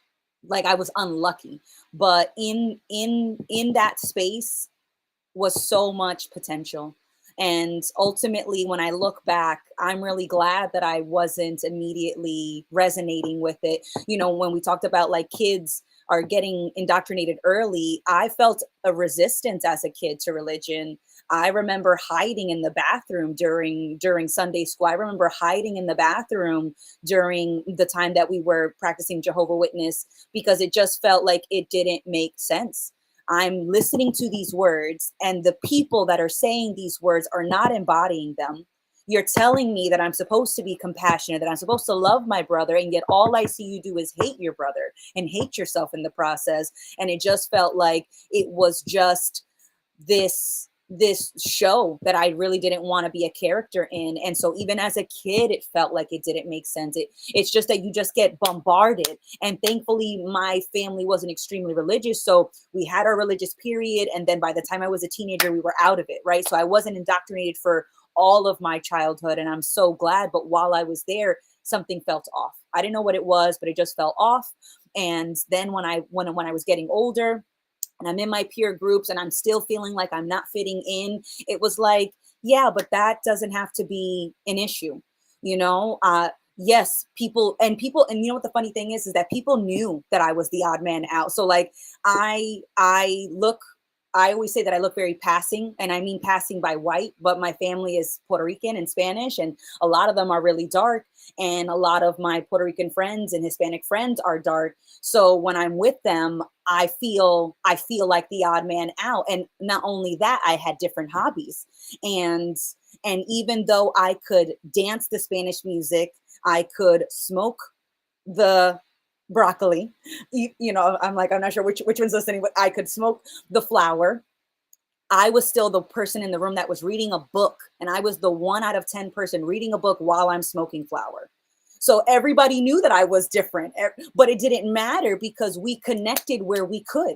like I was unlucky. But in that space was so much potential. And ultimately, when I look back, I'm really glad that I wasn't immediately resonating with it. When we talked about like kids are getting indoctrinated early, I felt a resistance as a kid to religion. I remember hiding in the bathroom during Sunday school. I remember hiding in the bathroom during the time that we were practicing Jehovah Witness, because it just felt like it didn't make sense. I'm listening to these words, and the people that are saying these words are not embodying them. You're telling me that I'm supposed to be compassionate, that I'm supposed to love my brother, and yet all I see you do is hate your brother and hate yourself in the process. And it just felt like it was just this show that I really didn't want to be a character in. And so even as a kid, it felt like it didn't make sense. It's just that you just get bombarded. And thankfully, my family wasn't extremely religious. So we had our religious period. And then by the time I was a teenager, we were out of it, right? So I wasn't indoctrinated for all of my childhood. And I'm so glad. But while I was there, something felt off. I didn't know what it was, but it just felt off. And then when I was getting older, and I'm in my peer groups and I'm still feeling like I'm not fitting in, it was like, yeah, but that doesn't have to be an issue. Yes, people, and you know what the funny thing is that people knew that I was the odd man out. So like I always say that I look very passing, and I mean passing by white, but my family is Puerto Rican and Spanish, and a lot of them are really dark. And a lot of my Puerto Rican friends and Hispanic friends are dark. So when I'm with them, I feel like the odd man out. And not only that, I had different hobbies. And even though I could dance the Spanish music, I could smoke the broccoli. You know, I'm like, I'm not sure which one's listening, but I could smoke the flower. I was still the person in the room that was reading a book, and I was the 1 out of 10 person reading a book while I'm smoking flower. So everybody knew that I was different, but it didn't matter because we connected where we could.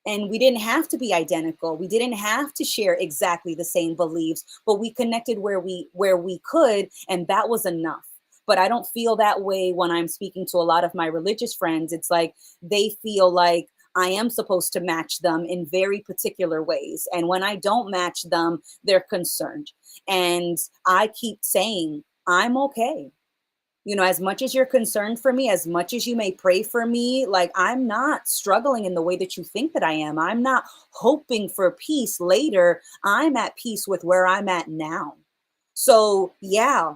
And we didn't have to be identical. We didn't have to share exactly the same beliefs, but we connected where we could, and that was enough. But I don't feel that way when I'm speaking to a lot of my religious friends. It's like they feel like I am supposed to match them in very particular ways. And when I don't match them, they're concerned. And I keep saying, I'm okay. You know, as much as you're concerned for me, as much as you may pray for me, like I'm not struggling in the way that you think that I am. I'm not hoping for peace later. I'm at peace with where I'm at now. So yeah,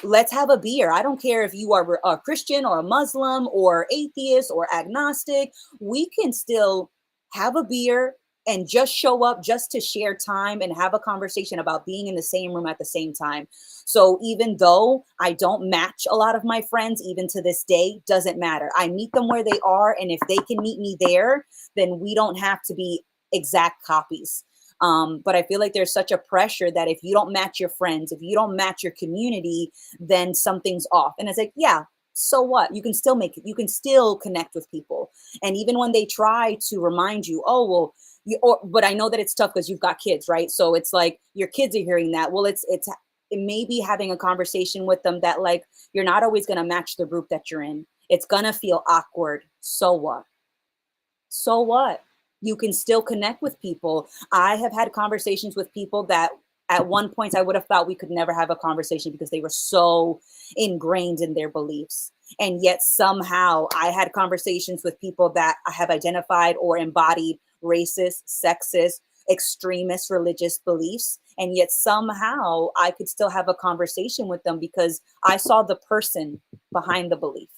let's have a beer. I don't care if you are a Christian or a Muslim or atheist or agnostic. We can still have a beer and just show up just to share time and have a conversation about being in the same room at the same time. So even though I don't match a lot of my friends, even to this day, doesn't matter. I meet them where they are. And if they can meet me there, then we don't have to be exact copies. But I feel like there's such a pressure that if you don't match your friends, if you don't match your community, then something's off. And it's like, yeah, so what? You can still make it. You can still connect with people. And even when they try to remind you, oh, well, but I know that it's tough because you've got kids, right? So it's like your kids are hearing that. Well, it may be having a conversation with them that like, you're not always going to match the group that you're in. It's going to feel awkward. So what? So what? You can still connect with people. I have had conversations with people that at one point I would have thought we could never have a conversation because they were so ingrained in their beliefs. And yet somehow I had conversations with people that I have identified or embodied racist, sexist, extremist religious beliefs. And yet somehow I could still have a conversation with them because I saw the person behind the belief.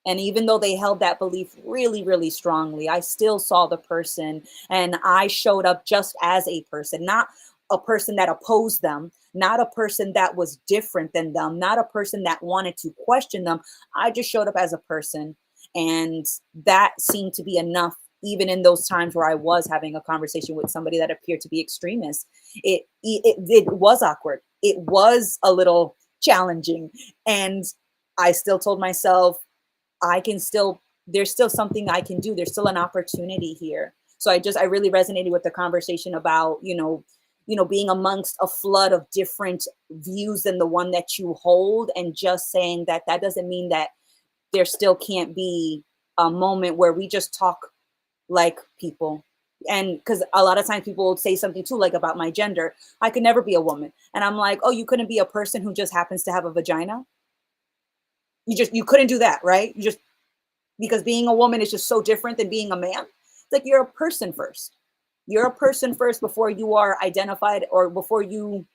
And even though they held that belief really, really strongly, I still saw the person, and I showed up just as a person, not a person that opposed them, not a person that was different than them, not a person that wanted to question them. I just showed up as a person. And that seemed to be enough, even in those times where I was having a conversation with somebody that appeared to be extremist. It was awkward. It was a little challenging. And I still told myself, there's still something I can do. There's still an opportunity here. So I really resonated with the conversation about, being amongst a flood of different views than the one that you hold, and just saying that doesn't mean that there still can't be a moment where we just talk like people. And because a lot of times people will say something too, like about my gender, I could never be a woman. And I'm like, oh, you couldn't be a person who just happens to have a vagina? You couldn't do that, right? Because being a woman is just so different than being a man. It's like you're a person first. You're a person first before you are identified or before you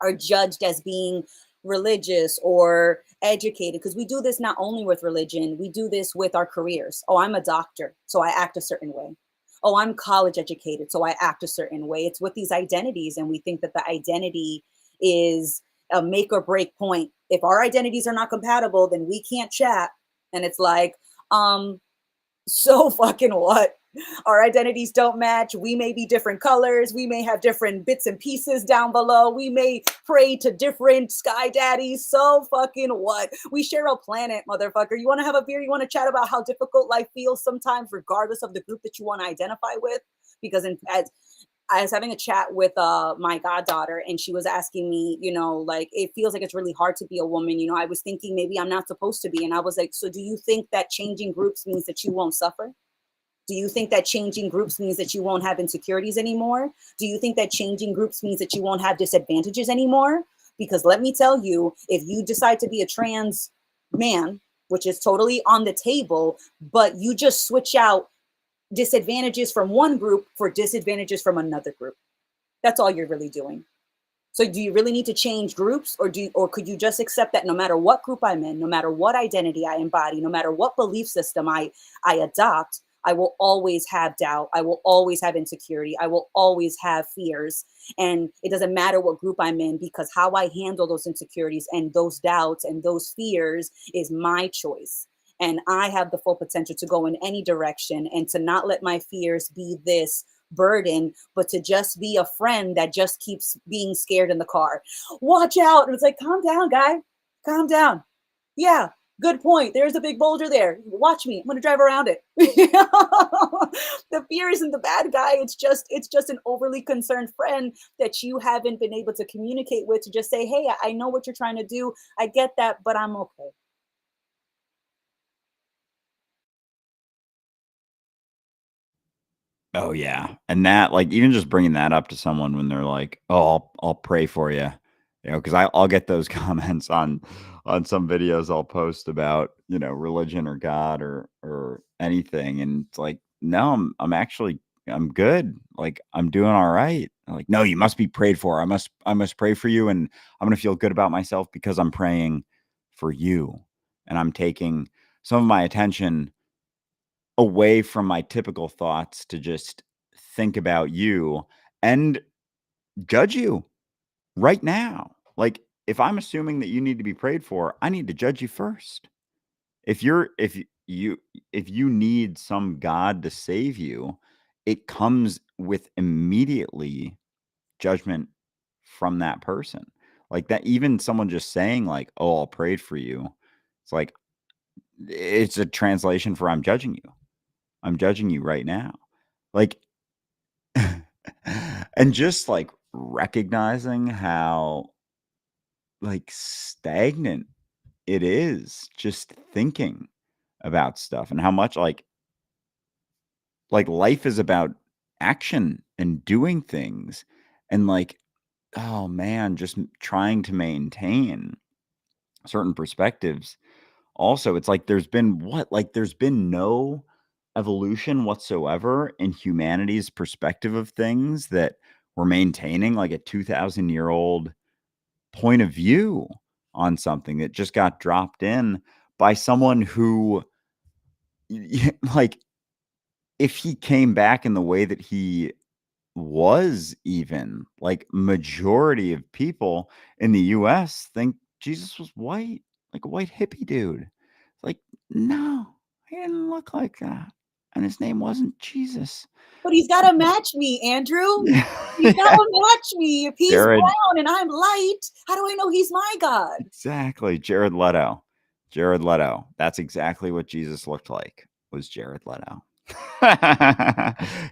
are judged as being religious or educated. Because we do this not only with religion, we do this with our careers. Oh, I'm a doctor, so I act a certain way. Oh, I'm college educated, so I act a certain way. It's with these identities, and we think that the identity is a make or break point. If our identities are not compatible, then we can't chat. And it's like, so fucking what? Our identities don't match. We may be different colors. We may have different bits and pieces down below. We may pray to different sky daddies. So fucking what? We share a planet, motherfucker. You want to have a beer? You want to chat about how difficult life feels sometimes, regardless of the group that you want to identify with? Because as I was having a chat with my goddaughter, and she was asking me, like, it feels like it's really hard to be a woman. I was thinking maybe I'm not supposed to be. And I was like, so do you think that changing groups means that you won't suffer? Do you think that changing groups means that you won't have insecurities anymore? Do you think that changing groups means that you won't have disadvantages anymore? Because let me tell you, if you decide to be a trans man, which is totally on the table, but you just switch out disadvantages from one group for disadvantages from another group, that's all you're really doing. So do you really need to change groups, or could you just accept that no matter what group I'm in, no matter what identity I embody, no matter what belief system I adopt, I will always have doubt. I will always have insecurity. I will always have fears. And it doesn't matter what group I'm in, because how I handle those insecurities and those doubts and those fears is my choice. and I have the full potential to go in any direction, and to not let my fears be this burden, but to just be a friend that just keeps being scared in the car. Watch out. And it's like, calm down, guy. Calm down. Yeah, good point. There's a big boulder there. Watch me. I'm going to drive around it. The fear isn't the bad guy. It's just an overly concerned friend that you haven't been able to communicate with, to just say, hey, I know what you're trying to do. I get that, but I'm okay. Oh yeah, and that, like, even just bringing that up to someone when they're like, "Oh, I'll pray for you," because I'll get those comments on some videos I'll post about, religion or God or anything, and it's like, no, I'm actually, I'm good, like, I'm doing all right. I'm like, no, you must be prayed for. I must pray for you, and I'm gonna feel good about myself because I'm praying for you, and I'm taking some of my attention away from my typical thoughts to just think about you and judge you right now. Like, if I'm assuming that you need to be prayed for, I need to judge you first. If you need some God to save you, it comes with immediately judgment from that person. Like, that, even someone just saying like, "Oh, I'll pray for you." It's like, it's a translation for I'm judging you. I'm judging you right now. Like, and just like recognizing how like stagnant it is just thinking about stuff, and how much like life is about action and doing things, and like, oh man, just trying to maintain certain perspectives. Also, it's like there's been no evolution whatsoever in humanity's perspective of things, that we're maintaining like a 2,000-year-old point of view on something that just got dropped in by someone who, like, if he came back in the way that he was, even like majority of people in the US think Jesus was white, like a white hippie dude. Like, no, he didn't look like that. And his name wasn't Jesus. But he's got to match me, Andrew. Yeah. He's got to match me. If he's Jared, brown and I'm light, how do I know he's my God? exactly. Jared Leto. Jared Leto. That's exactly what Jesus looked like, was Jared Leto.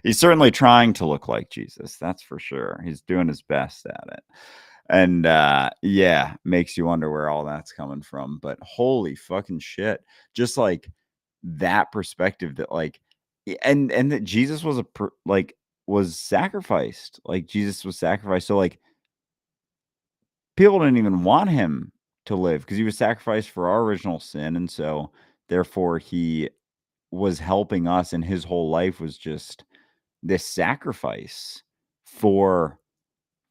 He's certainly trying to look like Jesus. That's for sure. He's doing his best at it. And yeah, makes you wonder where all that's coming from. But holy fucking shit. Just like that perspective that like, and that Jesus was was sacrificed. Like, Jesus was sacrificed. So like, people didn't even want him to live because he was sacrificed for our original sin. And so therefore he was helping us, and his whole life was just this sacrifice for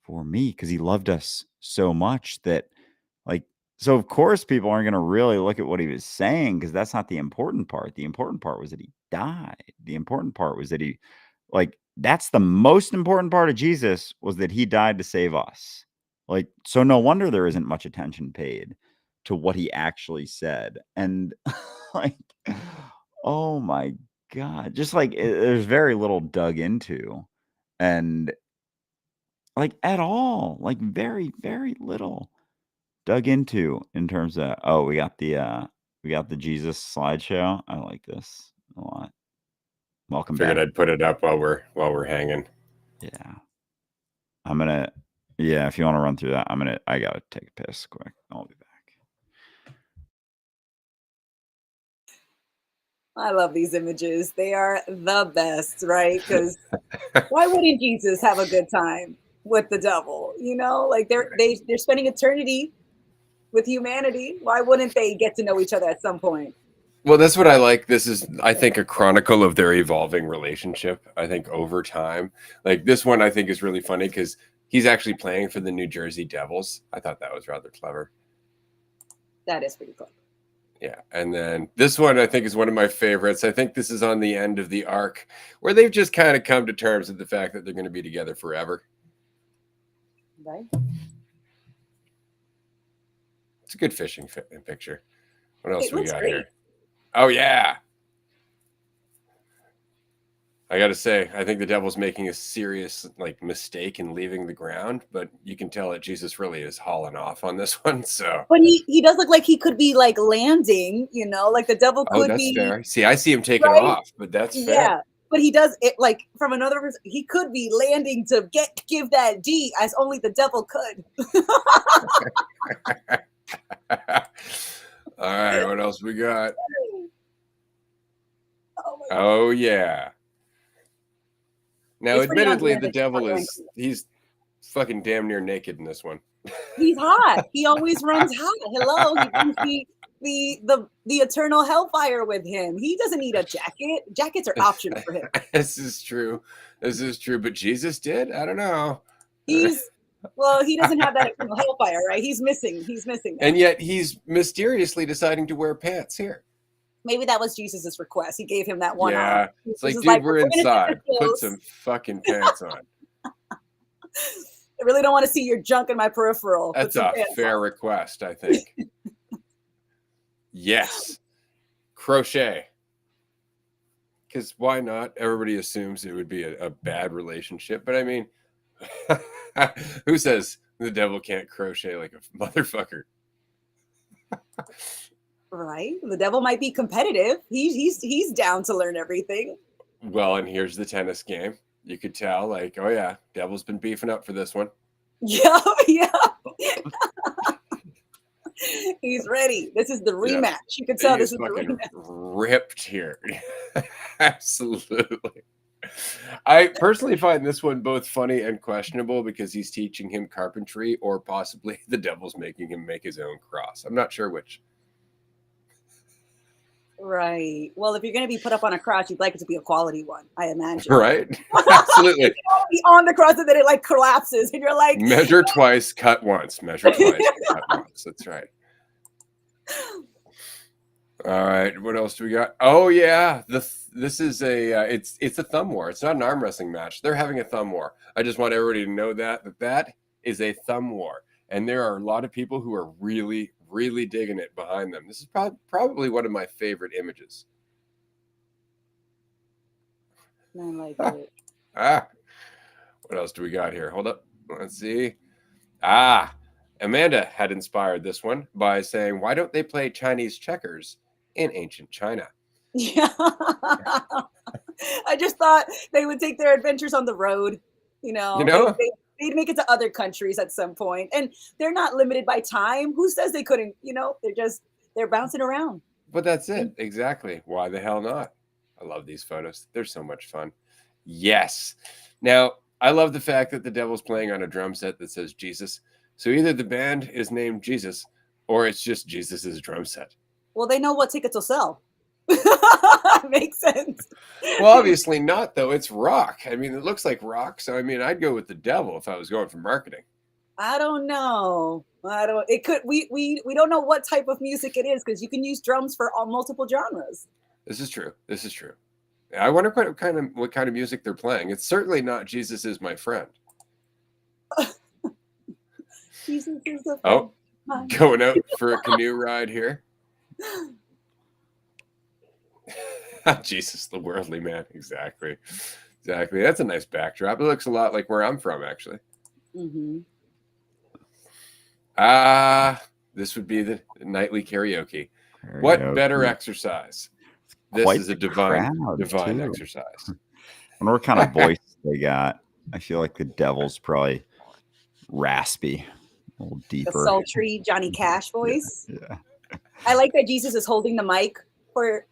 me, because he loved us so much that, like, so of course people aren't going to really look at what he was saying, because that's not the important part. The important part was that he died. The important part was that he, like, that's the most important part of Jesus, was that he died to save us. Like, so no wonder there isn't much attention paid to what he actually said. And like, oh my God, just like there's very little dug into, and like at all, like very, very little dug into in terms of, oh, we got the Jesus slideshow. I like this a lot. Welcome Figured back. I'd put it up while we're hanging. Yeah. Yeah, if you want to run through that, I gotta take a piss quick. I'll be back. I love these images. They are the best, right? Because why wouldn't Jesus have a good time with the devil? Like they're spending eternity with humanity. Why wouldn't they get to know each other at some point? Well, that's what I like. This is, I think, a chronicle of their evolving relationship. I think over time, like this one, I think is really funny because he's actually playing for the New Jersey Devils. I thought that was rather clever. That is pretty cool. Yeah. And then this one, I think, is one of my favorites. I think this is on the end of the arc where they've just kind of come to terms with the fact that they're going to be together forever. Right. It's a good fishing picture. What else It we looks got great. here? Oh yeah. I gotta say, I think the devil's making a serious like mistake in leaving the ground, but you can tell that Jesus really is hauling off on this one. So, But he does look like he could be like landing, you know, like the devil oh, could that's be fair. See, I see him taking right. off, but that's fair. Yeah, but he does it like from another. He could be landing to give that D as only the devil could. All right, what else we got? Oh my God. Oh yeah. Now, It's pretty on admittedly, brand the that she's not devil wearing he's fucking damn near naked in this one. He's hot. He always runs hot. Hello, he brings the eternal hellfire with him. He doesn't need a jacket. Jackets are optional for him. This is true. This is true. But Jesus did? I don't know. Well, he doesn't have that eternal hellfire, right? He's missing. He's missing that. And yet he's mysteriously deciding to wear pants here. Maybe that was Jesus's request. He gave him that one Yeah. arm. It's like, Jesus dude, is we're gonna take inside. this Put close. some fucking pants on. I really don't want to see your junk in my peripheral. Put That's some a pants fair on. request, I think. Yes. Crochet. Because why not? Everybody assumes it would be a bad relationship. But I mean, who says the devil can't crochet like a motherfucker? Right? The devil might be competitive. He's down to learn everything. Well, and here's the tennis game. You could tell, like, oh yeah, devil's been beefing up for this one. Yeah, yeah. He's ready. This is the rematch. Yeah. You can tell this is the rematch. Ripped here. Absolutely. I personally find this one both funny and questionable because he's teaching him carpentry, or possibly the devil's making him make his own cross. I'm not sure which. Right. Well, if you're going to be put up on a cross, you'd like it to be a quality one, I imagine. Right. Absolutely. Be on the cross and then it like collapses, and you're like, measure twice, cut once. Measure twice, cut once. That's right. All right. What else do we got? Oh yeah, this is a it's a thumb war. It's not an arm wrestling match. They're having a thumb war. I just want everybody to know that is a thumb war, and there are a lot of people who are really digging it behind them. This is probably one of my favorite images. I like it. What else do we got here? Hold up. Let's see. Amanda had inspired this one by saying, why don't they play Chinese checkers in ancient China? Yeah. I just thought they would take their adventures on the road. You know? They'd make it to other countries at some point. And they're not limited by time. Who says they couldn't? You know, they're bouncing around. But that's it. Exactly. Why the hell not? I love these photos. They're so much fun. Yes. Now, I love the fact that the devil's playing on a drum set that says Jesus. So either the band is named Jesus or it's just Jesus's drum set. Well, they know what tickets will sell. Makes sense. Well, obviously not, though. It's rock. I mean, it looks like rock. So, I mean, I'd go with the devil if I was going for marketing. I don't know. It could. We don't know what type of music it is because you can use drums for all multiple genres. This is true. This is true. I wonder what kind of music they're playing. It's certainly not Jesus Is My Friend. Jesus is a friend. Oh, going out for a canoe ride here. Jesus, the worldly man. Exactly. That's a nice backdrop. It looks a lot like where I'm from, actually. Mm-hmm. This would be the nightly karaoke. What better exercise? This is a divine exercise. I wonder what kind of voice they got. I feel like the devil's probably raspy, a little deeper. The sultry Johnny Cash voice. Yeah. I like that Jesus is holding the mic for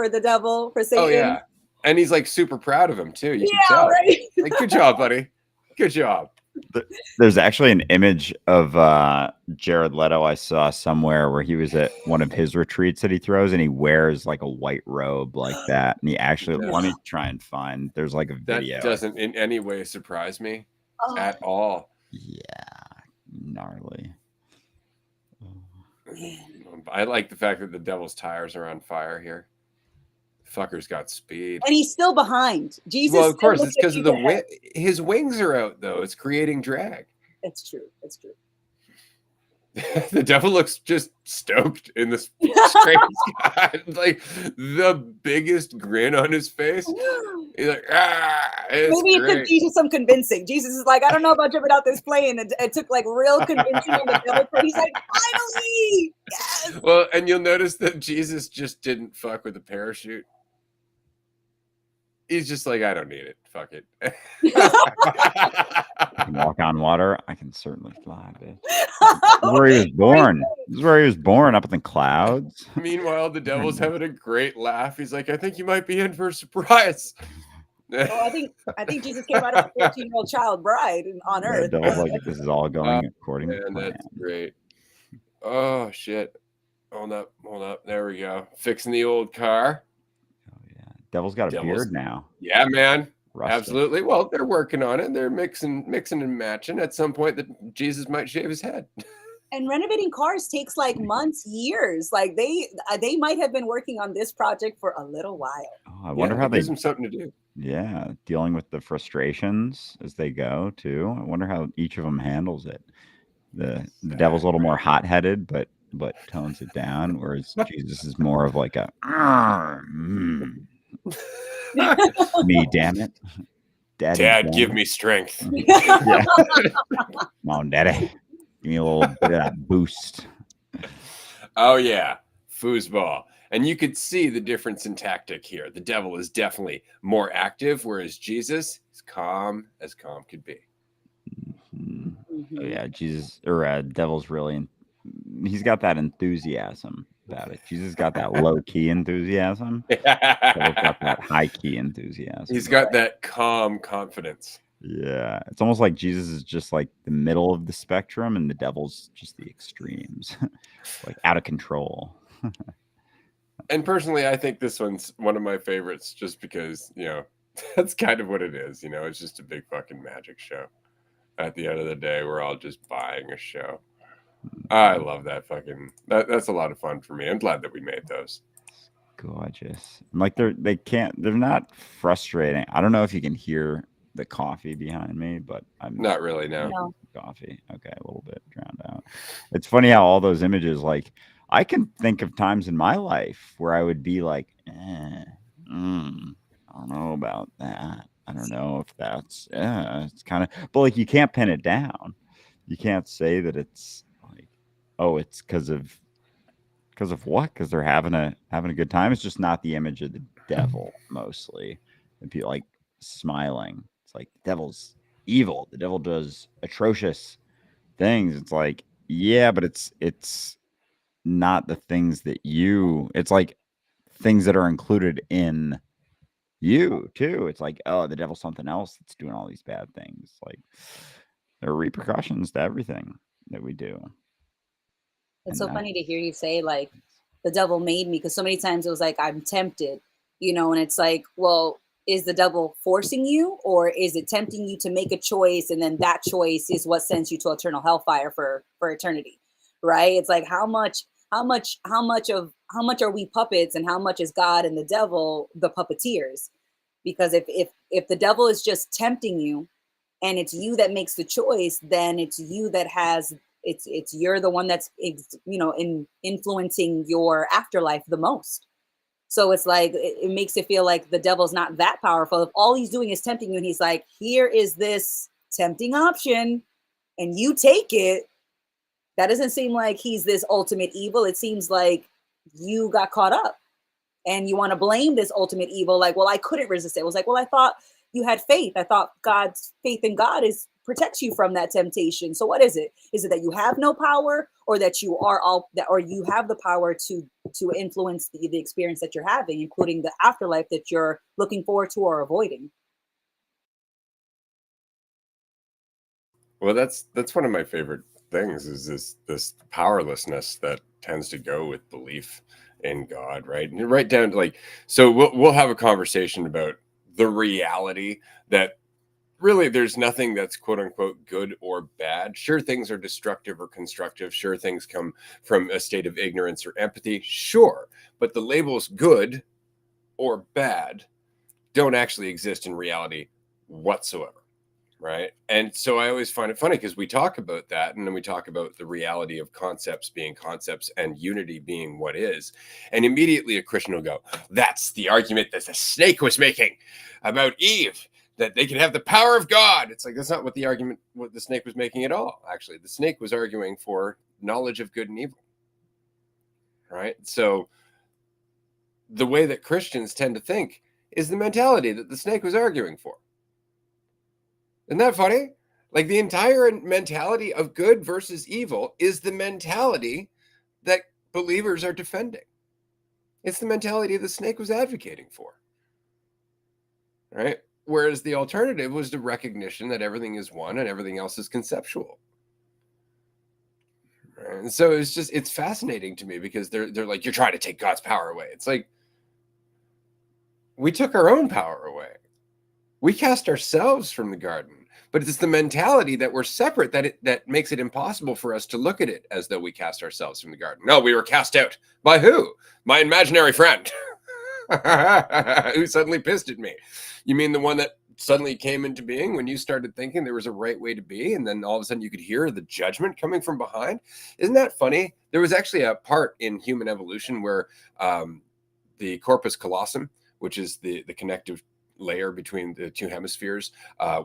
the devil, for Satan. Oh yeah, and he's like super proud of him too. You can tell. Right? Like, good job, buddy. Good job. There's actually an image of Jared Leto I saw somewhere where he was at one of his retreats that he throws, and he wears like a white robe like that. And he actually, let me try and find. There's like a video. That doesn't in any way surprise me at all. Yeah, gnarly. I like the fact that the devil's tires are on fire here. Fucker's got speed. And he's still behind. Jesus. Well, of course, it's because of the wind. His wings are out, though. It's creating drag. It's true. It's true. The devil looks just stoked in this straight sky, like the biggest grin on his face. He's like, it's Maybe it took great. Jesus some convincing. Jesus is like, I don't know about jumping out this plane. It took like real convincing on the devil. He's like, finally, yes. Well, and you'll notice that Jesus just didn't fuck with the parachute. He's just like, I don't need it. Fuck it. I can walk on water. I can certainly fly, bitch. This is where he was born. This is where he was born, up in the clouds. Meanwhile, the devil's having a great laugh. He's like, I think you might be in for a surprise. I think Jesus came out of a 14-year-old child bride on earth. The devil's like, this is all going according to plan. That's great. Oh shit. Hold up. There we go. Fixing the old car. Oh yeah. Devil's got a beard now. Yeah, man. Rustic. Absolutely. Well, they're working on it. They're mixing and matching. At some point that Jesus might shave his head. And renovating cars takes like months, years. Like they might have been working on this project for a little while. Oh, I wonder how they gives them something to do. Yeah, dealing with the frustrations as they go too. I wonder how each of them handles it. The devil's a little more hot-headed, but tones it down, whereas Jesus is more of like a me, damn it. Daddy, Dad, give me strength. Yeah. Come on, Daddy. Give me a little bit of that boost. Oh yeah, foosball. And you could see the difference in tactic here. The devil is definitely more active, whereas Jesus is calm as calm could be. Mm-hmm. Oh, yeah, Jesus or devil's really, he's got that enthusiasm about it. Jesus got that low key enthusiasm. Devil's got that high key enthusiasm. He's got that calm confidence. Yeah, it's almost like Jesus is just like the middle of the spectrum, and the devil's just the extremes, like out of control. And personally, I think this one's one of my favorites just because, that's kind of what it is. It's just a big fucking magic show. At the end of the day, we're all just buying a show. I love that fucking, that's a lot of fun for me. I'm glad that we made those. Gorgeous. Like they're not frustrating. I don't know if you can hear the coffee behind me, but I'm not really, no. Coffee. Okay, a little bit drowned out. It's funny how all those images, like, I can think of times in my life where I would be like, I don't know about that. I don't know if that's, it's kind of, but like, you can't pin it down. You can't say that it's like, oh, it's because of what? Because they're having a good time. It's just not the image of the devil mostly. And people like smiling. It's like the devil's evil. The devil does atrocious things. It's like, yeah, but it's not the things that it's like things that are included in you too. It's like, oh, the devil's something else that's doing all these bad things. Like there are repercussions to everything that we do. It's so funny to hear you say like the devil made me, because so many times it was like I'm tempted, and it's like, well, is the devil forcing you, or is it tempting you to make a choice, and then that choice is what sends you to eternal hellfire for eternity, right? It's like how much are we puppets, and how much is God and the devil the puppeteers? Because if the devil is just tempting you, and it's you that makes the choice, then it's you that has you're the one that's influencing your afterlife the most. So it's like it makes it feel like the devil's not that powerful. If all he's doing is tempting you, and he's like, here is this tempting option, and you take it, that doesn't seem like he's this ultimate evil. It seems like you got caught up and you want to blame this ultimate evil. Like, well, I couldn't resist it. It was like, well, I thought you had faith. I thought God's faith in God protects you from that temptation. So what is it? Is it that you have no power, or that you are or you have the power to influence the experience that you're having, including the afterlife that you're looking forward to or avoiding? Well, that's one of my favorite things, is this powerlessness that tends to go with belief in God, right? And right down to like, so we'll have a conversation about the reality that really there's nothing that's quote unquote good or bad. Sure, things are destructive or constructive. Sure, things come from a state of ignorance or empathy. Sure, but the labels good or bad don't actually exist in reality whatsoever. right? And so I always find it funny because we talk about that, and then we talk about the reality of concepts being concepts and unity being what is. And immediately a Christian will go, that's the argument that the snake was making about Eve, that they can have the power of God. It's like, that's not what the snake was making at all. Actually, the snake was arguing for knowledge of good and evil, right? So the way that Christians tend to think is the mentality that the snake was arguing for. Isn't that funny? Like, the entire mentality of good versus evil is the mentality that believers are defending. It's the mentality the snake was advocating for, right? Whereas the alternative was the recognition that everything is one and everything else is conceptual. Right? And so it's fascinating to me because they're like, you're trying to take God's power away. It's like, we took our own power away. We cast ourselves from the garden. But it's the mentality that we're separate that makes it impossible for us to look at it as though we cast ourselves from the garden. No, we were cast out. By who? My imaginary friend who suddenly pissed at me. You mean the one that suddenly came into being when you started thinking there was a right way to be, and then all of a sudden you could hear the judgment coming from behind? Isn't that funny? There was actually a part in human evolution where the corpus callosum, which is the connective layer between the two hemispheres,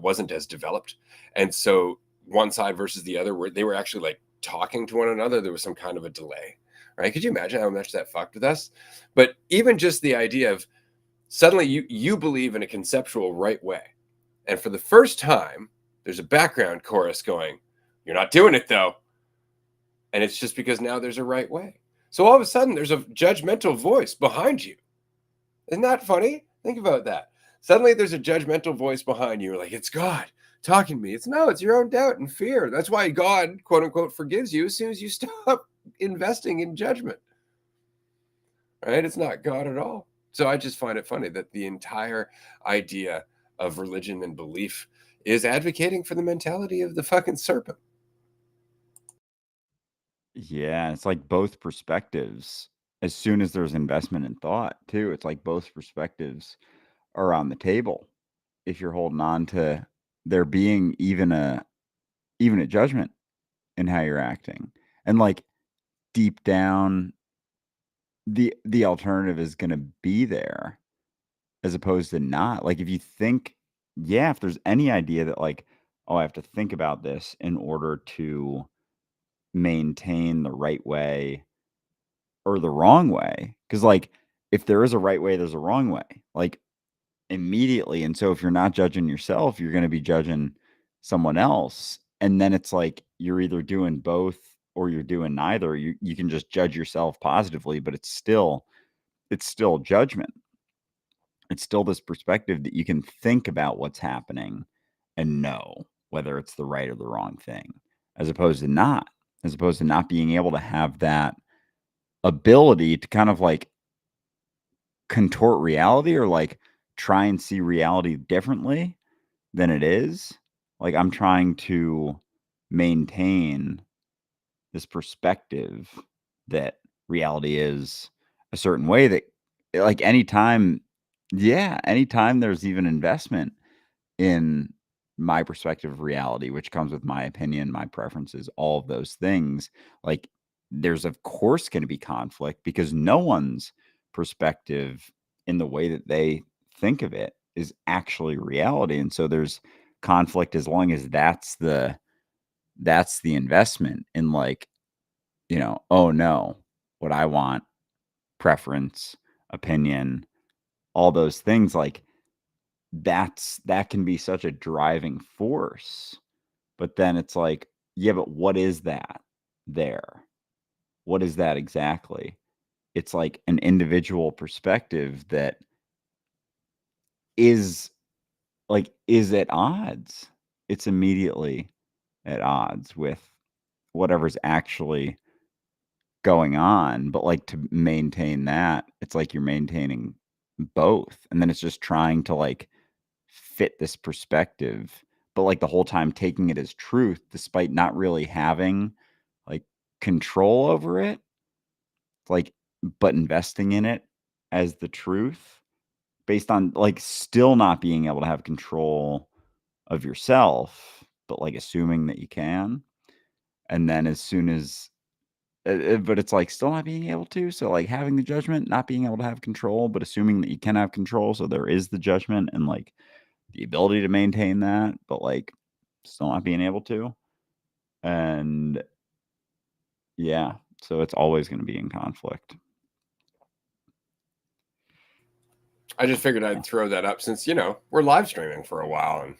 wasn't as developed, and so one side versus the other, they were actually like talking to one another. There was some kind of a delay, right? Could you imagine how much that fucked with us? But even just the idea of suddenly you believe in a conceptual right way, and for the first time there's a background chorus going, you're not doing it though, and it's just because now there's a right way. So all of a sudden there's a judgmental voice behind you. Isn't that funny? Think about that. Suddenly there's a judgmental voice behind you. You're like, it's God talking to me. It's your own doubt and fear. That's why God, quote unquote, forgives you as soon as you stop investing in judgment. Right? It's not God at all. So I just find it funny that the entire idea of religion and belief is advocating for the mentality of the fucking serpent. Yeah, it's like both perspectives. As soon as there's investment in thought, too, it's like both perspectives are on the table. If you're holding on to there being even a judgment in how you're acting, and like deep down, the alternative is going to be there, as opposed to not. Like, if you think, yeah, if there's any idea that like, oh, I have to think about this in order to maintain the right way or the wrong way, because like if there is a right way, there's a wrong way, like immediately. And so if you're not judging yourself, you're going to be judging someone else, and then it's like you're either doing both or you're doing neither. You can just judge yourself positively, but it's still judgment. It's still this perspective that you can think about what's happening and know whether it's the right or the wrong thing, as opposed to not being able to have that ability to kind of like contort reality, or like try and see reality differently than it is. Like, I'm trying to maintain this perspective that reality is a certain way, that like anytime there's even investment in my perspective of reality, which comes with my opinion, my preferences, all of those things, like there's of course going to be conflict, because no one's perspective in the way that they think of it is actually reality. And so there's conflict as long as that's the investment in, like, oh no, what I want, preference, opinion, all those things, like that can be such a driving force. But then it's like, yeah, but what is that there? What is that exactly? It's like an individual perspective that is is at odds. It's immediately at odds with whatever's actually going on. But like, to maintain that, it's like you're maintaining both. And then it's just trying to like fit this perspective, but like the whole time taking it as truth, despite not really having like control over it. Like, but investing in it as the truth, based on like still not being able to have control of yourself, but like assuming that you can. And then as soon as, but it's like still not being able to. So like having the judgment, not being able to have control, but assuming that you can have control. So there is the judgment and like the ability to maintain that, but like still not being able to. And yeah, so it's always going to be in conflict. I just figured I'd throw that up since, we're live streaming for a while, and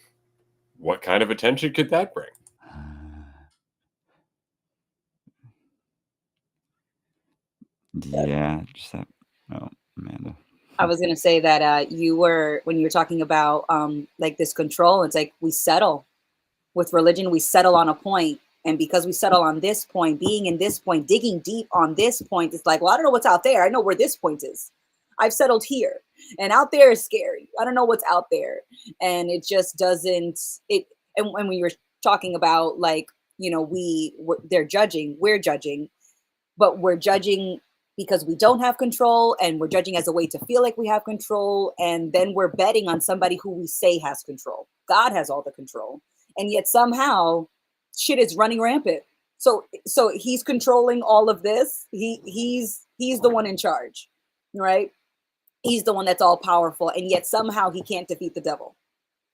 what kind of attention could that bring? Yeah, just that. Oh, Amanda. I was going to say that when you were talking about like this control, it's like we settle with religion, we settle on a point. And because we settle on this point, being in this point, digging deep on this point, it's like, well, I don't know what's out there. I know where this point is. I've settled here, and out there is scary. I don't know what's out there. And it just doesn't, and when we were talking about like, they're judging, we're judging, but we're judging because we don't have control, and we're judging as a way to feel like we have control. And then we're betting on somebody who we say has control. God has all the control. And yet somehow shit is running rampant. So he's controlling all of this. He's the one in charge, right? He's the one that's all powerful. And yet somehow he can't defeat the devil.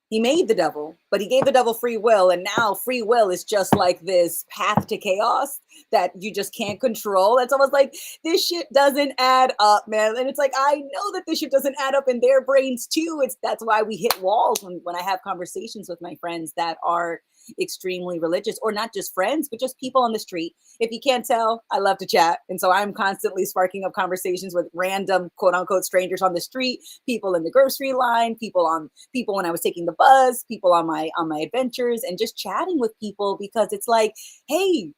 He made the devil, but he gave the devil free will. And now free will is just like this path to chaos that you just can't control. It's almost like this shit doesn't add up, man. And it's like, I know that this shit doesn't add up in their brains too. That's why we hit walls when I have conversations with my friends that are extremely religious, or not just friends, but just people on the street. If you can't tell, I love to chat. And so I'm constantly sparking up conversations with random quote unquote strangers on the street, people in the grocery line, people when I was taking the bus, people on my adventures, and just chatting with people, because it's like, hey,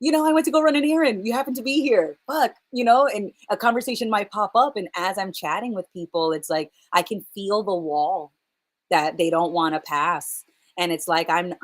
I went to go run an errand. You happen to be here. Fuck, and a conversation might pop up. And as I'm chatting with people, it's like I can feel the wall that they don't want to pass. And it's like I'm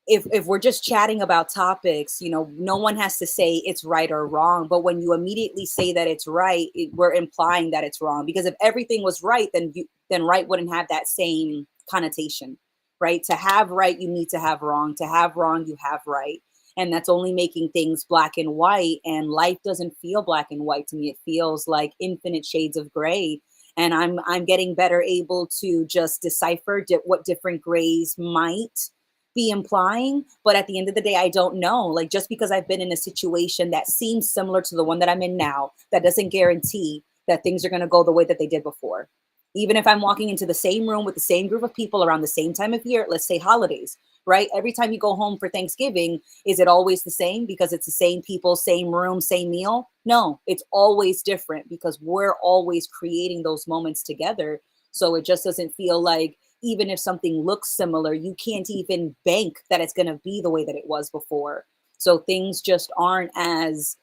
if we're just chatting about topics, no one has to say it's right or wrong. But when you immediately say that it's right, we're implying that it's wrong. Because if everything was right, then right wouldn't have that same connotation, right? To have right, you need to have wrong. To have wrong, you have right. And that's only making things black and white. And life doesn't feel black and white to me. It feels like infinite shades of gray. And I'm getting better able to just decipher what different grays might be implying. But at the end of the day, I don't know. Like, just because I've been in a situation that seems similar to the one that I'm in now, that doesn't guarantee that things are going to go the way that they did before. Even if I'm walking into the same room with the same group of people around the same time of year, let's say holidays, right? Every time you go home for Thanksgiving, is it always the same because it's the same people, same room, same meal? No, it's always different because we're always creating those moments together. So it just doesn't feel like, even if something looks similar, you can't even bank that it's going to be the way that it was before. So things just aren't as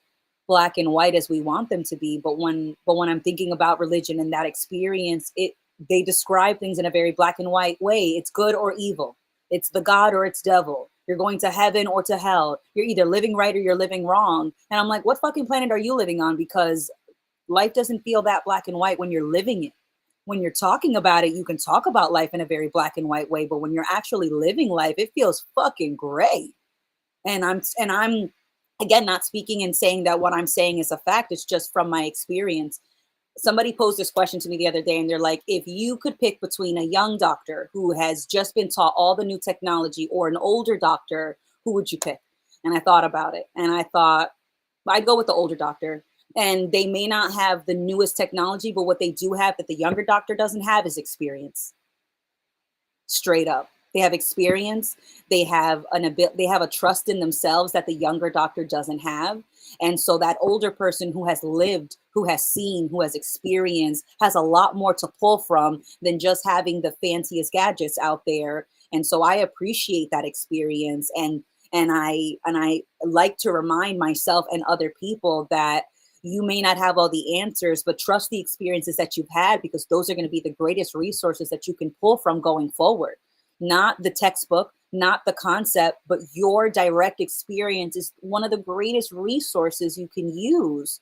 black and white as we want them to be. But when I'm thinking about religion and that experience, they describe things in a very black and white way. It's good or evil. It's the God or it's devil. You're going to heaven or to hell. You're either living right or you're living wrong. And I'm like, what fucking planet are you living on? Because life doesn't feel that black and white when you're living it. When you're talking about it, you can talk about life in a very black and white way, but when you're actually living life, it feels fucking gray. And I'm again not speaking and saying that what I'm saying is a fact. It's just from my experience. Somebody posed this question to me the other day, and they're like, if you could pick between a young doctor who has just been taught all the new technology or an older doctor, who would you pick? And I thought about it, and I thought I'd go with the older doctor. And they may not have the newest technology, but what they do have that the younger doctor doesn't have is experience. Straight up. They have experience. They have they have a trust in themselves that the younger doctor doesn't have. And so that older person who has lived, who has seen, who has experienced, has a lot more to pull from than just having the fanciest gadgets out there. And so I appreciate that experience. And I like to remind myself and other people that you may not have all the answers, but trust the experiences that you've had, because those are going to be the greatest resources that you can pull from going forward. Not the textbook, not the concept, but your direct experience is one of the greatest resources you can use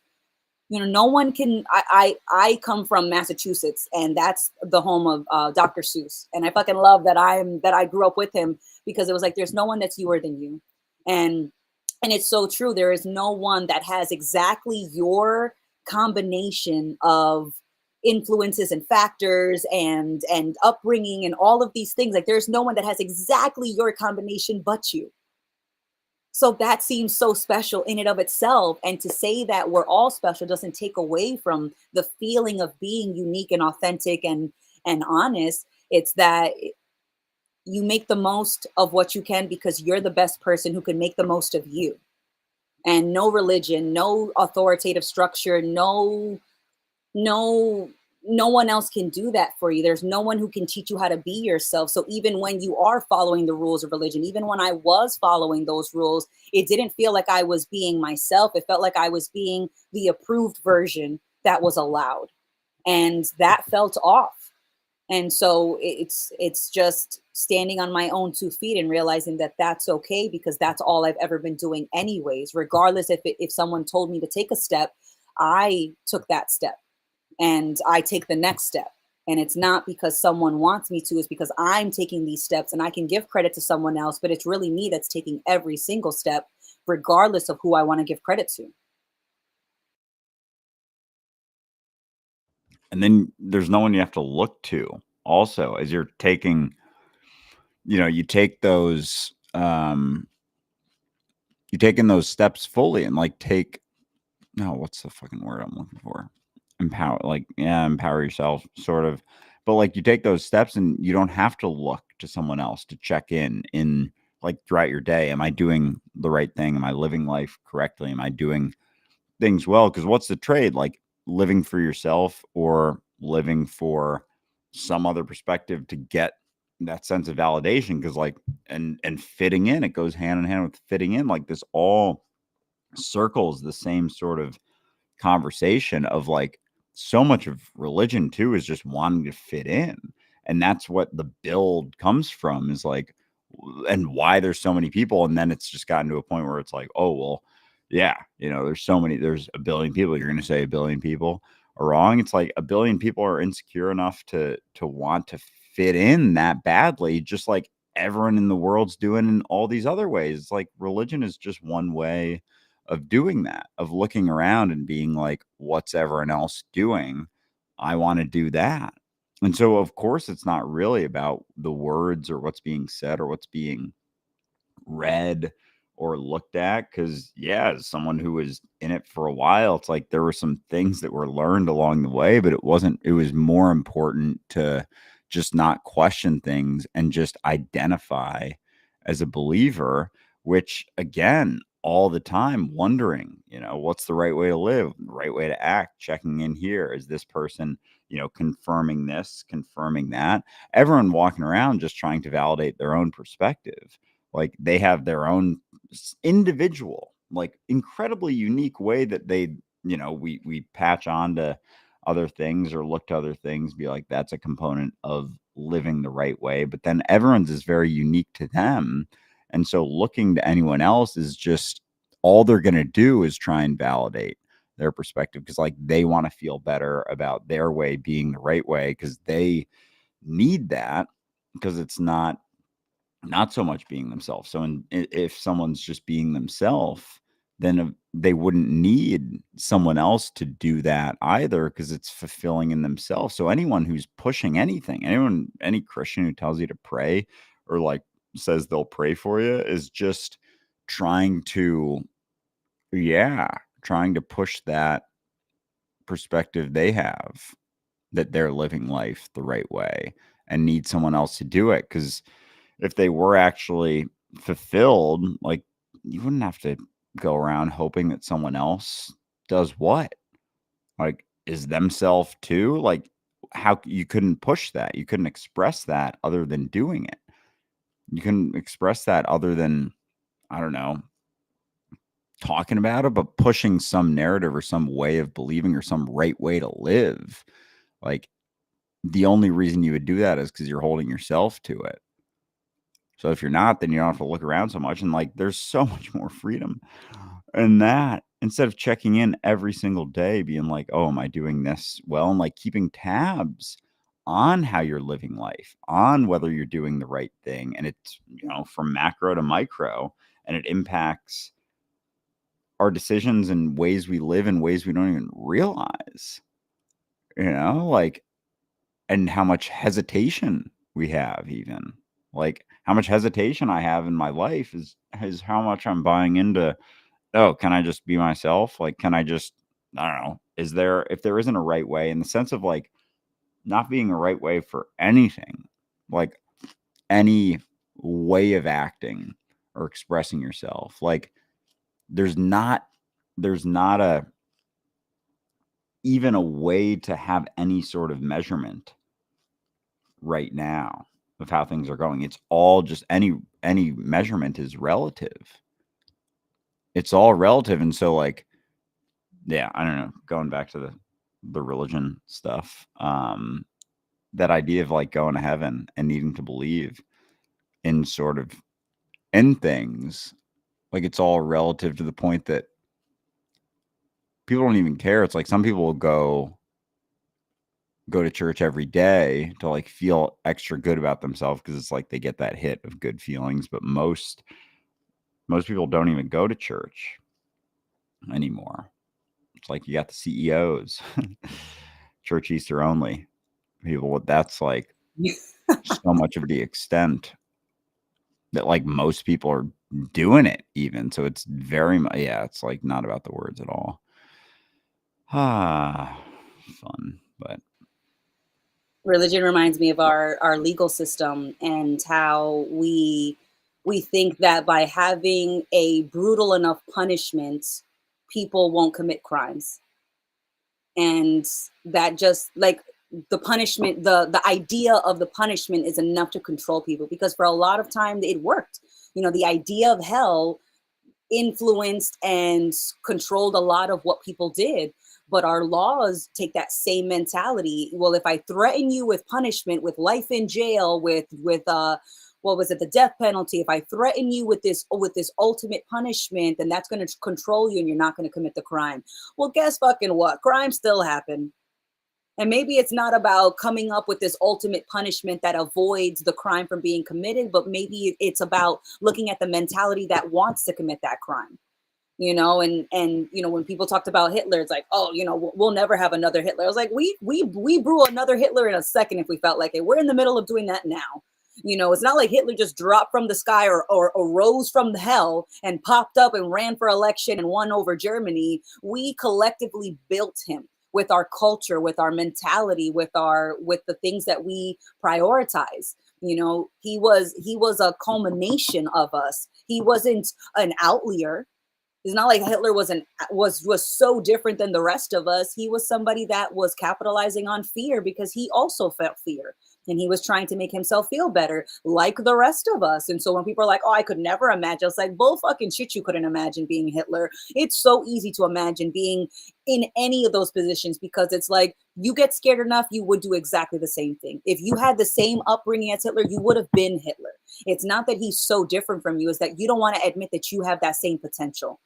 You know, no one can. I come from Massachusetts, and that's the home of Dr. Seuss, and I fucking love that I grew up with him, because it was like there's no one that's youer than you, and it's so true. There is no one that has exactly your combination of influences and factors and upbringing and all of these things. Like there's no one that has exactly your combination but you. So that seems so special in and of itself. And to say that we're all special doesn't take away from the feeling of being unique and authentic and honest. It's that you make the most of what you can because you're the best person who can make the most of you. And no religion, no authoritative structure, no no one else can do that for you. There's no one who can teach you how to be yourself. So even when you are following the rules of religion, even when I was following those rules, it didn't feel like I was being myself. It felt like I was being the approved version that was allowed, and that felt off. And so it's just standing on my own 2 feet and realizing that that's okay, because that's all I've ever been doing anyways. Regardless if someone told me to take a step, I took that step, and I take the next step. And it's not because someone wants me to, it's because I'm taking these steps, and I can give credit to someone else, but it's really me that's taking every single step, regardless of who I want to give credit to. And then there's no one you have to look to also as you're taking, you take those, you're taking those steps fully and like no, what's the fucking word I'm looking for? Empower yourself sort of. But like you take those steps and you don't have to look to someone else to check in like throughout your day. Am I doing the right thing? Am I living life correctly? Am I doing things well? Because what's the trade? Like living for yourself or living for some other perspective to get that sense of validation. Because like and fitting in, it goes hand in hand with fitting in. Like this all circles the same sort of conversation of like so much of religion too is just wanting to fit in. And that's what the build comes from, is like, and why there's so many people. And then it's just gotten to a point where it's like, oh, well, yeah, there's a billion people. You're going to say a billion people are wrong. It's like a billion people are insecure enough to want to fit in that badly, just like everyone in the world's doing in all these other ways. It's like religion is just one way of doing that, of looking around and being like, what's everyone else doing? I want to do that. And so, of course, it's not really about the words or what's being said or what's being read or looked at. Because, yeah, as someone who was in it for a while, it's like there were some things that were learned along the way, but it was more important to just not question things and just identify as a believer, which again, all the time wondering, what's the right way to live, the right way to act, checking in here. Is this person, confirming this, confirming that? Everyone walking around just trying to validate their own perspective. Like they have their own individual, like incredibly unique way that they, we patch on to other things or look to other things, be like, that's a component of living the right way. But then everyone's is very unique to them. And so looking to anyone else is just all they're going to do is try and validate their perspective, because like they want to feel better about their way being the right way, because they need that, because it's not so much being themselves. So if someone's just being themselves, then they wouldn't need someone else to do that either, because it's fulfilling in themselves. So anyone who's pushing any Christian who tells you to pray or like says they'll pray for you is just trying to push that perspective they have, that they're living life the right way, and need someone else to do it. Because if they were actually fulfilled, like, you wouldn't have to go around hoping that someone else does what? Like, is themselves too? Like, how you couldn't push that. You couldn't express that other than doing it. You couldn't express that other than, I don't know, talking about it, but pushing some narrative or some way of believing or some right way to live. Like, the only reason you would do that is because you're holding yourself to it. So if you're not, then you don't have to look around so much. And like, there's so much more freedom in that instead of checking in every single day, being like, oh, am I doing this well? And like keeping tabs on how you're living life, on whether you're doing the right thing. And it's, from macro to micro, and it impacts our decisions and ways we live in ways we don't even realize, like, and how much hesitation we have, even like how much hesitation I have in my life is how much I'm buying into, oh, can I just be myself? Like, can I just, I don't know, if there isn't a right way, in the sense of like not being a right way for anything, like any way of acting or expressing yourself, like there's not a even a way to have any sort of measurement right now of how things are going. It's all just any measurement is relative. It's all relative. And so like, yeah, I don't know, going back to the religion stuff, that idea of like going to heaven and needing to believe in sort of in things, like it's all relative to the point that people don't even care. It's like some people will go to church every day to like feel extra good about themselves because it's like they get that hit of good feelings. But most people don't even go to church anymore. It's like you got the CEOs, church Easter only people. That's like so much of the extent that like most people are doing it even. So it's very much, yeah, it's like not about the words at all. Fun, but Religion reminds me of our legal system and how we think that by having a brutal enough punishment, people won't commit crimes. And that just like the punishment, the idea of the punishment is enough to control people, because for a lot of time it worked. The idea of hell influenced and controlled a lot of what people did. But our laws take that same mentality. Well, if I threaten you with punishment, with life in jail, with what was it, the death penalty, if I threaten you with this ultimate punishment, then that's going to control you and you're not going to commit the crime. Well, guess fucking what? Crimes still happen. And maybe it's not about coming up with this ultimate punishment that avoids the crime from being committed, but maybe it's about looking at the mentality that wants to commit that crime. And when people talked about Hitler, it's like, oh, we'll never have another Hitler. I was like, we brew another Hitler in a second if we felt like it. We're in the middle of doing that now. It's not like Hitler just dropped from the sky or rose from the hell and popped up and ran for election and won over Germany. We collectively built him with our culture, with our mentality, with the things that we prioritize. He was a culmination of us. He wasn't an outlier. It's not like Hitler was so different than the rest of us. He was somebody that was capitalizing on fear because he also felt fear. And he was trying to make himself feel better like the rest of us. And so when people are like, oh, I could never imagine, it's like, bull fucking shit, you couldn't imagine being Hitler. It's so easy to imagine being in any of those positions, because it's like, you get scared enough, you would do exactly the same thing. If you had the same upbringing as Hitler, you would have been Hitler. It's not that he's so different from you, it's that you don't want to admit that you have that same potential.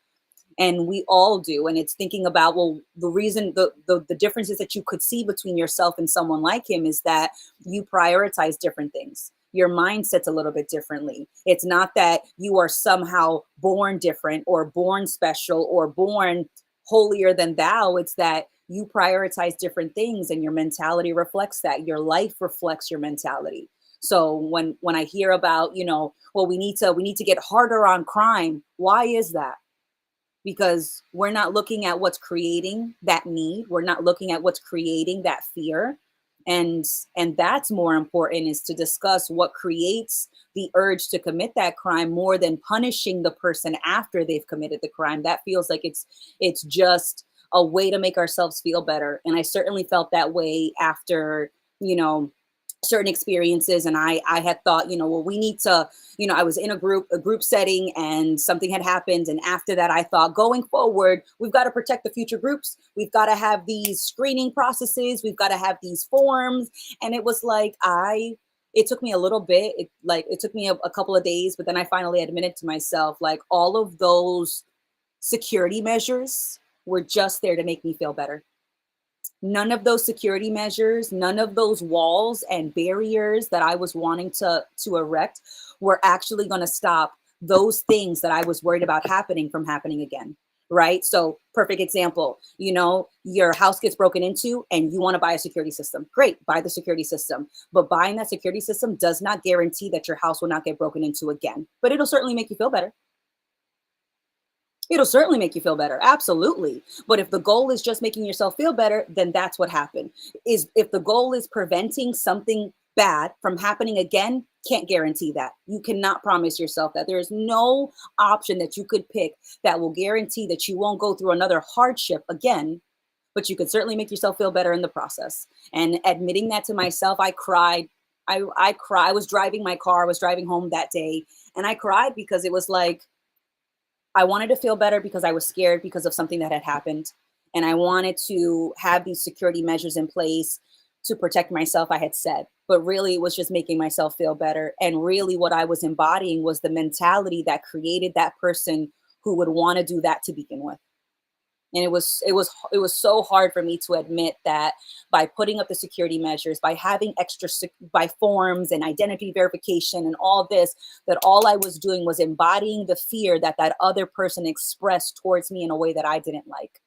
And we all do. And it's thinking about, well, the reason, the differences that you could see between yourself and someone like him is that you prioritize different things. Your mindset's a little bit differently. It's not that you are somehow born different or born special or born holier than thou. It's that you prioritize different things and your mentality reflects that. Your life reflects your mentality. So when I hear about, well, we need to get harder on crime. Why is that? Because we're not looking at what's creating that need. We're not looking at what's creating that fear. And that's more important, is to discuss what creates the urge to commit that crime more than punishing the person after they've committed the crime. That feels like it's just a way to make ourselves feel better. And I certainly felt that way after, certain experiences. And I had thought, well, we need to, I was in a group setting and something had happened. And after that, I thought, going forward, we've got to protect the future groups. We've got to have these screening processes. We've got to have these forms. And it was like, it took me a little bit. It took me a couple of days, but then I finally admitted to myself, like, all of those security measures were just there to make me feel better. None of those security measures, none of those walls and barriers that I was wanting to erect were actually going to stop those things that I was worried about happening from happening again. Right? So perfect example, you know, your house gets broken into and you want to buy a security system. Great, buy the security system. But buying that security system does not guarantee that your house will not get broken into again. But it'll certainly make you feel better. It'll certainly make you feel better. Absolutely. But if the goal is just making yourself feel better, then that's what happened. Is if the goal is preventing something bad from happening again, can't guarantee that. You cannot promise yourself that. There is no option that you could pick that will guarantee that you won't go through another hardship again, but you could certainly make yourself feel better in the process. And admitting that to myself, I cried. I cried. I was driving my car. I was driving home that day, and I cried because it was like, I wanted to feel better because I was scared because of something that had happened. And I wanted to have these security measures in place to protect myself, I had said. But really, it was just making myself feel better. And really, what I was embodying was the mentality that created that person who would want to do that to begin with. And it was so hard for me to admit that by putting up the security measures, by having by forms and identity verification and all this, that all I was doing was embodying the fear that that other person expressed towards me in a way that I didn't like.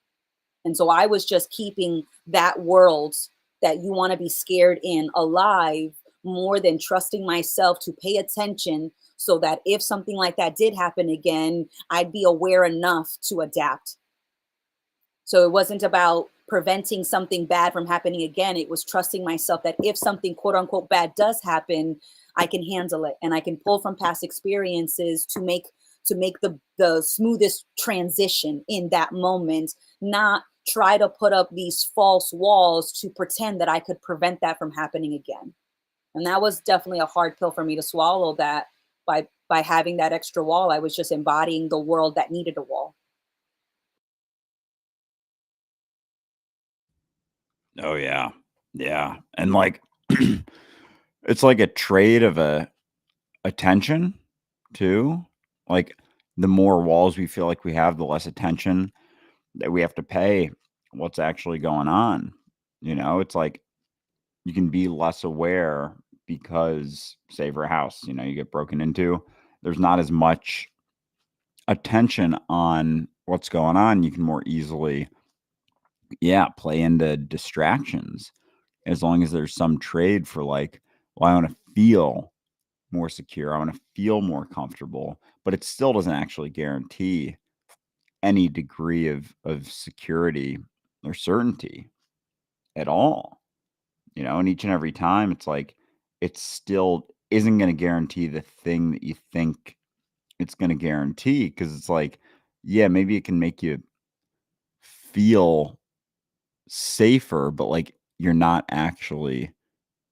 And so I was just keeping that world that you want to be scared in alive, more than trusting myself to pay attention, so that if something like that did happen again, I'd be aware enough to adapt. So it wasn't about preventing something bad from happening again. It was trusting myself that if something quote unquote bad does happen, I can handle it, and I can pull from past experiences to make the smoothest transition in that moment, not try to put up these false walls to pretend that I could prevent that from happening again. And that was definitely a hard pill for me to swallow, that by having that extra wall, I was just embodying the world that needed a wall. Oh yeah. Yeah. And like it's like a trade of attention too. Like the more walls we feel like we have, the less attention that we have to pay what's actually going on. You know, it's like you can be less aware because, say, for a house, you know, you get broken into, there's not as much attention on what's going on. You can more easily, play into distractions, as long as there's some trade for like, well, I want to feel more secure. I want to feel more comfortable, but it still doesn't actually guarantee any degree of security or certainty at all. You know, and each and every time it's like it still isn't going to guarantee the thing that you think it's going to guarantee, because it's like, yeah, maybe it can make you feel safer, but like you're not actually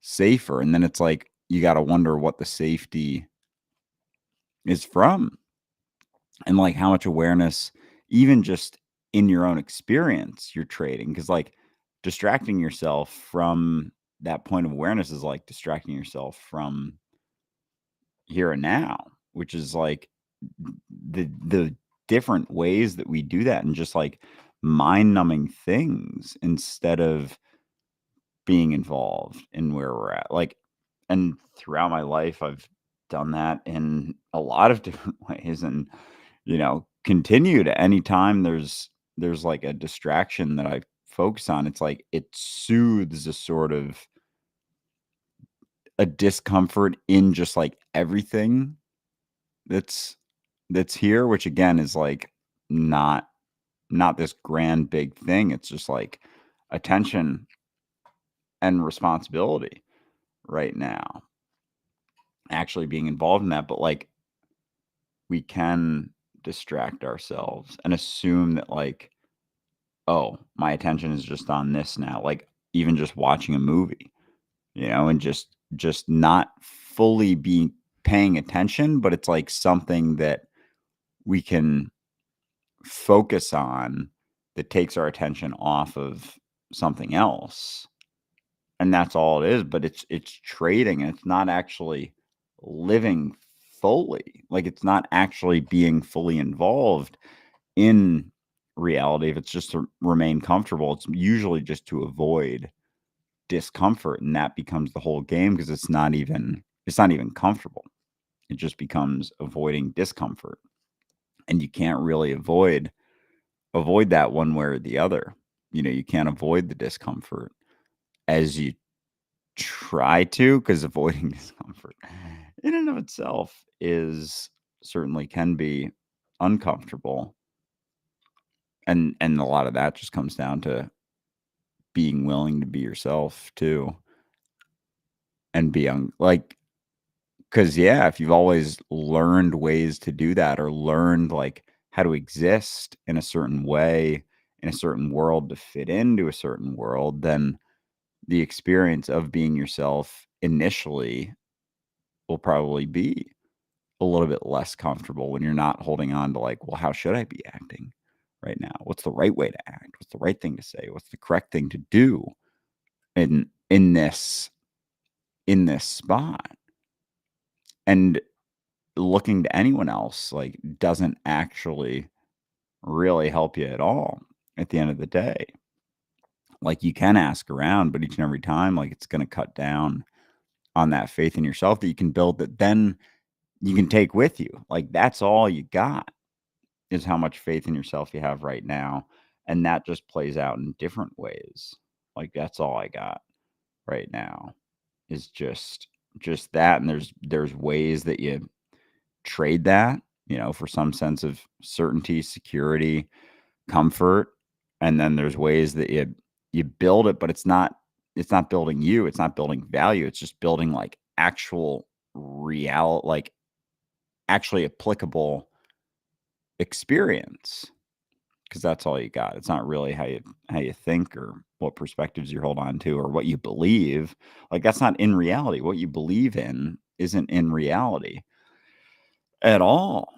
safer. And then it's like you got to wonder what the safety is from, and like how much awareness, even just in your own experience, you're trading. Because like distracting yourself from that point of awareness is like distracting yourself from here and now, which is like the different ways that we do that, and just like mind numbing things instead of being involved in where we're at. Like, and throughout my life, I've done that in a lot of different ways, and you know, continue to, anytime there's like a distraction that I focus on, it's like it soothes a sort of a discomfort in just like everything that's here, which again is like not this grand big thing. It's just like attention and responsibility right now, actually being involved in that. But like we can distract ourselves and assume that like, oh, my attention is just on this now. Like even just watching a movie, you know, and just not fully being paying attention, but it's like something that we can focus on that takes our attention off of something else. And that's all it is. But it's trading, and it's not actually living fully. Like it's not actually being fully involved. in reality, if it's just to remain comfortable, it's usually just to avoid discomfort, and that becomes the whole game, because it's not even comfortable. It just becomes avoiding discomfort, and you can't really avoid that one way or the other. You can't avoid the discomfort as you try to, because avoiding discomfort in and of itself certainly can be uncomfortable, and a lot of that just comes down to being willing to be yourself too, and be like, because if you've always learned ways to do that, or learned like how to exist in a certain way, in a certain world, to fit into a certain world, then the experience of being yourself initially will probably be a little bit less comfortable, when you're not holding on to like, well, how should I be acting right now? What's the right way to act? What's the right thing to say? What's the correct thing to do in this spot? And looking to anyone else like doesn't actually really help you at all at the end of the day. Like, you can ask around, but each and every time, like, it's going to cut down on that faith in yourself that you can build, that then you can take with you. Like, that's all you got, is how much faith in yourself you have right now. And that just plays out in different ways. Like, that's all I got right now, is just that. And there's ways that you trade that, for some sense of certainty, security, comfort. And then there's ways that you build it, but it's not building you, it's not building value, it's just building like actual real, like actually applicable experience, because that's all you got. It's not really how you think, or what perspectives you hold on to, or what you believe. Like, that's not in reality. What you believe in isn't in reality at all.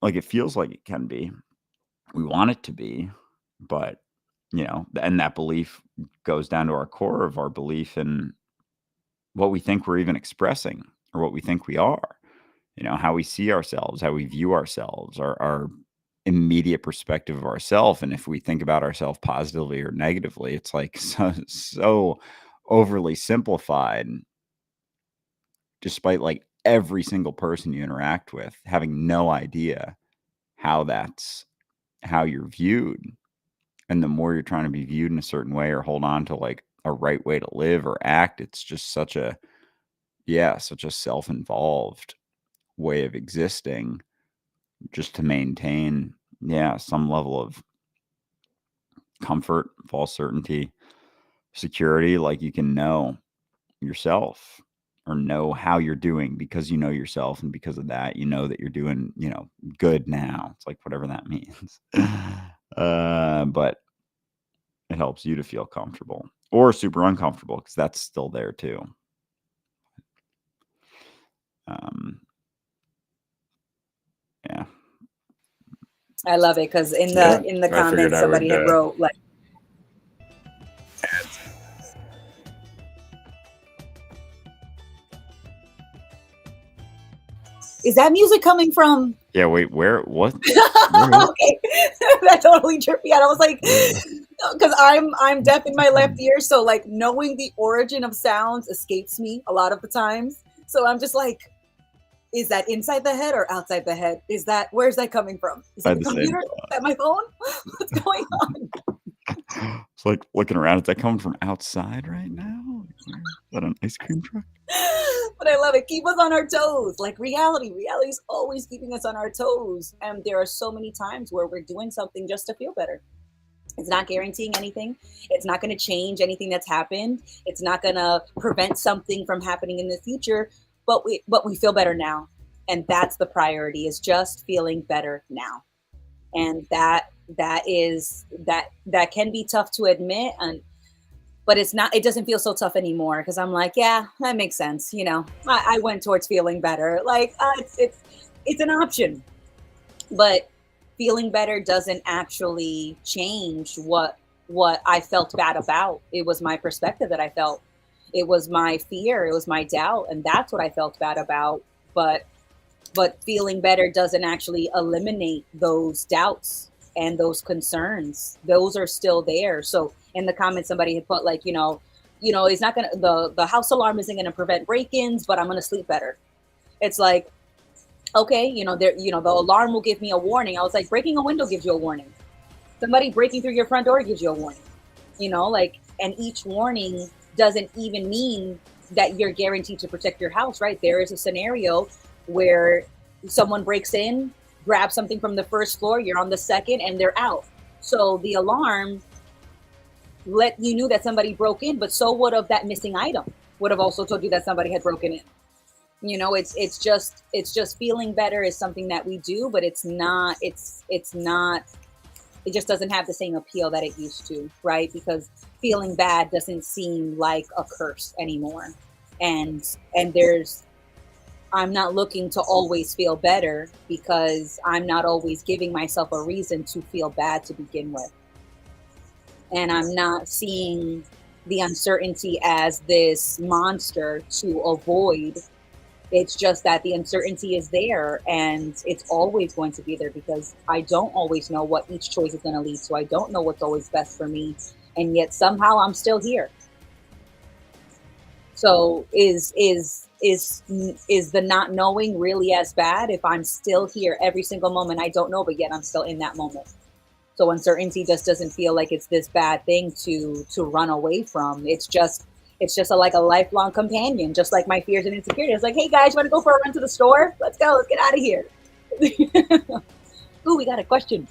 Like, it feels like it can be. We want it to be, but and that belief goes down to our core of our belief in what we think we're even expressing, or what we think we are. How we see ourselves, how we view ourselves, our immediate perspective of ourselves. And if we think about ourselves positively or negatively, it's like so overly simplified, despite like every single person you interact with having no idea how you're viewed. And the more you're trying to be viewed in a certain way, or hold on to like a right way to live or act, it's just such a self-involved way of existing, just to maintain some level of comfort, false certainty, security. Like, you can know yourself, or know how you're doing, because you know yourself, and because of that, that you're doing good now. It's like, whatever that means. But it helps you to feel comfortable, or super uncomfortable, because that's still there too. Yeah. I love it, because in the comments somebody had wrote like, is that music coming from? Yeah, wait, where? What? Okay, that totally tripped me out. I was like, because I'm deaf in my left ear, so like knowing the origin of sounds escapes me a lot of the times. So I'm just like, is that inside the head or outside the head? Where's that coming from? Is that the computer? Is that my phone? What's going on? It's like looking around. Is that coming from outside right now? Is that an ice cream truck? But I love it. Keep us on our toes. Like, reality is always keeping us on our toes. And there are so many times where we're doing something just to feel better. It's not guaranteeing anything. It's not going to change anything that's happened. It's not going to prevent something from happening in the future. But we feel better now. And that's the priority, is just feeling better now. And that can be tough to admit, but it doesn't feel so tough anymore, because I'm like, yeah, that makes sense. I went towards feeling better. Like, it's an option, but feeling better doesn't actually change what I felt bad about. It was my perspective that I felt. It was my fear. It was my doubt. And that's what I felt bad about. But But feeling better doesn't actually eliminate those doubts and those concerns. Those are still there. So in the comments, somebody had put like, it's not gonna the house alarm isn't gonna prevent break-ins, but I'm gonna sleep better. It's like, okay, the alarm will give me a warning. I was like, breaking a window gives you a warning. Somebody breaking through your front door gives you a warning. And each warning doesn't even mean that you're guaranteed to protect your house, right? There is a scenario where someone breaks in, grabs something from the first floor, you're on the second, and they're out. So the alarm let you knew that somebody broke in, but so would have that missing item would have also told you that somebody had broken in. It's just feeling better is something that we do, but it just doesn't have the same appeal that it used to, right? Because feeling bad doesn't seem like a curse anymore. And I'm not looking to always feel better because I'm not always giving myself a reason to feel bad to begin with. And I'm not seeing the uncertainty as this monster to avoid. It's just that the uncertainty is there, and it's always going to be there because I don't always know what each choice is going to lead to. I don't know what's always best for me. And yet somehow I'm still here. So is the not knowing really as bad if I'm still here every single moment? I don't know, but yet I'm still in that moment. So uncertainty just doesn't feel like it's this bad thing to run away from. It's just like a lifelong companion, just like my fears and insecurities. It's like, hey guys, you want to go for a run to the store? Let's go. Let's get out of here. Ooh, we got a question.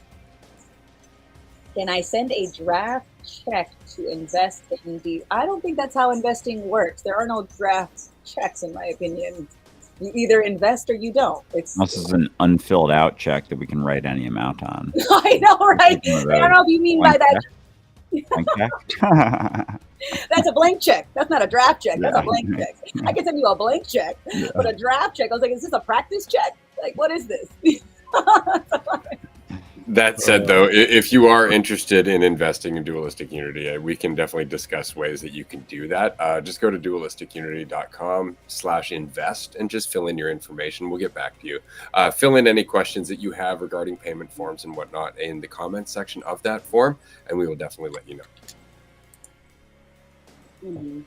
Can I send a draft check to invest in the? I don't think that's how investing works. There are no draft checks, in my opinion. You either invest or you don't. This is an unfilled out check that we can write any amount on. I know, right? I don't know if you mean by that. That's a blank check. That's not a draft check. That's a blank check. I can send you a blank check, but a draft check, I was like, is this a practice check? Like, what is this? That said, though, if you are interested in investing in Dualistic Unity, we can definitely discuss ways that you can do that. Just go to dualisticunity.com/invest and just fill in your information. We'll get back to you. Fill in any questions that you have regarding payment forms and whatnot in the comments section of that form, and we will definitely let you know. Mm-hmm.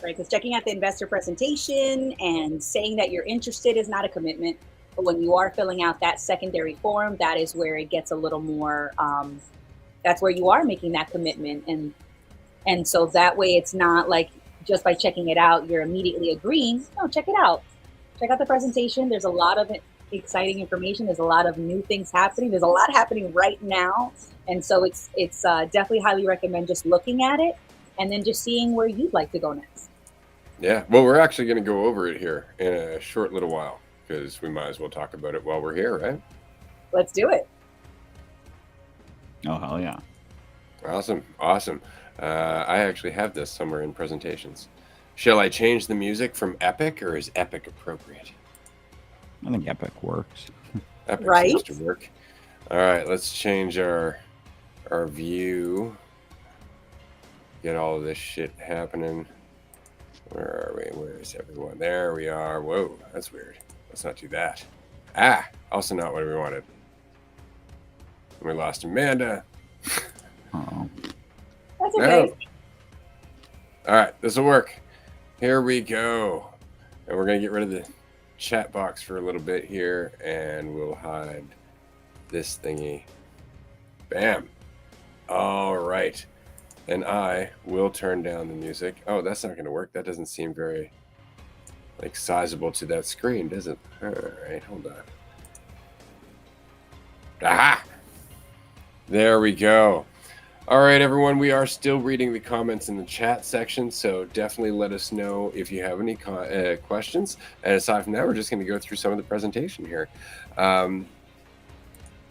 Right, because checking out the investor presentation and saying that you're interested is not a commitment. But when you are filling out that secondary form, that is where it gets a little more, that's where you are making that commitment. And so that way it's not like just by checking it out, you're immediately agreeing. No, check it out. Check out the presentation. There's a lot of exciting information. There's a lot of new things happening. There's a lot happening right now. And so it's definitely highly recommend just looking at it and then just seeing where you'd like to go next. Yeah, well, we're actually going to go over it here in a short little while, because we might as well talk about it while we're here, right? Let's do it. Oh, hell yeah. Awesome. I actually have this somewhere in presentations. Shall I change the music from epic, or is epic appropriate? I think epic works. Epic right? Seems to work. All right, let's change our view. Get all of this shit happening. Where are we? Where is everyone? There we are. Whoa, that's weird. Let's not do that. Also not what we wanted. We lost Amanda. Oh. That's okay. No. All right, this will work. Here we go. And we're going to get rid of the chat box for a little bit here, and we'll hide this thingy. Bam. All right. And I will turn down the music. Oh, that's not going to work. That doesn't seem very sizable to that screen, does it? All right, hold on. Aha! There we go. All right, everyone, we are still reading the comments in the chat section, so definitely let us know if you have any questions. And aside from that, we're just going to go through some of the presentation here. Let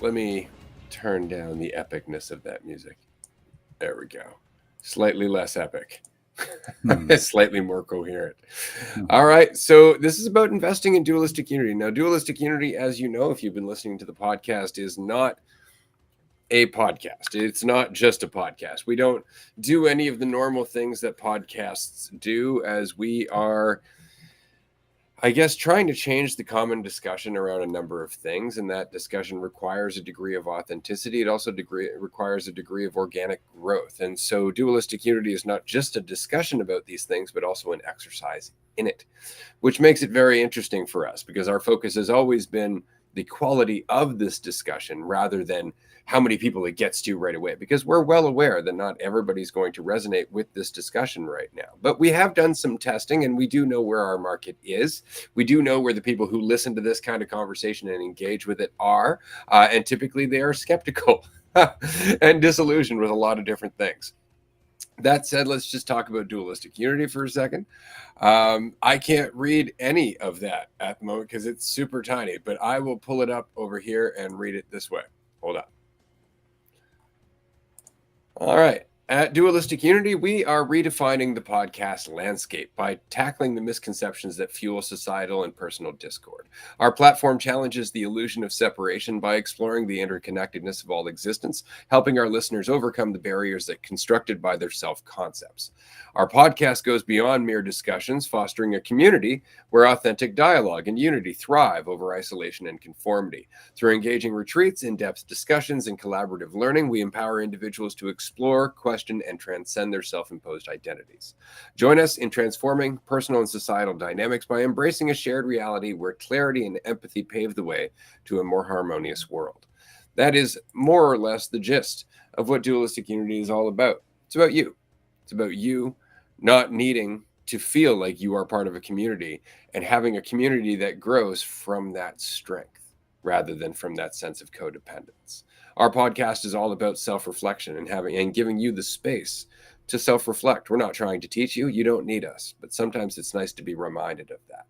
me turn down the epicness of that music. There we go. Slightly less epic. Slightly more coherent. All right, so this is about investing in Dualistic Unity. Now, Dualistic Unity, as you know, if you've been listening to the podcast, is not a podcast. It's not just a podcast. We don't do any of the normal things that podcasts do, as we are I guess trying to change the common discussion around a number of things, and that discussion requires a degree of authenticity. It also requires a degree of organic growth. And so dualistic unity is not just a discussion about these things, but also an exercise in it, which makes it very interesting for us because our focus has always been the quality of this discussion rather than how many people it gets to right away, because we're well aware that not everybody's going to resonate with this discussion right now. But we have done some testing and we do know where our market is. We do know where the people who listen to this kind of conversation and engage with it are. And typically they are skeptical and disillusioned with a lot of different things. That said, let's just talk about dualistic unity for a second. I can't read any of that at the moment because it's super tiny, but I will pull it up over here and read it this way. Hold on. All right. At Dualistic Unity, we are redefining the podcast landscape by tackling the misconceptions that fuel societal and personal discord. Our platform challenges the illusion of separation by exploring the interconnectedness of all existence, helping our listeners overcome the barriers that constructed by their self-concepts. Our podcast goes beyond mere discussions, fostering a community where authentic dialogue and unity thrive over isolation and conformity. Through engaging retreats, in-depth discussions, and collaborative learning, we empower individuals to explore, question, and transcend their self-imposed identities. Join us in transforming personal and societal dynamics by embracing a shared reality where clarity and empathy pave the way to a more harmonious world. That is more or less the gist of what Dualistic Unity is all about. It's about you. It's about you not needing to feel like you are part of a community and having a community that grows from that strength rather than from that sense of codependence. Our podcast is all about self-reflection and giving you the space to self-reflect. We're not trying to teach you. You don't need us. But sometimes it's nice to be reminded of that.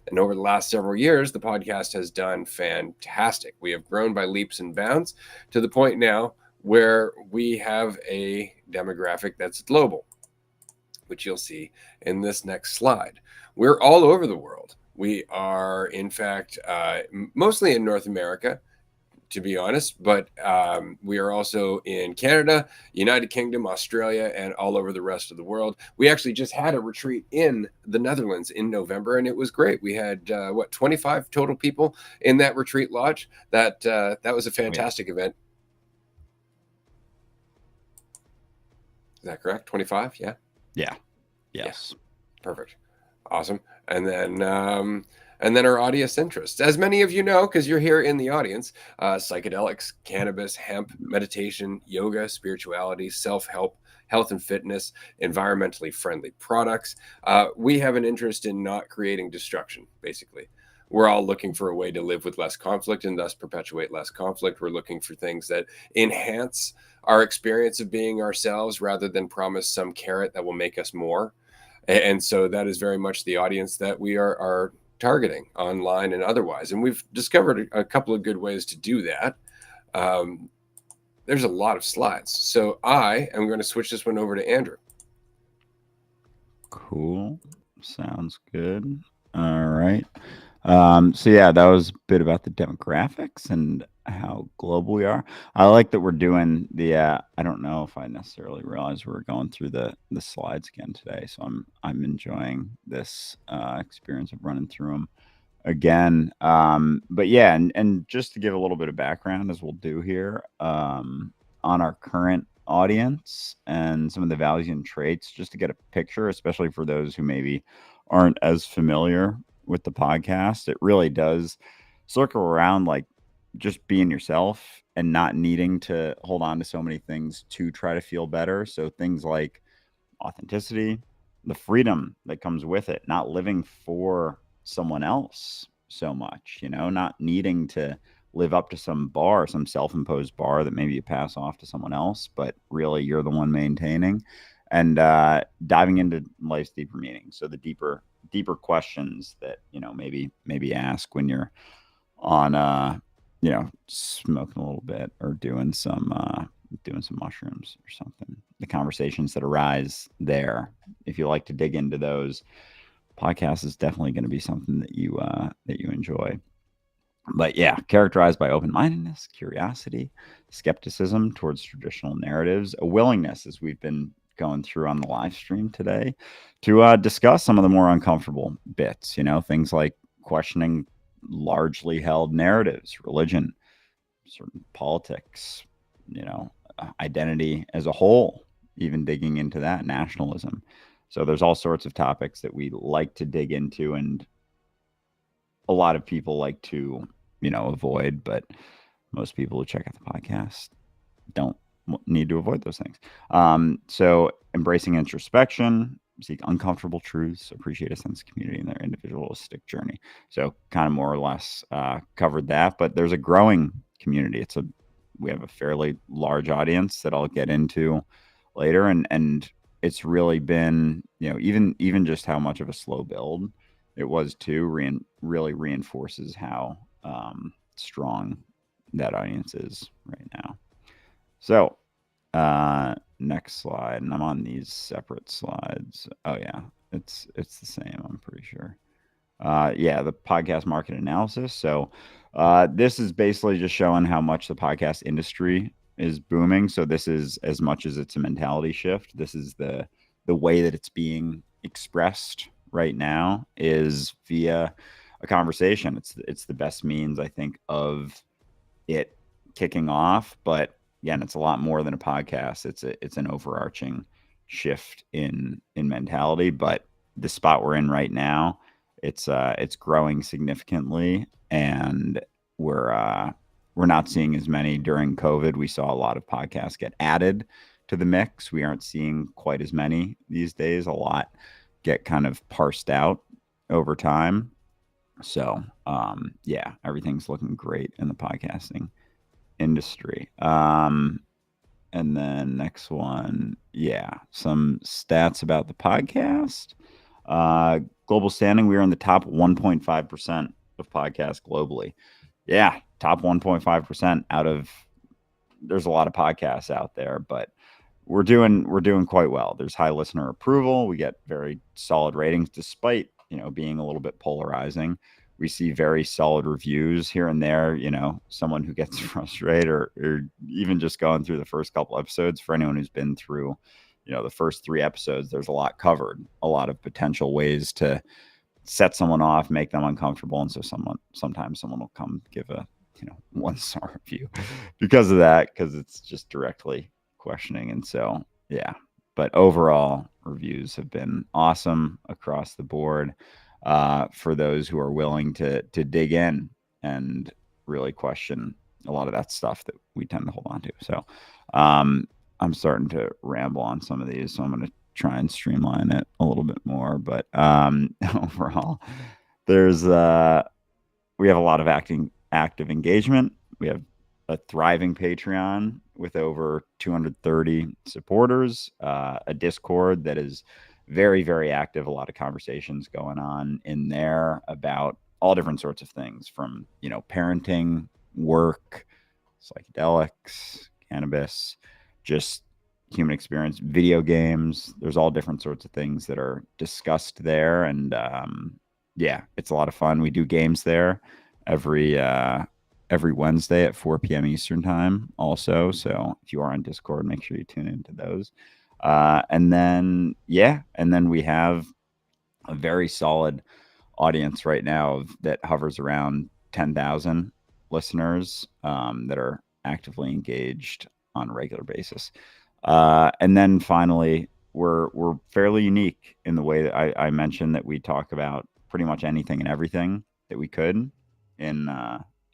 And over the last several years, the podcast has done fantastic. We have grown by leaps and bounds to the point now where we have a demographic that's global, which you'll see in this next slide. We're all over the world. We are, in fact, mostly in North America, to be honest, but we are also in Canada, United Kingdom, Australia, and all over the rest of the world. We actually just had a retreat in the Netherlands in November, and it was great. We had 25 total people in that retreat lodge. That was a fantastic event. Is that correct? 25? Yeah. Yeah. Yes. Yeah. Perfect. Awesome. And then our audience interests. As many of you know, because you're here in the audience, psychedelics, cannabis, hemp, meditation, yoga, spirituality, self-help, health and fitness, environmentally friendly products. We have an interest in not creating destruction, basically. We're all looking for a way to live with less conflict and thus perpetuate less conflict. We're looking for things that enhance our experience of being ourselves rather than promise some carrot that will make us more. And so that is very much the audience that we are targeting online and otherwise. And we've discovered a couple of good ways to do that. There's a lot of slides. So I am going to switch this one over to Andrew. Cool. Sounds good. All right. So yeah, that was a bit about the demographics and how global we are. I like that we're doing the I don't know if I necessarily realized we were going through the slides again today. So I'm enjoying this experience of running through them again. But yeah, and just to give a little bit of background, as we'll do here, on our current audience and some of the values and traits, just to get a picture, especially for those who maybe aren't as familiar with the podcast. It really does circle around like just being yourself and not needing to hold on to so many things to try to feel better. So things like authenticity, the freedom that comes with it, not living for someone else so much, not needing to live up to some self-imposed bar that maybe you pass off to someone else, but really you're the one maintaining, and diving into life's deeper meaning. So the deeper questions that, maybe ask when you're on, smoking a little bit or doing some mushrooms or something. The conversations that arise there, if you like to dig into those, podcast is definitely going to be something that you enjoy. But yeah, characterized by open-mindedness, curiosity, skepticism towards traditional narratives, a willingness, as we've been going through on the live stream today to discuss some of the more uncomfortable bits, things like questioning largely held narratives, religion, certain politics, identity as a whole, even digging into that, nationalism. So there's all sorts of topics that we like to dig into, and a lot of people like to, avoid, but most people who check out the podcast don't need to avoid those things. So embracing introspection, seek uncomfortable truths, appreciate a sense of community in their individualistic journey. So kind of more or less covered that, but there's a growing community. We have a fairly large audience that I'll get into later, and it's really been, even just how much of a slow build it was too, really reinforces how strong that audience is right now. So next slide, and I'm on these separate slides. Oh yeah, it's the same, I'm pretty sure. Yeah, the podcast market analysis. So this is basically just showing how much the podcast industry is booming. So this is, as much as it's a mentality shift, this is the way that it's being expressed right now is via a conversation. It's the best means, I think, of it kicking off. But again, it's a lot more than a podcast. It's an overarching shift in mentality. But the spot we're in right now, it's growing significantly, and we're not seeing as many. During COVID, we saw a lot of podcasts get added to the mix. We aren't seeing quite as many these days. A lot get kind of parsed out over time. So yeah, everything's looking great in the podcasting industry. And then next one, yeah, some stats about the podcast. Global standing, we are in the top 1.5% of podcasts globally. Yeah, top 1.5% out of, there's a lot of podcasts out there, but we're doing quite well. There's high listener approval. We get very solid ratings, despite, being a little bit polarizing. We see very solid reviews here and there, someone who gets frustrated or even just going through the first couple episodes. For anyone who's been through, the first 3 episodes, there's a lot covered, a lot of potential ways to set someone off, make them uncomfortable. And so sometimes someone will come give a, 1-star review because of that, because it's just directly questioning. And so, yeah, but overall reviews have been awesome across the board for those who are willing to dig in and really question a lot of that stuff that we tend to hold on to. So I'm starting to ramble on some of these, so I'm going to try and streamline it a little bit more. But overall, there's we have a lot of active engagement. We have a thriving Patreon with over 230 supporters, a Discord that is very, very active. A lot of conversations going on in there about all different sorts of things, from, parenting, work, psychedelics, cannabis, just human experience, video games. There's all different sorts of things that are discussed there. And yeah, it's a lot of fun. We do games there every Wednesday at 4 p.m. Eastern time also. So if you are on Discord, make sure you tune into those. And then we have a very solid audience right now that hovers around 10,000 listeners that are actively engaged on a regular basis. And then finally, we're fairly unique in the way that I mentioned that we talk about pretty much anything and everything that we could in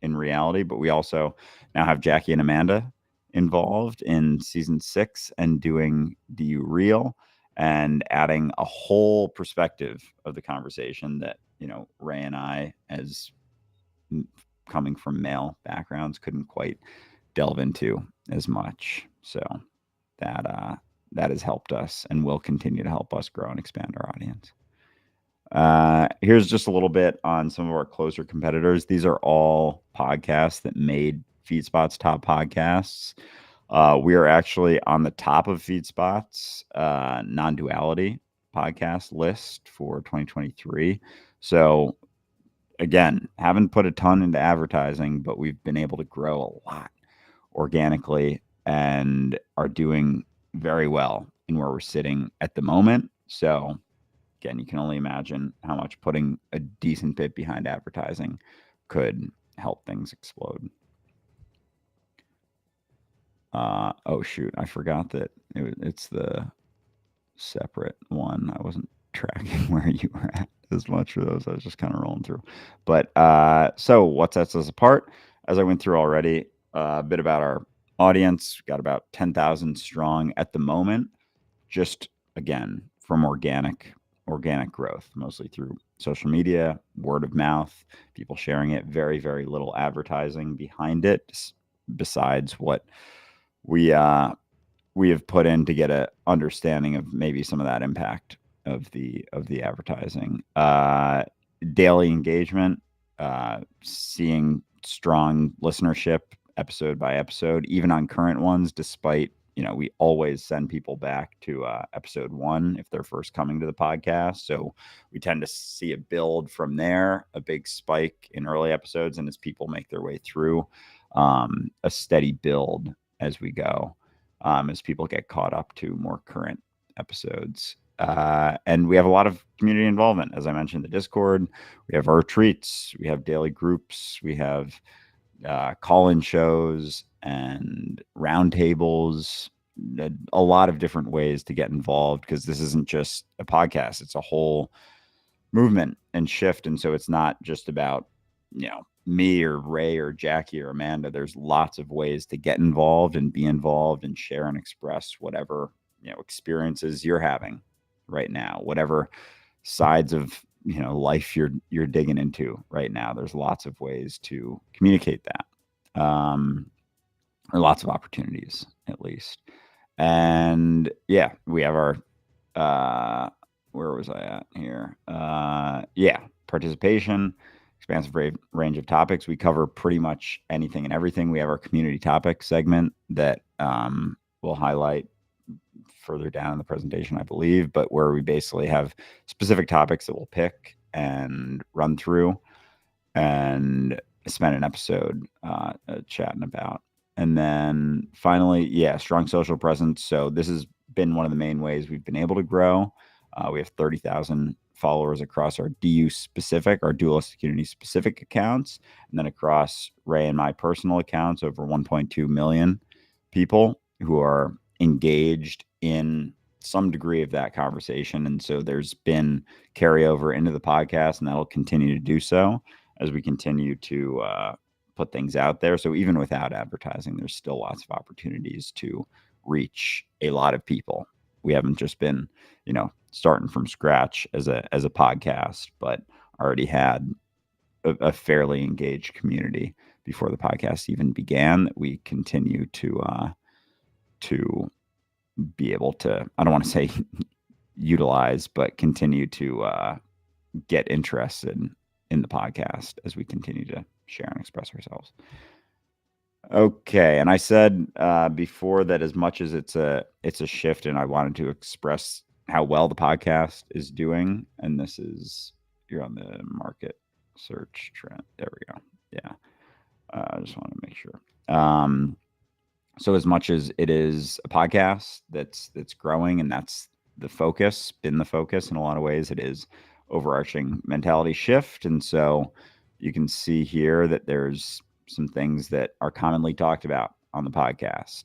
reality, but we also now have Jackie and Amanda involved in season 6 and doing Do You Real, and adding a whole perspective of the conversation that, Ray and I, as coming from male backgrounds, couldn't quite delve into as much. So that has helped us and will continue to help us grow and expand our audience. Here's just a little bit on some of our closer competitors. These are all podcasts that made FeedSpot's top podcasts. We are actually on the top of FeedSpot's non-duality podcast list for 2023. So again, haven't put a ton into advertising, but we've been able to grow a lot organically and are doing very well in where we're sitting at the moment. So again, you can only imagine how much putting a decent bit behind advertising could help things explode. Oh shoot, I forgot that it's the separate one. I wasn't tracking where you were at as much for those. I was just kind of rolling through. But so what sets us apart? As I went through already, a bit about our audience. Got about 10,000 strong at the moment. Just again from organic growth, mostly through social media, word of mouth, people sharing it. Very, very little advertising behind it, besides what we have put in to get a understanding of maybe some of that impact of the advertising. Daily engagement, seeing strong listenership episode by episode, even on current ones, despite, we always send people back to episode 1 if they're first coming to the podcast. So we tend to see a build from there, a big spike in early episodes, and as people make their way through, a steady build as we go, as people get caught up to more current episodes. And we have a lot of community involvement. As I mentioned, the Discord, we have our retreats, we have daily groups, we have call-in shows and roundtables, a lot of different ways to get involved, because this isn't just a podcast, it's a whole movement and shift. And so it's not just about, me or Ray or Jackie or Amanda. There's lots of ways to get involved and be involved and share and express whatever, experiences you're having right now, whatever sides of, life you're digging into right now. There's lots of ways to communicate that, or lots of opportunities at least. And yeah, we have our where was I at here? Participation, expansive range of topics. We cover pretty much anything and everything. We have our community topic segment that we'll highlight further down in the presentation, I believe, but where we basically have specific topics that we'll pick and run through and spend an episode chatting about. And then finally, strong social presence. So this has been one of the main ways we've been able to grow. We have 30,000 followers across our DU specific, our Dualistic Unity specific accounts, and then across Ray and my personal accounts, over 1.2 million people who are engaged in some degree of that conversation. And so there's been carryover into the podcast, and that'll continue to do so as we continue to put things out there. So even without advertising, there's still lots of opportunities to reach a lot of people. We haven't just been, starting from scratch as a podcast, but already had a fairly engaged community before the podcast even began, that we continue to be able to, I don't want to say utilize, but continue to get interested in the podcast as we continue to share and express ourselves. Okay. And I said before that as much as it's a shift, and I wanted to express how well the podcast is doing. And this is, you're on the market search trend. There we go. Yeah. I just want to make sure. So as much as it is a podcast that's growing, and that's been the focus in a lot of ways, it is overarching mentality shift. And so you can see here that there's some things that are commonly talked about on the podcast.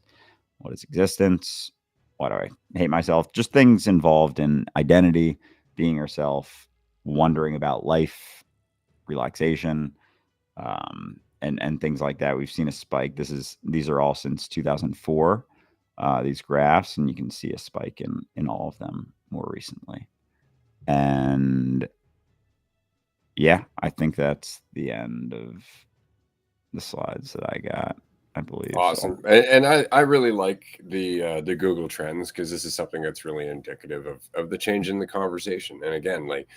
What is existence? Why do I hate myself? Just things involved in identity, being yourself, wondering about life, relaxation, and things like that. We've seen a spike. These are all since 2004, these graphs, and you can see a spike in all of them more recently. And yeah, I think that's the end of the slides that I got, I believe. Awesome. So. And I really like the Google Trends, because this is something that's really indicative of the change in the conversation. And again, like,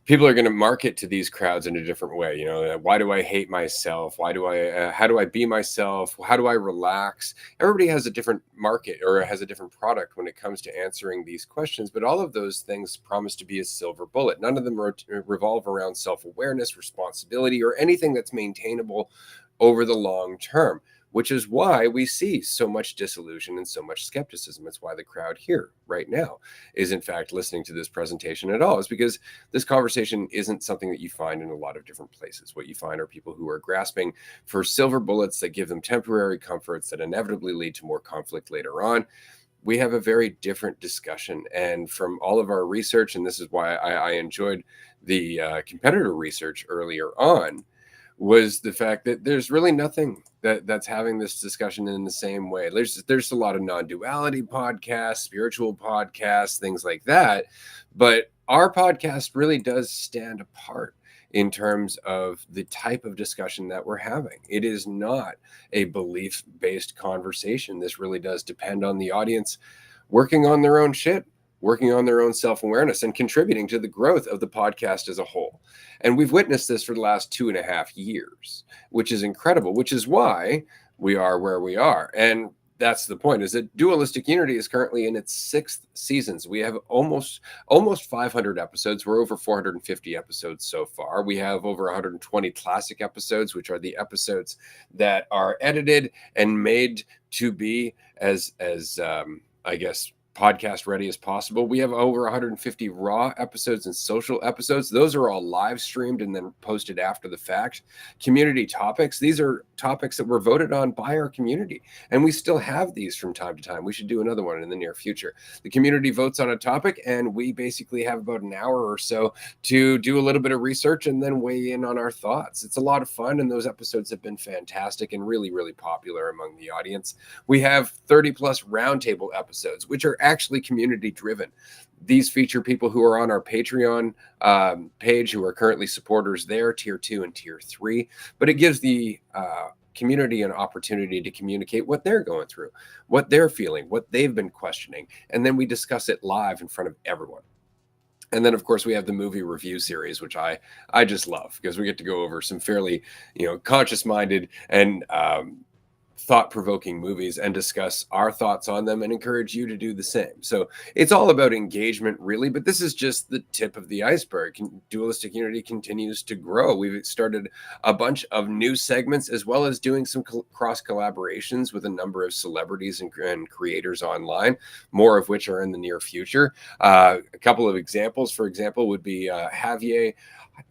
people are going to market to these crowds in a different way. Why do I hate myself? How do I be myself? How do I relax? Everybody has a different market, or has a different product when it comes to answering these questions. But all of those things promise to be a silver bullet. None of them revolve around self-awareness, responsibility, or anything that's maintainable over the long term. which is why we see so much disillusion and so much skepticism. It's why the crowd here right now is in fact listening to this presentation at all, is because this conversation isn't something that you find in a lot of different places. What you find are people who are grasping for silver bullets that give them temporary comforts that inevitably lead to more conflict later on. We have a very different discussion. And from all of our research, and this is why I enjoyed the competitor research earlier on, was the fact that there's really nothing that's having this discussion in the same way. There's a lot of non-duality podcasts, spiritual podcasts, things like that, but our podcast really does stand apart in terms of the type of discussion that we're having. It is not a belief-based conversation. This really does depend on the audience working on their own shit, working on their own self-awareness, and contributing to the growth of the podcast as a whole. And we've witnessed this for the last 2.5 years, which is incredible, which is why we are where we are. And that's the point, is that Dualistic Unity is currently in its 6th seasons. We have almost 500 episodes. We're over 450 episodes so far. We have over 120 classic episodes, which are the episodes that are edited and made to be as I guess, podcast ready as possible. We have over 150 raw episodes and social episodes. Those are all live streamed and then posted after the fact. Community topics. These are topics that were voted on by our community, and we still have these from time to time. We should do another one in the near future. The community votes on a topic, and we basically have about an hour or so to do a little bit of research and then weigh in on our thoughts. It's a lot of fun, and those episodes have been fantastic and really, really popular among the audience. We have 30 plus roundtable episodes, which are actually community driven. These feature people who are on our Patreon page, who are currently supporters there, tier 2 and tier 3, but it gives the community an opportunity to communicate what they're going through, what they're feeling, what they've been questioning, and then we discuss it live in front of everyone. And then, of course, we have the movie review series, which I just love, because we get to go over some fairly, conscious-minded and thought-provoking movies and discuss our thoughts on them and encourage you to do the same. So it's all about engagement, really, but this is just the tip of the iceberg. Dualistic Unity continues to grow. We've started a bunch of new segments, as well as doing some cross collaborations with a number of celebrities and creators online, more of which are in the near future. A couple of examples, for example, would be Javier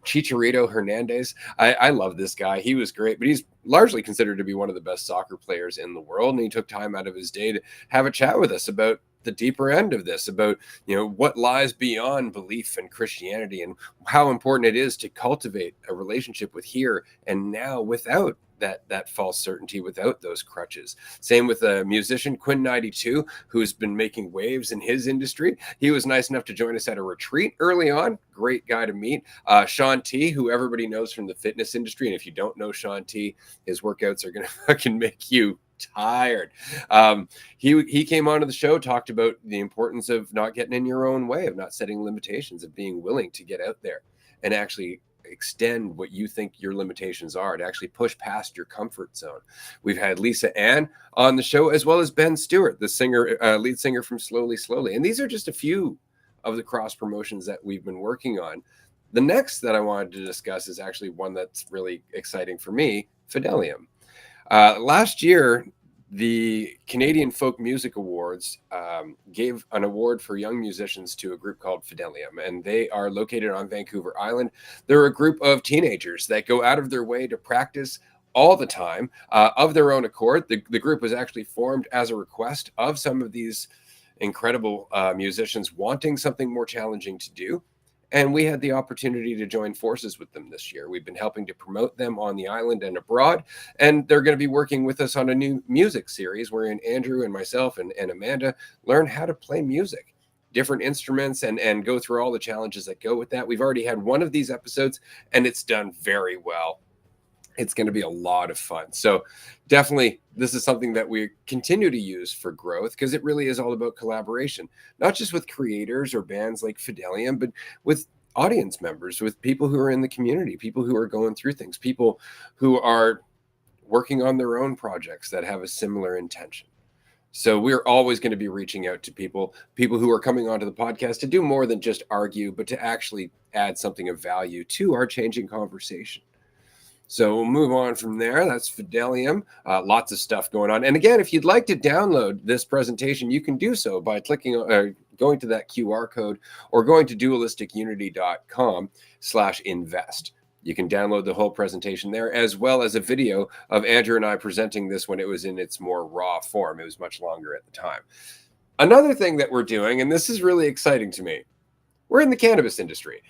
Chicharito Hernandez. I love this guy. He was great, but he's largely considered to be one of the best soccer players in the world. And he took time out of his day to have a chat with us about the deeper end of this, about, what lies beyond belief and Christianity, and how important it is to cultivate a relationship with here and now without that false certainty, without those crutches. Same with a musician, Quinn92, who's been making waves in his industry. He was nice enough to join us at a retreat early on. Great guy to meet. Sean T, who everybody knows from the fitness industry. And if you don't know Sean T, his workouts are going to fucking make you tired. He came onto the show, talked about the importance of not getting in your own way, of not setting limitations, of being willing to get out there and actually extend what you think your limitations are, to actually push past your comfort zone. We've had Lisa Ann on the show, as well as Ben Stewart, the singer, lead singer from Slowly Slowly. And these are just a few of the cross promotions that we've been working on. The next that I wanted to discuss is actually one that's really exciting for me, Fidelium. Last year, the Canadian Folk Music Awards gave an award for young musicians to a group called Fidelium, and they are located on Vancouver Island. They're a group of teenagers that go out of their way to practice all the time of their own accord. The group was actually formed as a request of some of these incredible musicians wanting something more challenging to do. And we had the opportunity to join forces with them this year. We've been helping to promote them on the island and abroad. And they're going to be working with us on a new music series wherein Andrew and myself and Amanda learn how to play music, different instruments, and go through all the challenges that go with that. We've already had one of these episodes, and it's done very well. It's going to be a lot of fun. So definitely, this is something that we continue to use for growth, because it really is all about collaboration, not just with creators or bands like Fidelium, but with audience members, with people who are in the community, people who are going through things, people who are working on their own projects that have a similar intention. So we're always going to be reaching out to people who are coming onto the podcast to do more than just argue, but to actually add something of value to our changing conversation. So we'll move on from there. That's Fidelium. Lots of stuff going on. And again, if you'd like to download this presentation, you can do so by clicking on, going to that QR code or going to dualistiCunity.com/invest. You can download the whole presentation there, as well as a video of Andrew and I presenting this when it was in its more raw form. It was much longer at the time. Another thing that we're doing, and this is really exciting to me, we're in the cannabis industry.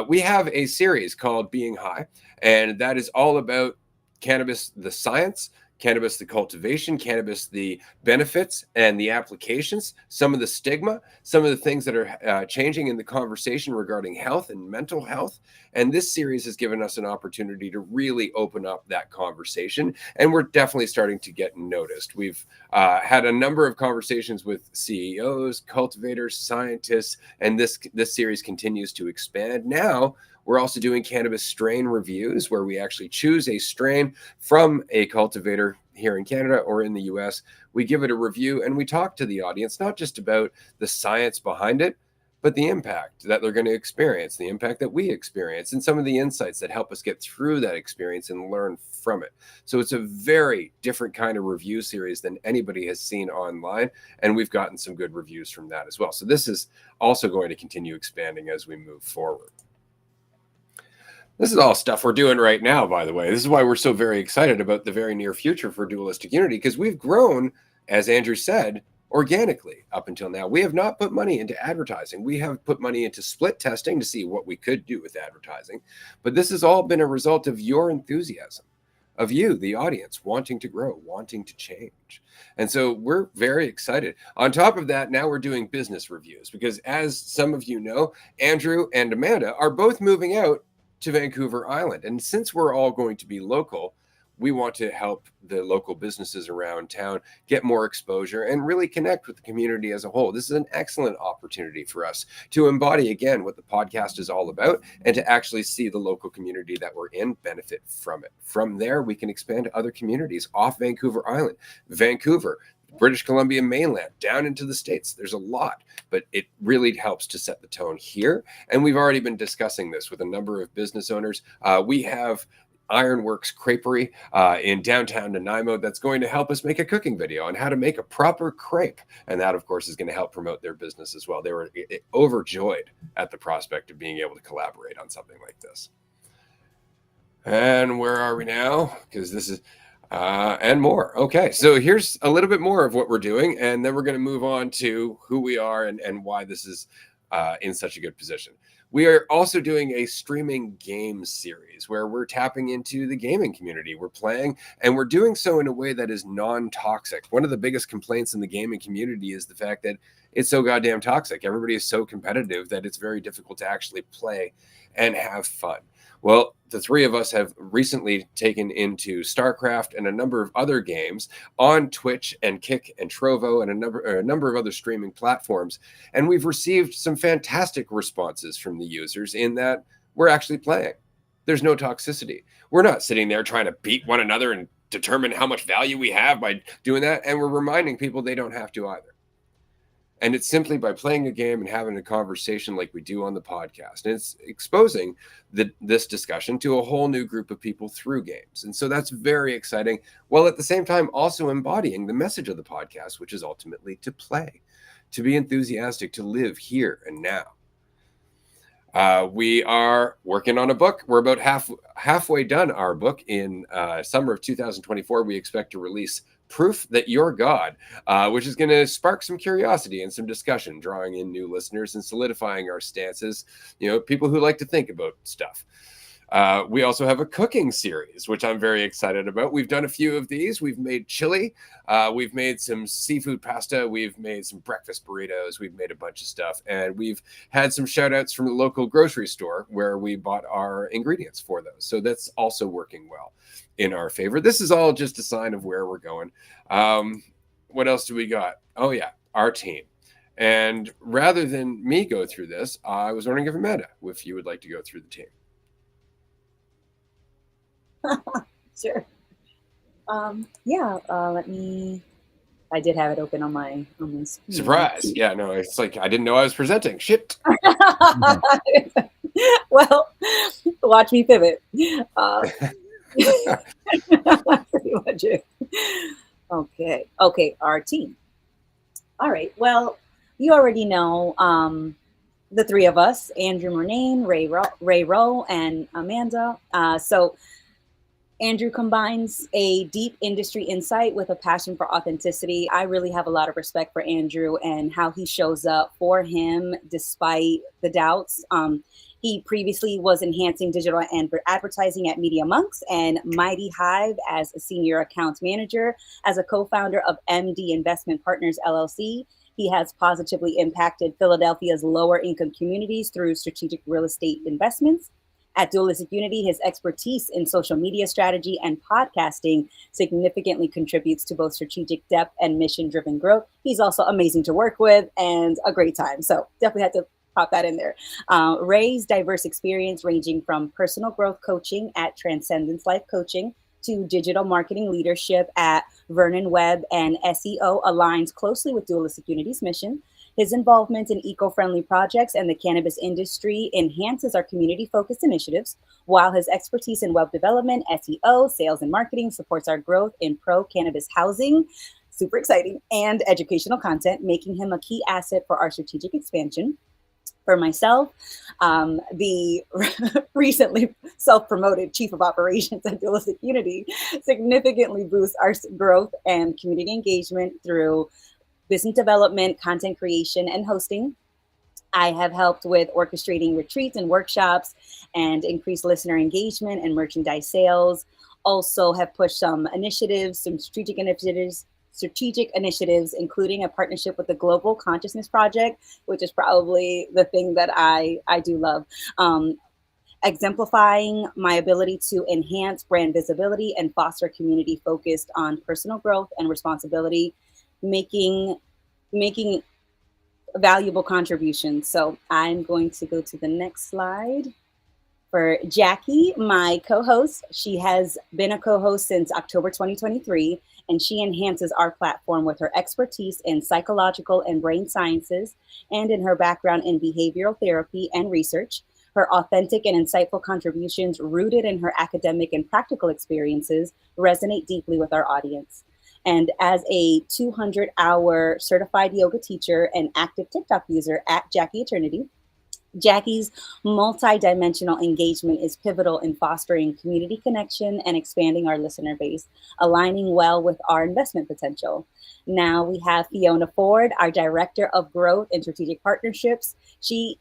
We have a series called Being High, and that is all about cannabis, the science, cannabis, the cultivation, cannabis, the benefits and the applications, some of the stigma, some of the things that are changing in the conversation regarding health and mental health. And this series has given us an opportunity to really open up that conversation. And we're definitely starting to get noticed. We've had a number of conversations with CEOs, cultivators, scientists, and this series continues to expand. Now, we're also doing cannabis strain reviews where we actually choose a strain from a cultivator here in Canada or in the US. We give it a review and we talk to the audience, not just about the science behind it, but the impact that they're going to experience, the impact that we experience, and some of the insights that help us get through that experience and learn from it. So it's a very different kind of review series than anybody has seen online. And we've gotten some good reviews from that as well. So this is also going to continue expanding as we move forward. This is all stuff we're doing right now, by the way. This is why we're so very excited about the very near future for Dualistic Unity, because we've grown, as Andrew said, organically up until now. We have not put money into advertising. We have put money into split testing to see what we could do with advertising. But this has all been a result of your enthusiasm, of you, the audience, wanting to grow, wanting to change. And so we're very excited. On top of that, now we're doing business reviews because, as some of you know, Andrew and Amanda are both moving out to Vancouver Island. And since we're all going to be local, we want to help the local businesses around town get more exposure and really connect with the community as a whole. This is an excellent opportunity for us to embody, again, what the podcast is all about and to actually see the local community that we're in benefit from it. From there, we can expand to other communities off Vancouver Island, Vancouver, British Columbia mainland, down into the States. There's a lot, but it really helps to set the tone here. And we've already been discussing this with a number of business owners. We have Ironworks Creperie in downtown Nanaimo that's going to help us make a cooking video on how to make a proper crepe. And that, of course, is going to help promote their business as well. They were overjoyed at the prospect of being able to collaborate on something like this. And where are we now? Because this is... and more. Okay, so here's a little bit more of what we're doing, and then we're going to move on to who we are and why this is in such a good position. We are also doing a streaming game series where we're tapping into the gaming community. We're playing, and we're doing so in a way that is non-toxic. One of the biggest complaints in the gaming community is the fact that it's so goddamn toxic. Everybody is so competitive that it's very difficult to actually play and have fun. Well, the three of us have recently taken into StarCraft and a number of other games on Twitch and Kick and Trovo and a number of other streaming platforms. And we've received some fantastic responses from the users in that we're actually playing. There's no toxicity. We're not sitting there trying to beat one another and determine how much value we have by doing that. And we're reminding people they don't have to either. And it's simply by playing a game and having a conversation like we do on the podcast. And it's exposing this discussion to a whole new group of people through games. And so that's very exciting, while at the same time also embodying the message of the podcast, which is ultimately to play, to be enthusiastic, to live here and now. We are working on a book. We're about halfway done our book. In summer of 2024, we expect to release Proof That You're God, which is going to spark some curiosity and some discussion, drawing in new listeners and solidifying our stances, people who like to think about stuff. We also have a cooking series, which I'm very excited about. We've done a few of these. We've made chili. We've made some seafood pasta. We've made some breakfast burritos. We've made a bunch of stuff. And we've had some shout outs from the local grocery store where we bought our ingredients for those. So that's also working well in our favor. This is all just a sign of where we're going. What else do we got? Oh, yeah, our team. And rather than me go through this, I was wondering if Amanda, if you would like to go through the team. Sure. Let me. I did have it open on my screen. Surprise! Yeah, no, it's like I didn't know I was presenting. Shit. Well, watch me pivot. Pretty much it. Okay, our team. All right, well, you already know the three of us, Andrew Murnane, Ray Rowe, and Amanda. So Andrew combines a deep industry insight with a passion for authenticity. I really have a lot of respect for Andrew and how he shows up for him despite the doubts. He previously was enhancing digital and advertising at Media Monks and Mighty Hive as a senior accounts manager. As a co-founder of MD Investment Partners LLC, he has positively impacted Philadelphia's lower income communities through strategic real estate investments. At Dualistic Unity, his expertise in social media strategy and podcasting significantly contributes to both strategic depth and mission-driven growth. He's also amazing to work with and a great time. So definitely had to pop that in there. Ray's diverse experience ranging from personal growth coaching at Transcendence Life Coaching to digital marketing leadership at Vernon Webb and SEO aligns closely with Dualistic Unity's mission. His involvement in eco-friendly projects and the cannabis industry enhances our community-focused initiatives, while his expertise in web development, SEO, sales, and marketing supports our growth in pro-cannabis housing, super exciting, and educational content, making him a key asset for our strategic expansion. For myself, the recently self-promoted chief of operations at Dualistic Unity significantly boosts our growth and community engagement through business development, content creation, and hosting. I have helped with orchestrating retreats and workshops and increased listener engagement and merchandise sales. Also have pushed some initiatives, some strategic initiatives, including a partnership with the Global Consciousness Project, which is probably the thing that I do love. Exemplifying my ability to enhance brand visibility and foster community focused on personal growth and responsibility, making valuable contributions. So I'm going to go to the next slide. For Jackie, my co-host, she has been a co-host since October 2023, and she enhances our platform with her expertise in psychological and brain sciences and in her background in behavioral therapy and research. Her authentic and insightful contributions, rooted in her academic and practical experiences, resonate deeply with our audience. And as a 200-hour certified yoga teacher and active TikTok user at Jackie Eternity, Jackie's multi-dimensional engagement is pivotal in fostering community connection and expanding our listener base, aligning well with our investment potential. Now we have Fiona Ford, our Director of Growth and Strategic Partnerships. She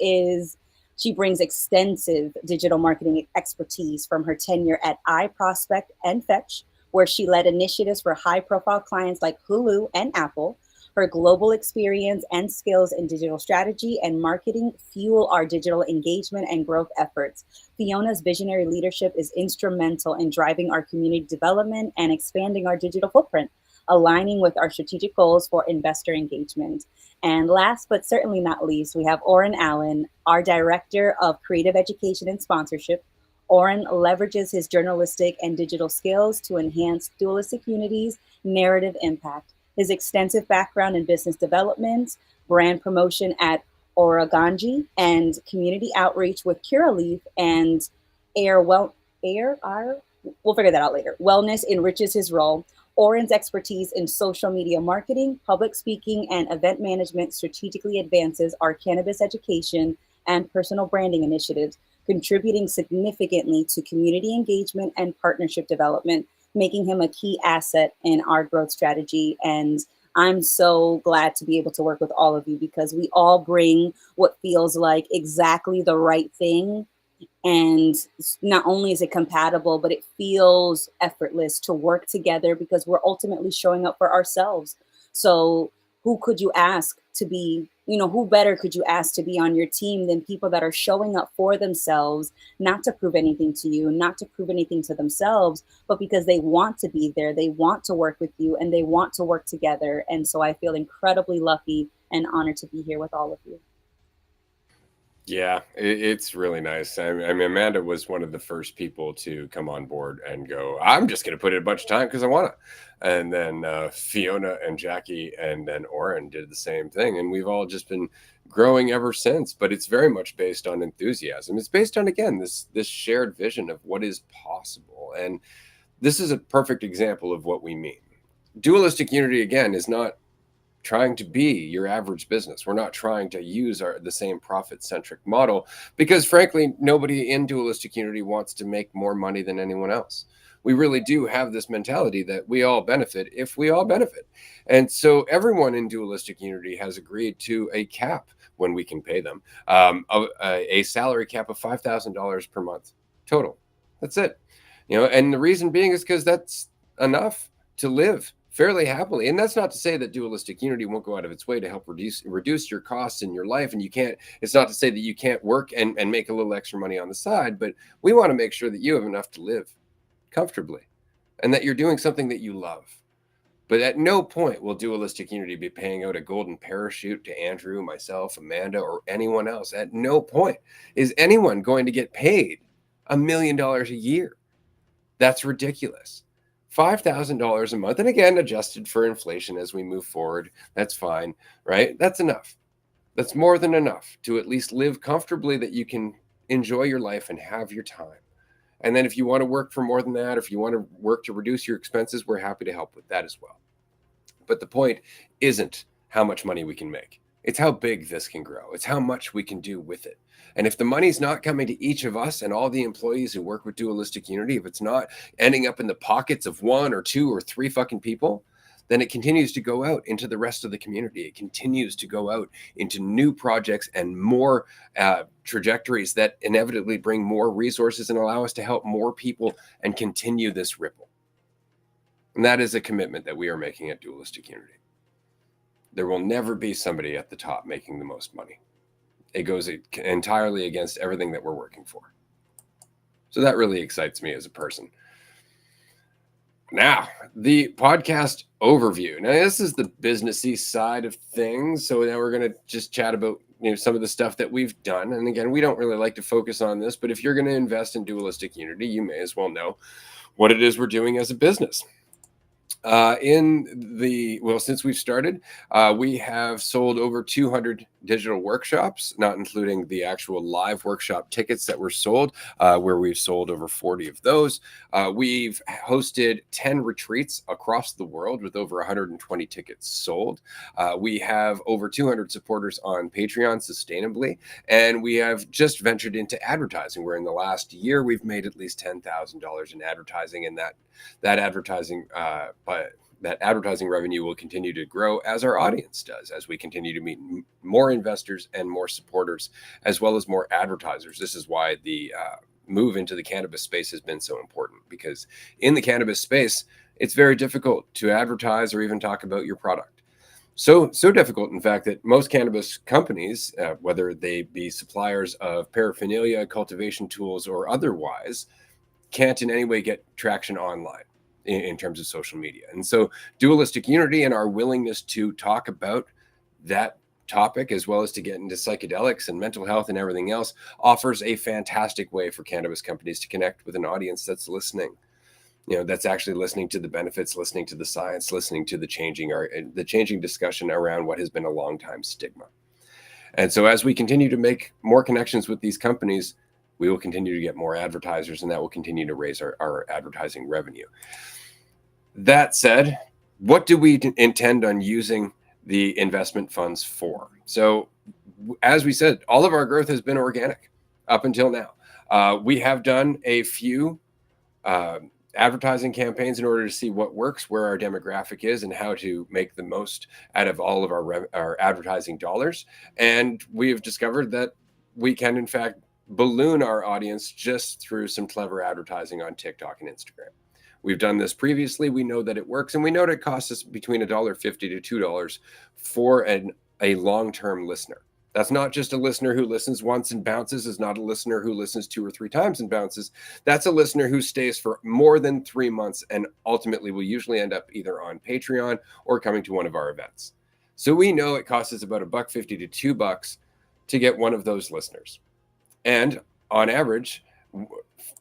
brings extensive digital marketing expertise from her tenure at iProspect and Fetch, where she led initiatives for high-profile clients like Hulu and Apple. Her global experience and skills in digital strategy and marketing fuel our digital engagement and growth efforts. Fiona's visionary leadership is instrumental in driving our community development and expanding our digital footprint, aligning with our strategic goals for investor engagement. And last but certainly not least, we have Oren Allen, our Director of Creative Education and Sponsorship. Oren leverages his journalistic and digital skills to enhance Dualistic Unity's narrative impact. His extensive background in business development, brand promotion at Oregonji, and community outreach with Curaleaf and we'll figure that out later. Wellness enriches his role. Oren's expertise in social media marketing, public speaking, and event management strategically advances our cannabis education and personal branding initiatives, contributing significantly to community engagement and partnership development, making him a key asset in our growth strategy. And I'm so glad to be able to work with all of you because we all bring what feels like exactly the right thing. And not only is it compatible, but it feels effortless to work together because we're ultimately showing up for ourselves. So who could you ask to be, who better could you ask to be on your team than people that are showing up for themselves, not to prove anything to you, not to prove anything to themselves, but because they want to be there, they want to work with you, and they want to work together. And so I feel incredibly lucky and honored to be here with all of you. Yeah, it's really nice. I mean, Amanda was one of the first people to come on board and go, I'm just going to put in a bunch of time because I want to. And then Fiona and Jackie and then Oren did the same thing. And we've all just been growing ever since. But it's very much based on enthusiasm. It's based on, again, this shared vision of what is possible. And this is a perfect example of what we mean. Dualistic Unity, again, is not trying to be your average business. We're not trying to use the same profit-centric model because, frankly, nobody in Dualistic Unity wants to make more money than anyone else. We really do have this mentality that we all benefit if we all benefit. And so everyone in Dualistic Unity has agreed to a cap when we can pay them, a salary cap of $5,000 per month total. That's it. And the reason being is because that's enough to live fairly happily. And that's not to say that Dualistic Unity won't go out of its way to help reduce your costs in your life. And it's not to say that you can't work and make a little extra money on the side, but we want to make sure that you have enough to live comfortably and that you're doing something that you love. But at no point will Dualistic Unity be paying out a golden parachute to Andrew, myself, Amanda, or anyone else. At no point is anyone going to get paid $1 million a year. That's ridiculous. $5,000 a month, and again, adjusted for inflation as we move forward, that's fine, right? That's enough. That's more than enough to at least live comfortably, that you can enjoy your life and have your time. And then if you want to work for more than that, if you want to work to reduce your expenses, we're happy to help with that as well. But the point isn't how much money we can make. It's how big this can grow. It's how much we can do with it. And if the money's not coming to each of us and all the employees who work with Dualistic Unity, if it's not ending up in the pockets of 1 or 2 or 3 fucking people, then it continues to go out into the rest of the community. It continues to go out into new projects and more trajectories that inevitably bring more resources and allow us to help more people and continue this ripple. And that is a commitment that we are making at Dualistic Unity. There will never be somebody at the top making the most money. It goes entirely against everything that we're working for. So that really excites me as a person. Now, the podcast overview. Now, this is the businessy side of things. So now we're going to just chat about some of the stuff that we've done. And again, we don't really like to focus on this, but if you're going to invest in Dualistic Unity, you may as well know what it is we're doing as a business. Since we've started, we have sold over 200 digital workshops, not including the actual live workshop tickets that were sold, where we've sold over 40 of those. We've hosted 10 retreats across the world with over 120 tickets sold. We have over 200 supporters on Patreon sustainably, and we have just ventured into advertising, where in the last year we've made at least $10,000 in advertising, and that advertising revenue will continue to grow as our audience does, as we continue to meet more investors and more supporters, as well as more advertisers. This is why the move into the cannabis space has been so important, because in the cannabis space, it's very difficult to advertise or even talk about your product. So difficult, in fact, that most cannabis companies, whether they be suppliers of paraphernalia, cultivation tools, or otherwise, can't in any way get traction online in terms of social media. And so Dualistic Unity and our willingness to talk about that topic, as well as to get into psychedelics and mental health and everything else, offers a fantastic way for cannabis companies to connect with an audience that's listening. That's actually listening to the benefits, listening to the science, listening to the changing discussion around what has been a long time stigma. And so as we continue to make more connections with these companies, we will continue to get more advertisers, and that will continue to raise our advertising revenue. That said, what do we intend on using the investment funds for? So, as we said, all of our growth has been organic up until now. We have done a few advertising campaigns in order to see what works, where our demographic is, and how to make the most out of all of our advertising dollars. And we have discovered that we can, in fact, balloon our audience just through some clever advertising on TikTok and Instagram. We've done this previously. We know that it works, and we know that it costs us between $1.50 to $2 for a long-term listener. That's not just a listener who listens once and bounces. It's not a listener who listens 2 or 3 times and bounces. That's a listener who stays for more than 3 months and ultimately will usually end up either on Patreon or coming to one of our events. So we know it costs us about $1.50 to $2 to get one of those listeners. And on average,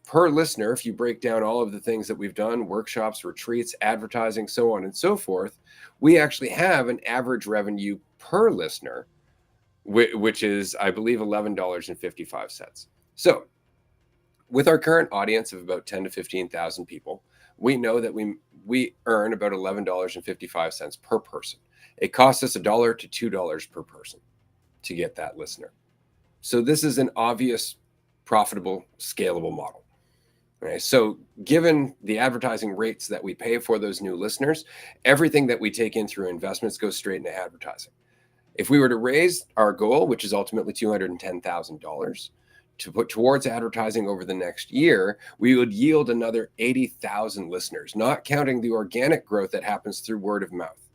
per listener, if you break down all of the things that we've done, workshops, retreats, advertising, so on and so forth, we actually have an average revenue per listener, which is, I believe, $11.55. So with our current audience of about 10 to 15,000 people, we know that we earn about $11.55 per person. It costs us $1 to $2 per person to get that listener. So this is an obvious, profitable, scalable model. Okay, so given the advertising rates that we pay for those new listeners, everything that we take in through investments goes straight into advertising. If we were to raise our goal, which is ultimately $210,000, to put towards advertising over the next year, we would yield another 80,000 listeners, not counting the organic growth that happens through word of mouth.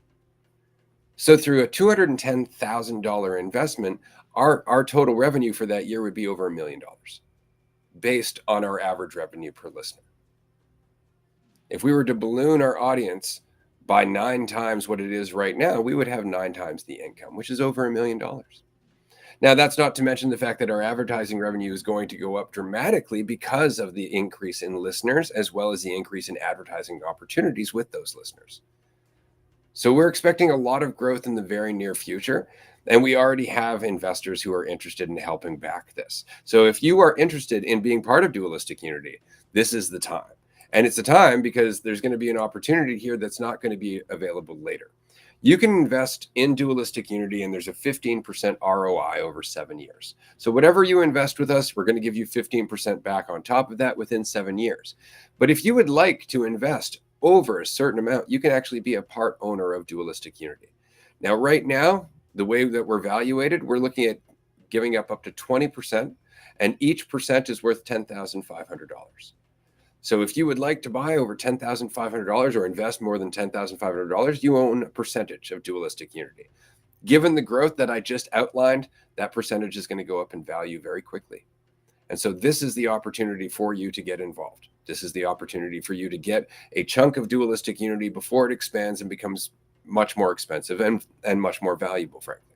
So through a $210,000 investment, our total revenue for that year would be over $1 million based on our average revenue per listener. If we were to balloon our audience by 9 times what it is right now, we would have 9 times the income, which is over $1 million. Now, that's not to mention the fact that our advertising revenue is going to go up dramatically because of the increase in listeners, as well as the increase in advertising opportunities with those listeners. So we're expecting a lot of growth in the very near future, and we already have investors who are interested in helping back this. So if you are interested in being part of Dualistic Unity, this is the time. And it's a time because there's going to be an opportunity here that's not going to be available later. You can invest in Dualistic Unity, and there's a 15% ROI over 7 years. So whatever you invest with us, we're going to give you 15% back on top of that within 7 years. But if you would like to invest over a certain amount, you can actually be a part owner of Dualistic Unity. Now, right now, the way that we're valuated, we're looking at giving up to 20%, and each percent is worth $10,500. So if you would like to buy over $10,500 or invest more than $10,500, you own a percentage of Dualistic Unity. Given the growth that I just outlined, that percentage is going to go up in value very quickly. And so this is the opportunity for you to get involved. This is the opportunity for you to get a chunk of Dualistic Unity before it expands and becomes much more expensive and much more valuable, frankly.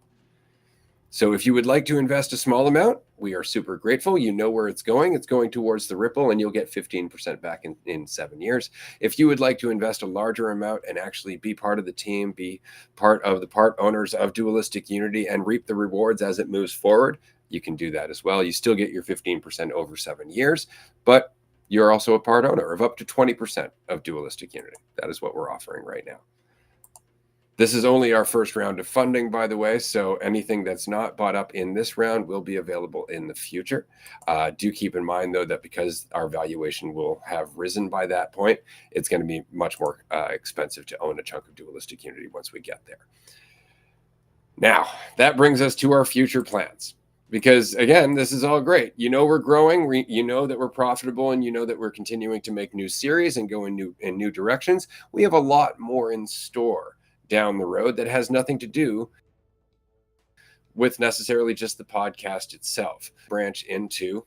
So if you would like to invest a small amount, we are super grateful. You know where it's going. It's going towards the Ripple, and you'll get 15% back in 7 years. If you would like to invest a larger amount and actually be part of the team, be part of the part owners of Dualistic Unity and reap the rewards as it moves forward, you can do that as well. You still get your 15% over 7 years, but you're also a part owner of up to 20% of Dualistic Unity. That is what we're offering right now. This is only our first round of funding, by the way, so anything that's not bought up in this round will be available in the future. Do keep in mind, though, that because our valuation will have risen by that point, it's going to be much more expensive to own a chunk of Dualistic Unity once we get there. Now, that brings us to our future plans. Because, again, this is all great. You know we're growing, you know that we're profitable, and you know that we're continuing to make new series and go in new directions. We have a lot more in store down the road that has nothing to do with necessarily just the podcast itself. Branch into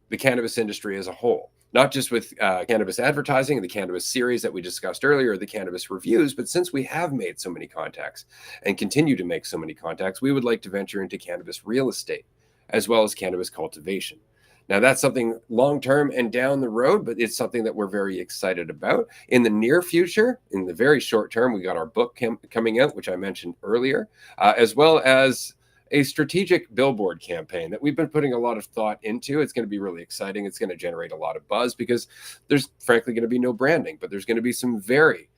the cannabis industry as a whole, not just with cannabis advertising and the cannabis series that we discussed earlier, the cannabis reviews, but since we have made so many contacts and continue to make so many contacts, we would like to venture into cannabis real estate as well as cannabis cultivation. Now, that's something long-term and down the road, but it's something that we're very excited about. In the near future, in the very short term, we got our book coming out, which I mentioned earlier, as well as a strategic billboard campaign that we've been putting a lot of thought into. It's going to be really exciting. It's going to generate a lot of buzz because there's frankly going to be no branding, but there's going to be some very,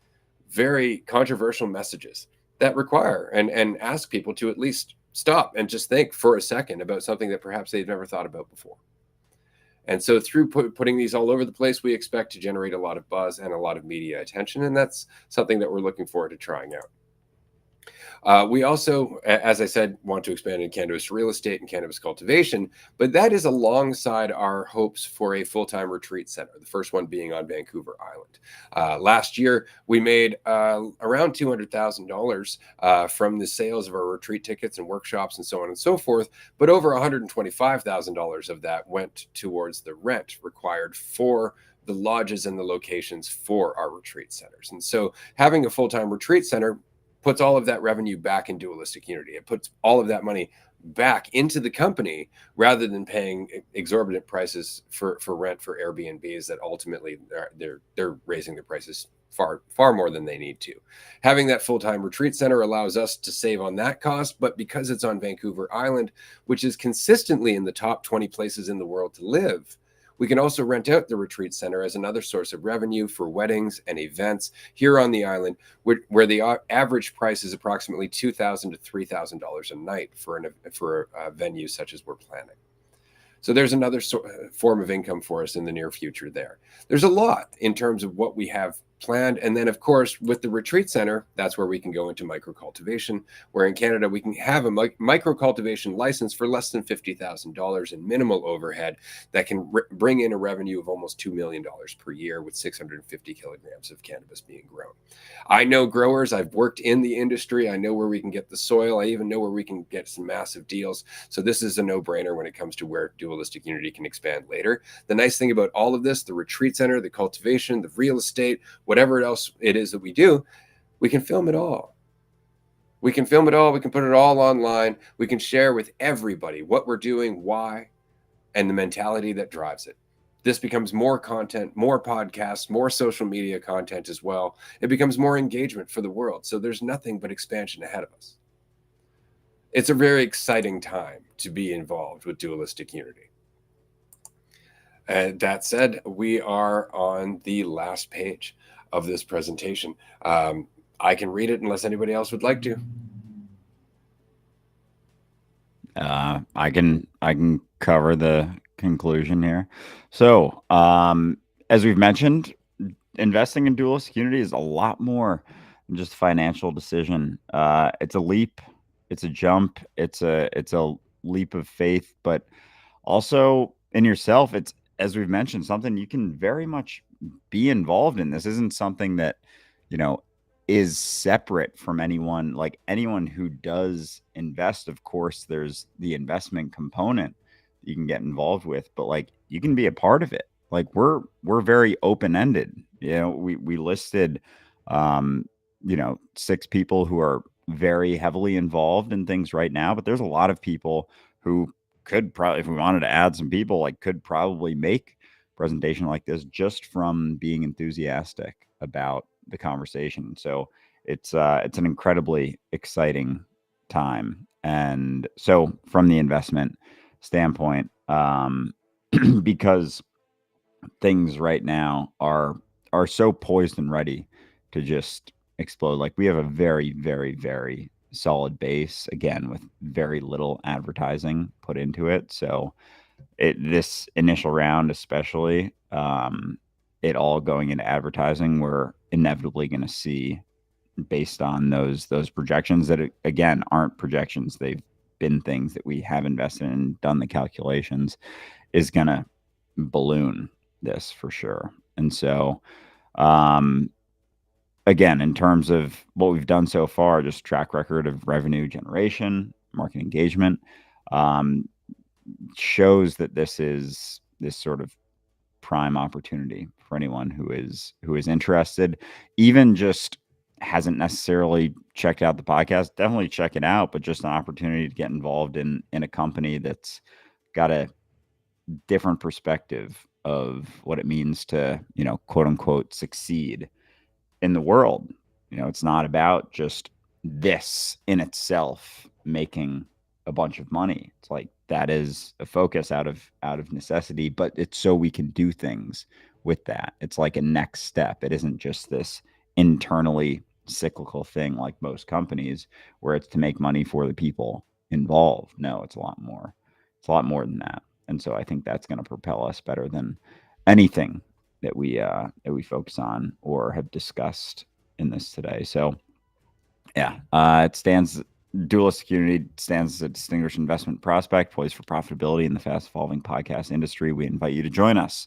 very controversial messages that require and ask people to at least stop and just think for a second about something that perhaps they've never thought about before. And so through putting these all over the place, we expect to generate a lot of buzz and a lot of media attention. And that's something that we're looking forward to trying out. We also, as I said, want to expand in cannabis real estate and cannabis cultivation, but that is alongside our hopes for a full-time retreat center, the first one being on Vancouver Island. Last year, we made around $200,000 from the sales of our retreat tickets and workshops and so on and so forth, but over $125,000 of that went towards the rent required for the lodges and the locations for our retreat centers. And so having a full-time retreat center puts all of that revenue back in Dualistic Unity. It puts all of that money back into the company rather than paying exorbitant prices for rent for Airbnbs that ultimately they're raising their prices far more than they need to. Having that full-time retreat center allows us to save on that cost, but because it's on Vancouver Island, which is consistently in the top 20 places in the world to live, we can also rent out the retreat center as another source of revenue for weddings and events here on the island, where the average price is approximately $2,000 to $3,000 a night for a venue such as we're planning. So there's another form of income for us in the near future there. There's a lot in terms of what we have planned. And then, of course, with the retreat center, that's where we can go into micro-cultivation, where in Canada, we can have a micro-cultivation license for less than $50,000 in minimal overhead that can bring in a revenue of almost $2 million per year with 650 kilograms of cannabis being grown. I know growers. I've worked in the industry. I know where we can get the soil. I even know where we can get some massive deals. So this is a no-brainer when it comes to where Dualistic Unity can expand later. The nice thing about all of this, the retreat center, the cultivation, the real estate, whatever else it is that we do, we can film it all. We can film it all. We can put it all online. We can share with everybody what we're doing, why, and the mentality that drives it. This becomes more content, more podcasts, more social media content as well. It becomes more engagement for the world. So there's nothing but expansion ahead of us. It's a very exciting time to be involved with Dualistic Unity. That said, we are on the last page of this presentation. I can read it unless anybody else would like to. I can cover the conclusion here. So, as we've mentioned, investing in Dualistic Unity is a lot more than just a financial decision. It's a leap, it's a jump, it's a leap of faith, but also in yourself. It's, as we've mentioned, something you can very much be involved in. This isn't something that, is separate from anyone. Like anyone who does invest, of course, there's the investment component you can get involved with, but like you can be a part of it. Like we're very open-ended. We listed 6 people who are very heavily involved in things right now, but there's a lot of people who could probably, if we wanted to add some people, like could probably make a presentation like this just from being enthusiastic about the conversation. So it's an incredibly exciting time. And so from the investment standpoint, because things right now are so poised and ready to just explode. Like we have a very, very, very solid base, again, with very little advertising put into it. So this initial round, especially, it all going into advertising, we're inevitably going to see, based on those projections that, again, aren't projections. They've been things that we have invested in and done the calculations, is going to balloon this for sure. And so, again, in terms of what we've done so far, just track record of revenue generation, market engagement, shows that this is this sort of prime opportunity for anyone who is interested, even just hasn't necessarily checked out the podcast. Definitely check it out, but just an opportunity to get involved in a company that's got a different perspective of what it means to, quote unquote, succeed in the world. It's not about just this in itself making a bunch of money. It's like that is a focus out of necessity, but it's so we can do things with that. It's like a next step. It isn't just this internally cyclical thing like most companies where it's to make money for the people involved. No, it's a lot more. It's a lot more than that. And so I think that's going to propel us better than anything that we focus on or have discussed in this today. So yeah, Dualistic Unity stands as a distinguished investment prospect poised for profitability in the fast evolving podcast industry. We invite you to join us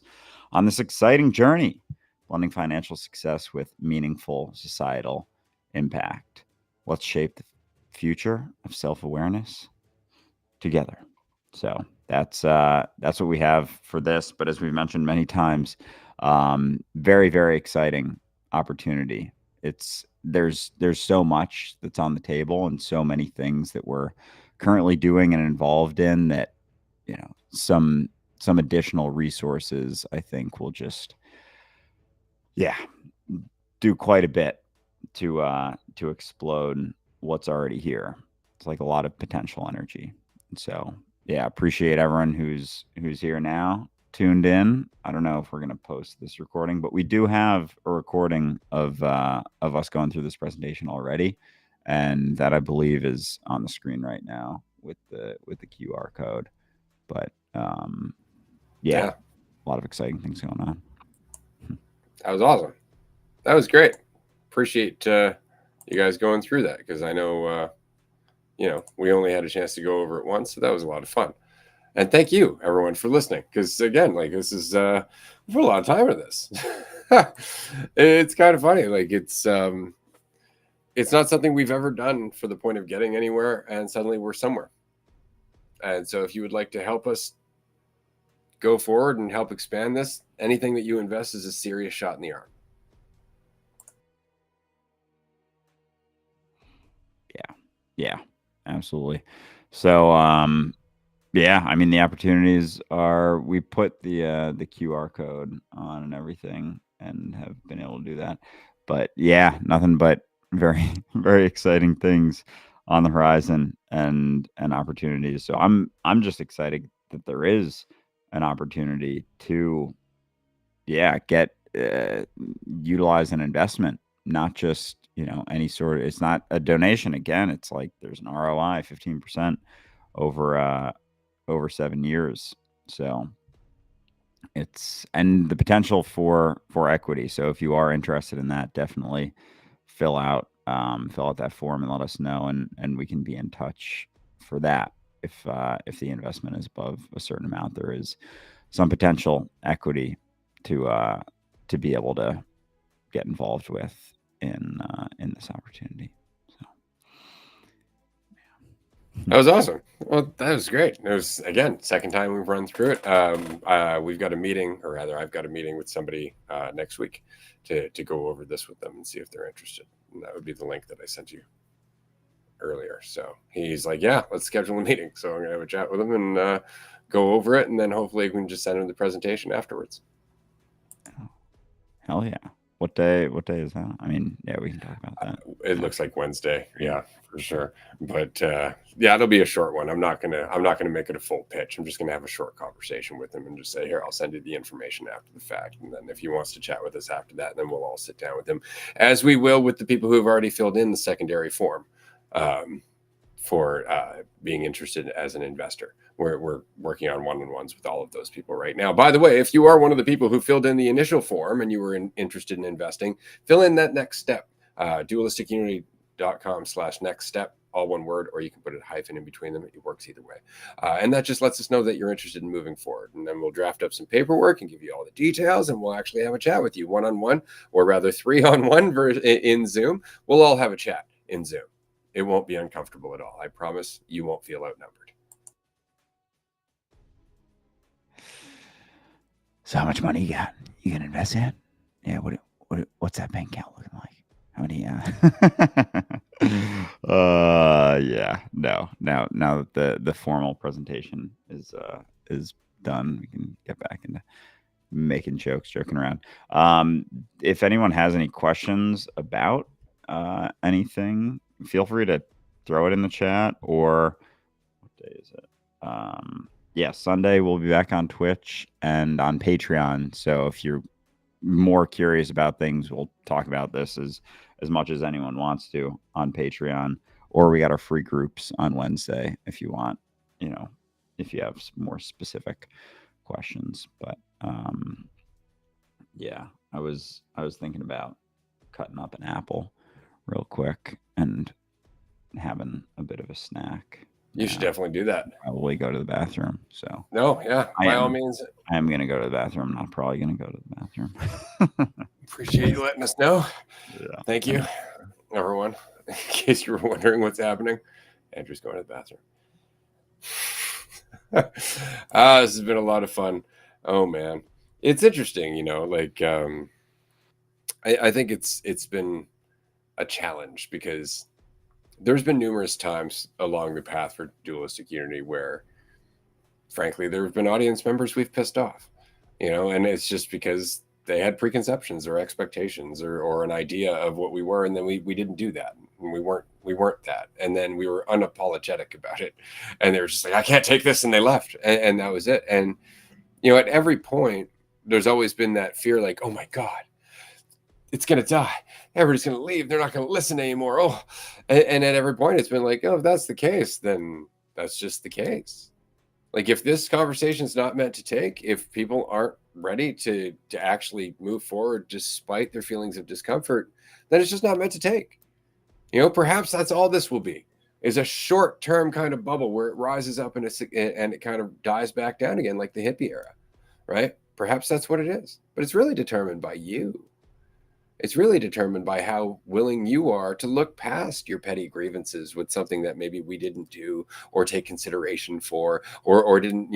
on this exciting journey, blending financial success with meaningful societal impact. Let's shape the future of self-awareness together. So that's what we have for this. But as we've mentioned many times, very, very exciting opportunity there's so much that's on the table and so many things that we're currently doing and involved in that, some additional resources, I think, will just, do quite a bit to explode what's already here. It's like a lot of potential energy. And so, appreciate everyone who's here now, tuned in. I don't know if we're going to post this recording, but we do have a recording of us going through this presentation already, and that I believe is on the screen right now with the QR code. But a lot of exciting things going on. That was awesome. That was great. Appreciate you guys going through that, because I know we only had a chance to go over it once, so that was a lot of fun. And thank you, everyone, for listening, because again, like, this is we put a lot of time into this. It's kind of funny, like, it's not something we've ever done for the point of getting anywhere, and suddenly we're somewhere. And so if you would like to help us go forward and help expand this, anything that you invest is a serious shot in the arm. Yeah, absolutely. So, I mean, the opportunities are, we put the QR code on and everything, and have been able to do that. But nothing but very, very exciting things on the horizon, and opportunities. So I'm just excited that there is an opportunity to, get utilize an investment, not just, any sort of, it's not a donation. Again, it's like there's an ROI 15% over 7 years. So it's, and the potential for equity. So if you are interested in that, definitely fill out that form and let us know, and we can be in touch for that. If the investment is above a certain amount, there is some potential equity to be able to get involved with in this opportunity. So that was awesome. Well, that was great. It was, again, second time we've run through it. We've got a meeting, or rather, I've got a meeting with somebody next week to go over this with them and see if they're interested. And that would be the link that I sent you earlier. So he's like, yeah, let's schedule a meeting. So I'm going to have a chat with him and go over it, and then hopefully we can just send him the presentation afterwards. Hell yeah. What day is that? I mean, we can talk about that. It looks like Wednesday. Yeah, for sure. But it'll be a short one. I'm not gonna make it a full pitch. I'm just gonna have a short conversation with him and just say, here, I'll send you the information after the fact. And then if he wants to chat with us after that, then we'll all sit down with him, as we will with the people who have already filled in the secondary form for being interested as an investor. We're working on one-on-ones with all of those people right now. By the way, if you are one of the people who filled in the initial form and you were interested in investing, fill in that next step. Dualisticunity.com/next step, all one word, or you can put a hyphen in between them. It works either way. And that just lets us know that you're interested in moving forward. And then we'll draft up some paperwork and give you all the details, and we'll actually have a chat with you one-on-one, or rather 3-on-1 in Zoom. We'll all have a chat in Zoom. It won't be uncomfortable at all. I promise you won't feel outnumbered. So how much money you got? You gonna invest in? Yeah. What's that bank account looking like? How many? No. Now that the formal presentation is done, we can get back into making jokes, joking around. If anyone has any questions about anything, feel free to throw it in the chat. Or what day is it? Sunday we'll be back on Twitch and on Patreon. So if you're more curious about things, we'll talk about this as much as anyone wants to on Patreon, or we got our free groups on Wednesday if you want, if you have some more specific questions. But I was thinking about cutting up an apple real quick and having a bit of a snack. You should definitely do that. Probably go to the bathroom. So by all means. I am going to go to the bathroom. I'm not probably going to go to the bathroom. Appreciate you letting us know. Yeah. Thank you, everyone. In case you were wondering what's happening, Andrew's going to the bathroom. This has been a lot of fun. Oh man, it's interesting. I think it's been a challenge, because there's been numerous times along the path for Dualistic Unity where, frankly, there have been audience members we've pissed off, and it's just because they had preconceptions or expectations or an idea of what we were, and then we didn't do that, and we weren't that, and then we were unapologetic about it, and they were just like, I can't take this, and they left, and that was it. And at every point there's always been that fear, like, oh my God, it's gonna die, everybody's gonna leave, they're not gonna listen anymore. Oh, and at every point it's been like, oh, if that's the case, then that's just the case. Like, if this conversation is not meant to take, if people aren't ready to actually move forward despite their feelings of discomfort, then it's just not meant to take. Perhaps that's all this will be, is a short-term kind of bubble where it rises up and it kind of dies back down again, like the hippie era, right? Perhaps that's what it is, but it's really determined by you. It's really determined by how willing you are to look past your petty grievances with something that maybe we didn't do or take consideration for, or didn't,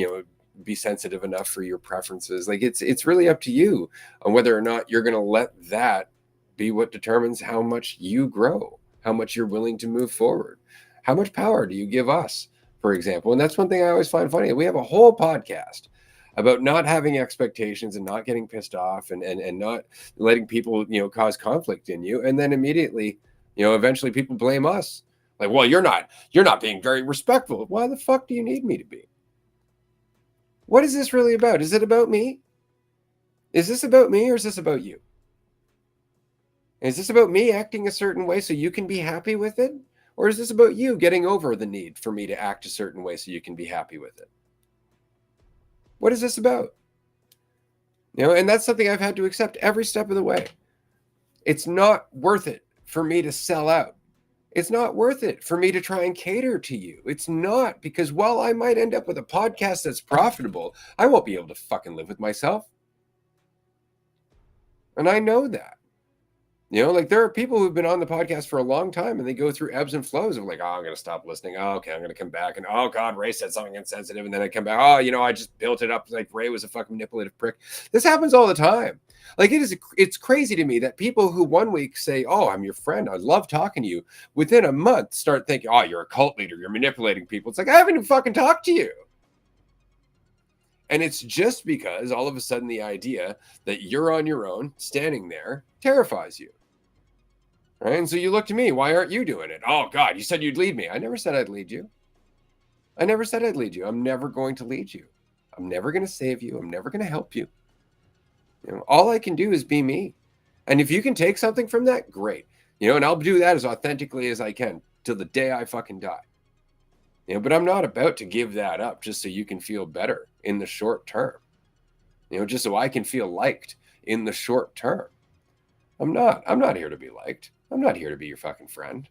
be sensitive enough for your preferences. Like, it's really up to you on whether or not you're going to let that be what determines how much you grow, how much you're willing to move forward. How much power do you give us, for example? And that's one thing I always find funny. We have a whole podcast about not having expectations and not getting pissed off and not letting people, cause conflict in you. And then immediately, eventually people blame us. Like, well, you're not being very respectful. Why the fuck do you need me to be? What is this really about? Is it about me? Is this about me, or is this about you? Is this about me acting a certain way so you can be happy with it? Or is this about you getting over the need for me to act a certain way so you can be happy with it? What is this about? And that's something I've had to accept every step of the way. It's not worth it for me to sell out. It's not worth it for me to try and cater to you. It's not, because while I might end up with a podcast that's profitable, I won't be able to fucking live with myself. And I know that. Like, there are people who've been on the podcast for a long time and they go through ebbs and flows of like, oh, I'm going to stop listening. Oh, okay, I'm going to come back. And oh God, Ray said something insensitive. And then I come back. Oh, I just built it up like Ray was a fucking manipulative prick. This happens all the time. Like, it's crazy to me that people who one week say, oh, I'm your friend, I love talking to you, within a month start thinking, oh, you're a cult leader, you're manipulating people. It's like, I haven't even fucking talked to you. And it's just because all of a sudden the idea that you're on your own, standing there, terrifies you. Right? And so you look to me, why aren't you doing it? Oh God, you said you'd lead me. I never said I'd lead you. I never said I'd lead you. I'm never going to lead you. I'm never going to save you. I'm never going to help you. All I can do is be me. And if you can take something from that, great. And I'll do that as authentically as I can till the day I fucking die. But I'm not about to give that up just so you can feel better in the short term. Just so I can feel liked in the short term. I'm not here to be liked. I'm not here to be your fucking friend.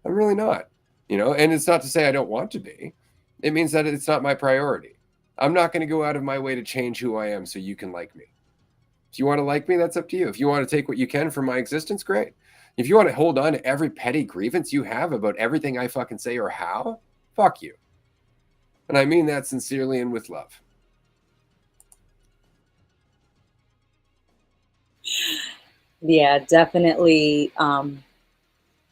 I'm really not. And it's not to say I don't want to be. It means that it's not my priority. I'm not going to go out of my way to change who I am so you can like me. If you want to like me, that's up to you. If you want to take what you can from my existence, great. If you want to hold on to every petty grievance you have about everything I fucking say or how, fuck you. And I mean that sincerely and with love. Yeah, definitely.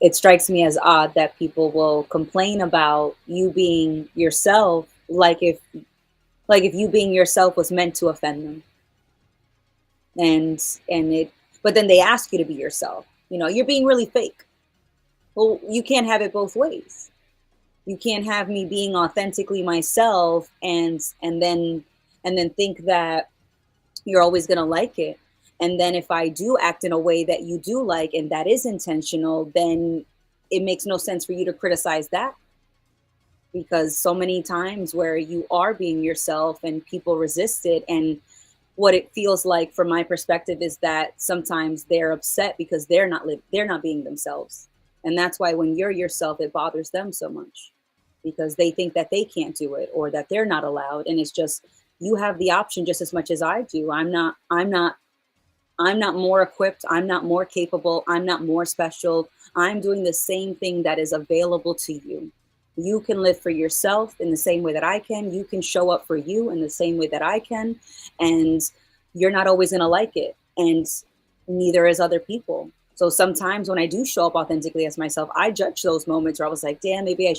It strikes me as odd that people will complain about you being yourself, like if you being yourself was meant to offend them. But then they ask you to be yourself. You're being really fake. Well, you can't have it both ways. You can't have me being authentically myself and then think that you're always gonna like it. And then if I do act in a way that you do like, and that is intentional, then it makes no sense for you to criticize that. Because so many times where you are being yourself and people resist it, and what it feels like from my perspective is that sometimes they're upset because they're not being themselves. And that's why when you're yourself, it bothers them so much, because they think that they can't do it or that they're not allowed. And it's just, you have the option just as much as I do. I'm not more equipped. I'm not more capable. I'm not more special. I'm doing the same thing that is available to you. You can live for yourself in the same way that I can. You can show up for you in the same way that I can. And you're not always going to like it. And neither is other people. So sometimes when I do show up authentically as myself, I judge those moments where I was like, damn, maybe I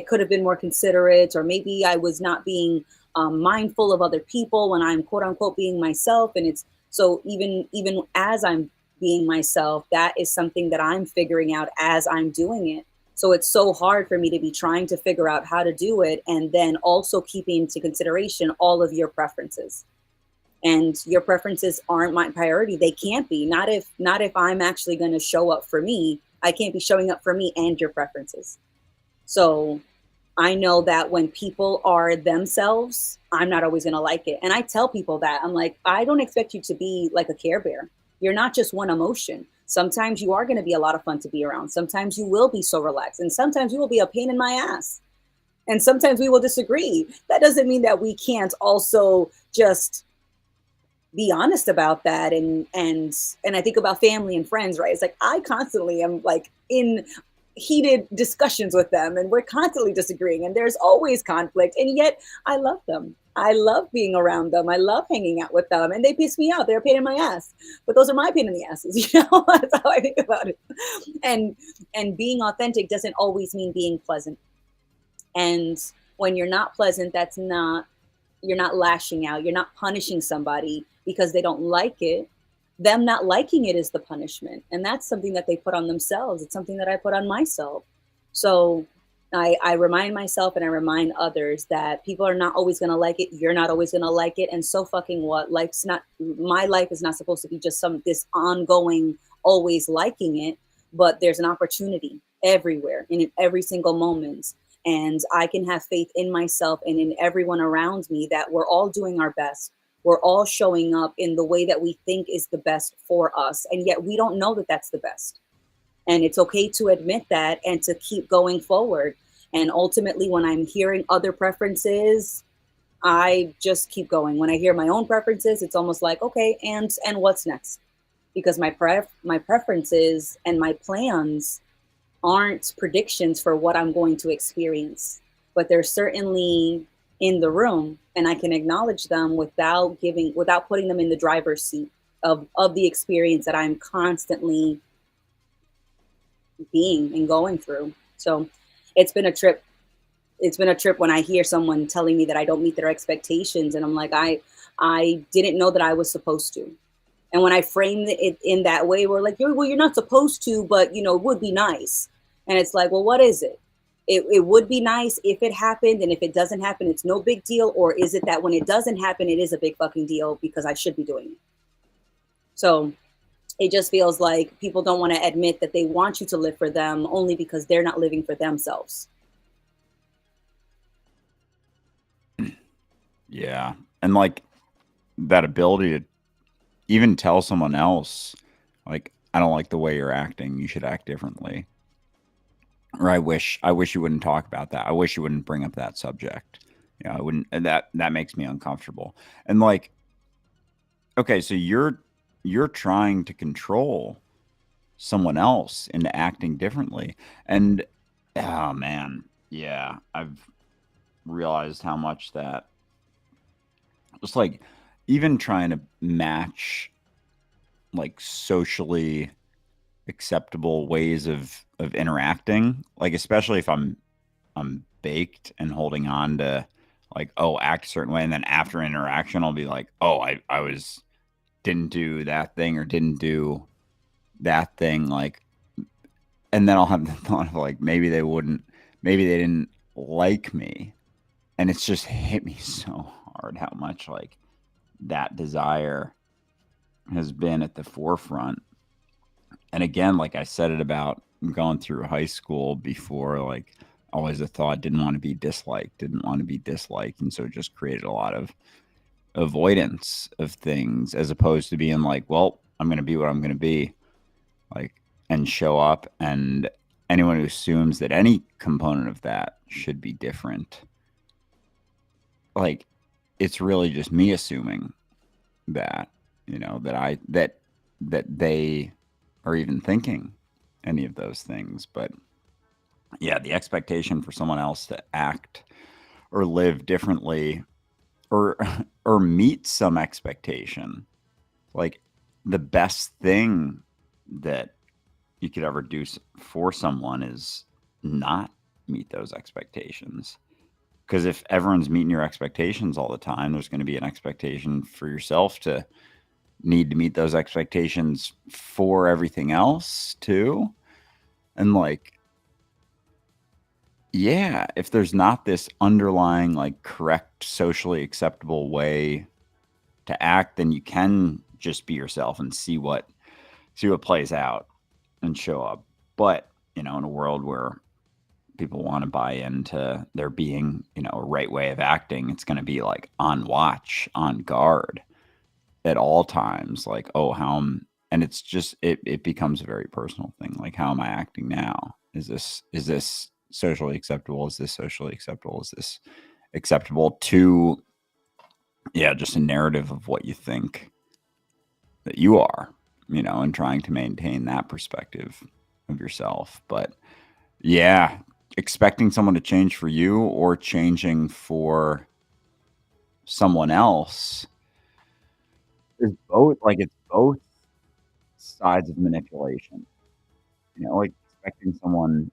could have been more considerate, or maybe I was not being mindful of other people when I'm quote unquote being myself. And it's so even as I'm being myself, that is something that I'm figuring out as I'm doing it. So it's so hard for me to be trying to figure out how to do it and then also keeping into consideration all of your preferences. And your preferences aren't my priority. They can't be. Not if I'm actually going to show up for me. I can't be showing up for me and your preferences. So I know that when people are themselves, I'm not always going to like it. And I tell people that. I'm like, I don't expect you to be like a Care Bear. You're not just one emotion. Sometimes you are going to be a lot of fun to be around. Sometimes you will be so relaxed. And sometimes you will be a pain in my ass. And sometimes we will disagree. That doesn't mean that we can't also just be honest about that. And I think about family and friends, right? It's like I constantly am like in heated discussions with them, and we're constantly disagreeing, and there's always conflict, and yet I love them. I love being around them. I love hanging out with them, and they piss me out. They're a pain in my ass, but those are my pain in the asses. That's how I think about it. And being authentic doesn't always mean being pleasant. And when you're not pleasant, you're not lashing out. You're not punishing somebody because they don't like it. Them not liking it is the punishment. And that's something that they put on themselves. It's something that I put on myself. So I remind myself and I remind others that people are not always going to like it. You're not always going to like it. And so fucking what? My life is not supposed to be just this ongoing, always liking it, but there's an opportunity everywhere and in every single moment. And I can have faith in myself and in everyone around me that we're all doing our best. We're all showing up in the way that we think is the best for us. And yet we don't know that that's the best. And it's okay to admit that and to keep going forward. And ultimately, when I'm hearing other preferences, I just keep going. When I hear my own preferences, it's almost like, okay, and what's next? Because my preferences and my plans aren't predictions for what I'm going to experience, but they're certainly in the room, and I can acknowledge them without putting them in the driver's seat of the experience that I'm constantly being and going through. So it's been a trip. It's been a trip when I hear someone telling me that I don't meet their expectations, and I'm like, I didn't know that I was supposed to. And when I frame it in that way, we're like, well, you're not supposed to, but it would be nice. And it's like, well, what is it? It would be nice if it happened, and if it doesn't happen, it's no big deal. Or is it that when it doesn't happen, it is a big fucking deal because I should be doing it? So it just feels like people don't want to admit that they want you to live for them only because they're not living for themselves. Yeah. And like that ability to even tell someone else, like, I don't like the way you're acting. You should act differently. Or I wish you wouldn't talk about that. I wish you wouldn't bring up that subject. I wouldn't, and that makes me uncomfortable. And like, okay, so you're trying to control someone else into acting differently. And oh man, yeah, I've realized how much that just like even trying to match like socially acceptable ways of interacting, like especially if I'm baked and holding on to like, oh, act a certain way, and then after interaction I'll be like, oh, I was didn't do that thing or didn't do that thing, like, and then I'll have the thought of like maybe they didn't like me, and it's just hit me so hard how much like that desire has been at the forefront. And again, like I said it about going through high school before, like always a thought, didn't want to be disliked. And so it just created a lot of avoidance of things as opposed to being like, well, I'm going to be what I'm going to be, like, and show up. And anyone who assumes that any component of that should be different, like, it's really just me assuming that, that they are even thinking any of those things. But yeah, the expectation for someone else to act or live differently or meet some expectation, like the best thing that you could ever do for someone is not meet those expectations. Because if everyone's meeting your expectations all the time, there's going to be an expectation for yourself to need to meet those expectations for everything else too. And like, yeah, if there's not this underlying, like, correct, socially acceptable way to act, then you can just be yourself and see what plays out and show up. But, in a world where people want to buy into there being, a right way of acting, it's going to be like on watch, on guard at all times. Like, oh, and it's just, it becomes a very personal thing. Like, how am I acting now? Is this socially acceptable? Is this socially acceptable? Is this acceptable to, just a narrative of what you think that you are, and trying to maintain that perspective of yourself. But yeah, expecting someone to change for you or changing for someone else is both, like, it's both sides of manipulation. Like, expecting someone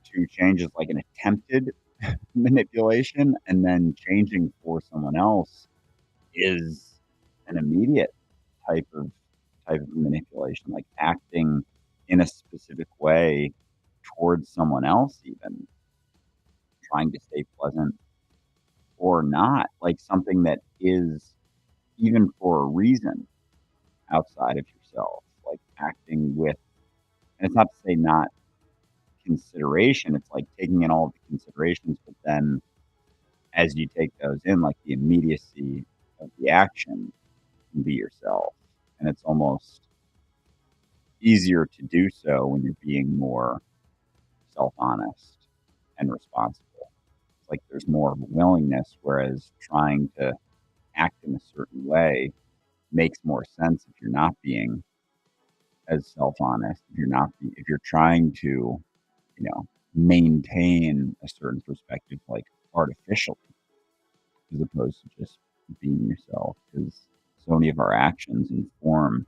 to change is like an attempted manipulation, and then changing for someone else is an immediate type of manipulation, like acting in a specific way towards someone else, even trying to stay pleasant or not, like something that is even for a reason outside of yourself, like acting with, and it's not to say not consideration, it's like taking in all of the considerations, but then as you take those in, like the immediacy of the action can be yourself. And it's almost easier to do so when you're being more self-honest and responsible. It's like there's more of a willingness, whereas trying to act in a certain way makes more sense if you're not being as self-honest, if you're trying to, maintain a certain perspective, like artificially, as opposed to just being yourself. Because so many of our actions inform,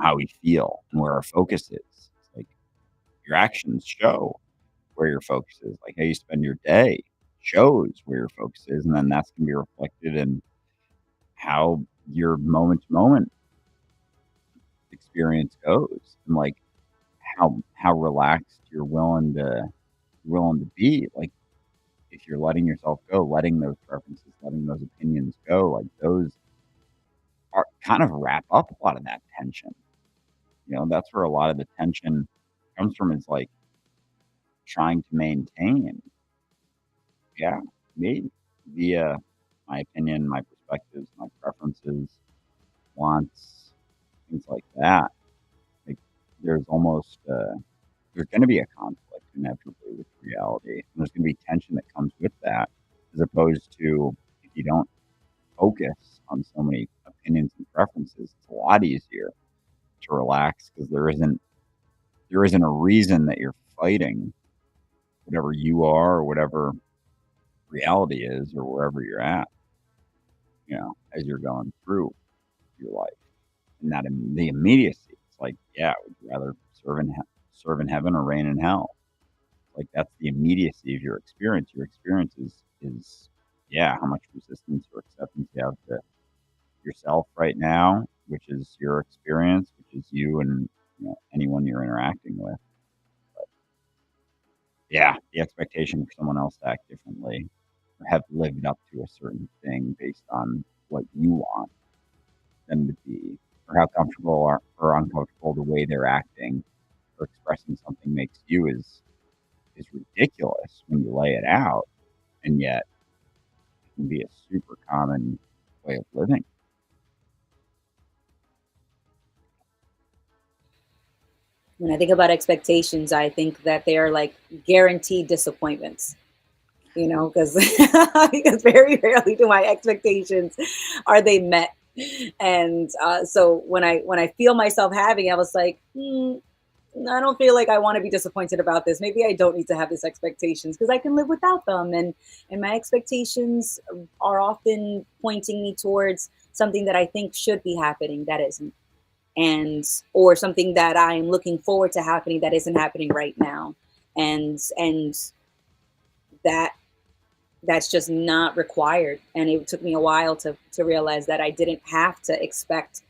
how we feel and where our focus is. It's like your actions show where your focus is, like how you spend your day shows where your focus is, and then that's going to be reflected in how your moment to moment experience goes, and like how relaxed you're willing to be. Like, if you're letting yourself go, letting those preferences, letting those opinions go, like those are kind of wrap up a lot of that tension. That's where a lot of the tension comes from, is like trying to maintain, me via my opinion, my perspectives, my preferences, wants, things like that. Like, there's almost there's going to be a conflict inevitably with reality. And there's going to be tension that comes with that, as opposed to if you don't focus on so many opinions and preferences, it's a lot easier to relax, because there isn't a reason that you're fighting whatever you are or whatever reality is or wherever you're at, as you're going through your life. And that the immediacy, it's like, would you rather serve in heaven or reign in hell? Like, that's the immediacy of your experience. Your experience is how much resistance or acceptance you have to yourself right now, which is your experience, which is you and anyone you're interacting with. But the expectation for someone else to act differently or have lived up to a certain thing based on what you want them to be, or how comfortable or uncomfortable the way they're acting or expressing something makes you, is ridiculous when you lay it out, and yet it can be a super common way of living. When I think about expectations, I think that they are like guaranteed disappointments, because because very rarely do my expectations are they met. And so when I feel myself having, I was like, I don't feel like I want to be disappointed about this. Maybe I don't need to have these expectations because I can live without them. And my expectations are often pointing me towards something that I think should be happening that isn't. and or something that I'm looking forward to happening that isn't happening right now. And that that's just not required. And it took me a while to realize that I didn't have to expect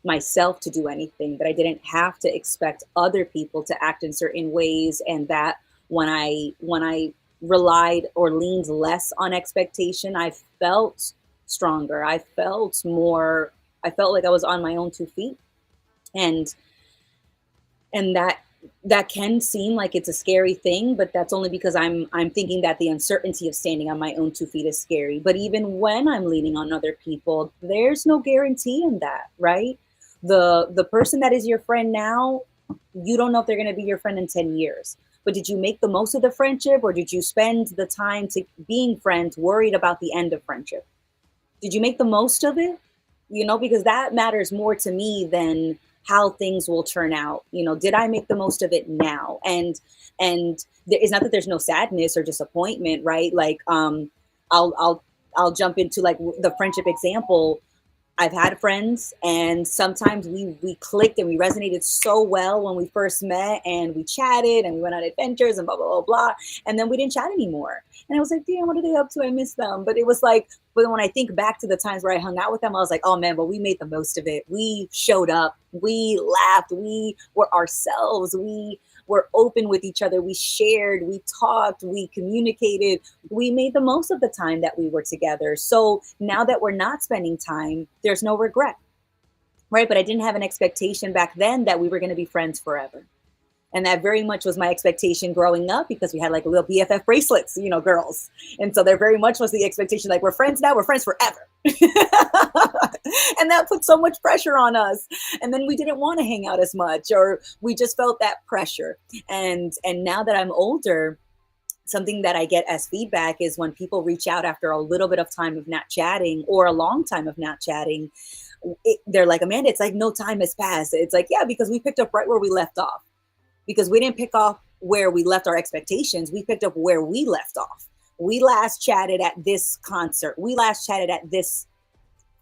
myself to do anything, that I didn't have to expect other people to act in certain ways, and that when I relied or leaned less on expectation, I felt stronger. I felt like I was on my own 2 feet. And that can seem like it's a scary thing, but that's only because I'm thinking that the uncertainty of standing on my own 2 feet is scary. But even when I'm leaning on other people, there's no guarantee in that, right? The person that is your friend now, you don't know if they're going to be your friend in 10 years. But did you make the most of the friendship, or did you spend the time to being friends worried about the end of friendship? Did you make the most of it? Because that matters more to me than how things will turn out. Did I make the most of it now? And it's not that there's no sadness or disappointment, right? Like, I'll jump into like the friendship example. I've had friends, and sometimes we clicked and we resonated so well when we first met, and we chatted and we went on adventures and blah blah blah blah, and then we didn't chat anymore. And I was like, damn, what are they up to? I miss them. But it was like, but when I think back to the times where I hung out with them, I was like, oh man, but we made the most of it. We showed up, we laughed, we were ourselves, we were open with each other, we shared, we talked, we communicated, we made the most of the time that we were together. So now that we're not spending time, there's no regret, right? But I didn't have an expectation back then that we were going to be friends forever. And that very much was my expectation growing up, because we had like little BFF bracelets, girls. And so there very much was the expectation, like, we're friends now, we're friends forever. And that put so much pressure on us. And then we didn't want to hang out as much, or we just felt that pressure. And now that I'm older, something that I get as feedback is when people reach out after a little bit of time of not chatting, or a long time of not chatting, they're like, Amanda, it's like no time has passed. It's like, yeah, because we picked up right where we left off. Because we didn't pick off where we left our expectations. We picked up where we left off. We last chatted at this concert. We last chatted at this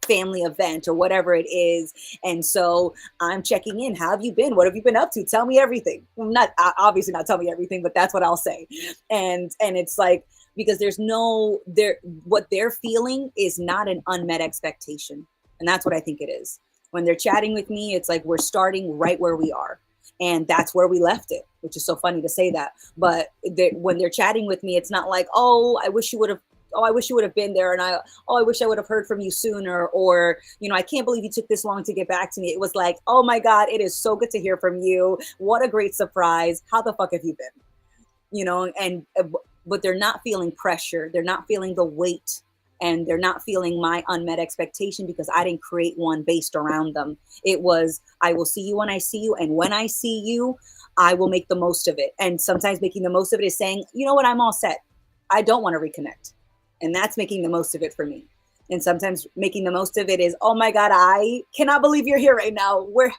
family event, or whatever it is. And so I'm checking in. How have you been? What have you been up to? Tell me everything. Not obviously not tell me everything, but that's what I'll say. And it's like, because what they're feeling is not an unmet expectation. And that's what I think it is. When they're chatting with me, it's like we're starting right where we are. And that's where we left it, which is so funny to say that. But when they're chatting with me, it's not like, I wish you would have been there. And I wish I would have heard from you sooner. Or, I can't believe you took this long to get back to me. It was like, oh my God, it is so good to hear from you. What a great surprise. How the fuck have you been? But they're not feeling pressure. They're not feeling the weight. And they're not feeling my unmet expectation, because I didn't create one based around them. It was, I will see you when I see you. And when I see you, I will make the most of it. And sometimes making the most of it is saying, you know what, I'm all set. I don't want to reconnect. And that's making the most of it for me. And sometimes making the most of it is, oh my God, I cannot believe you're here right now. What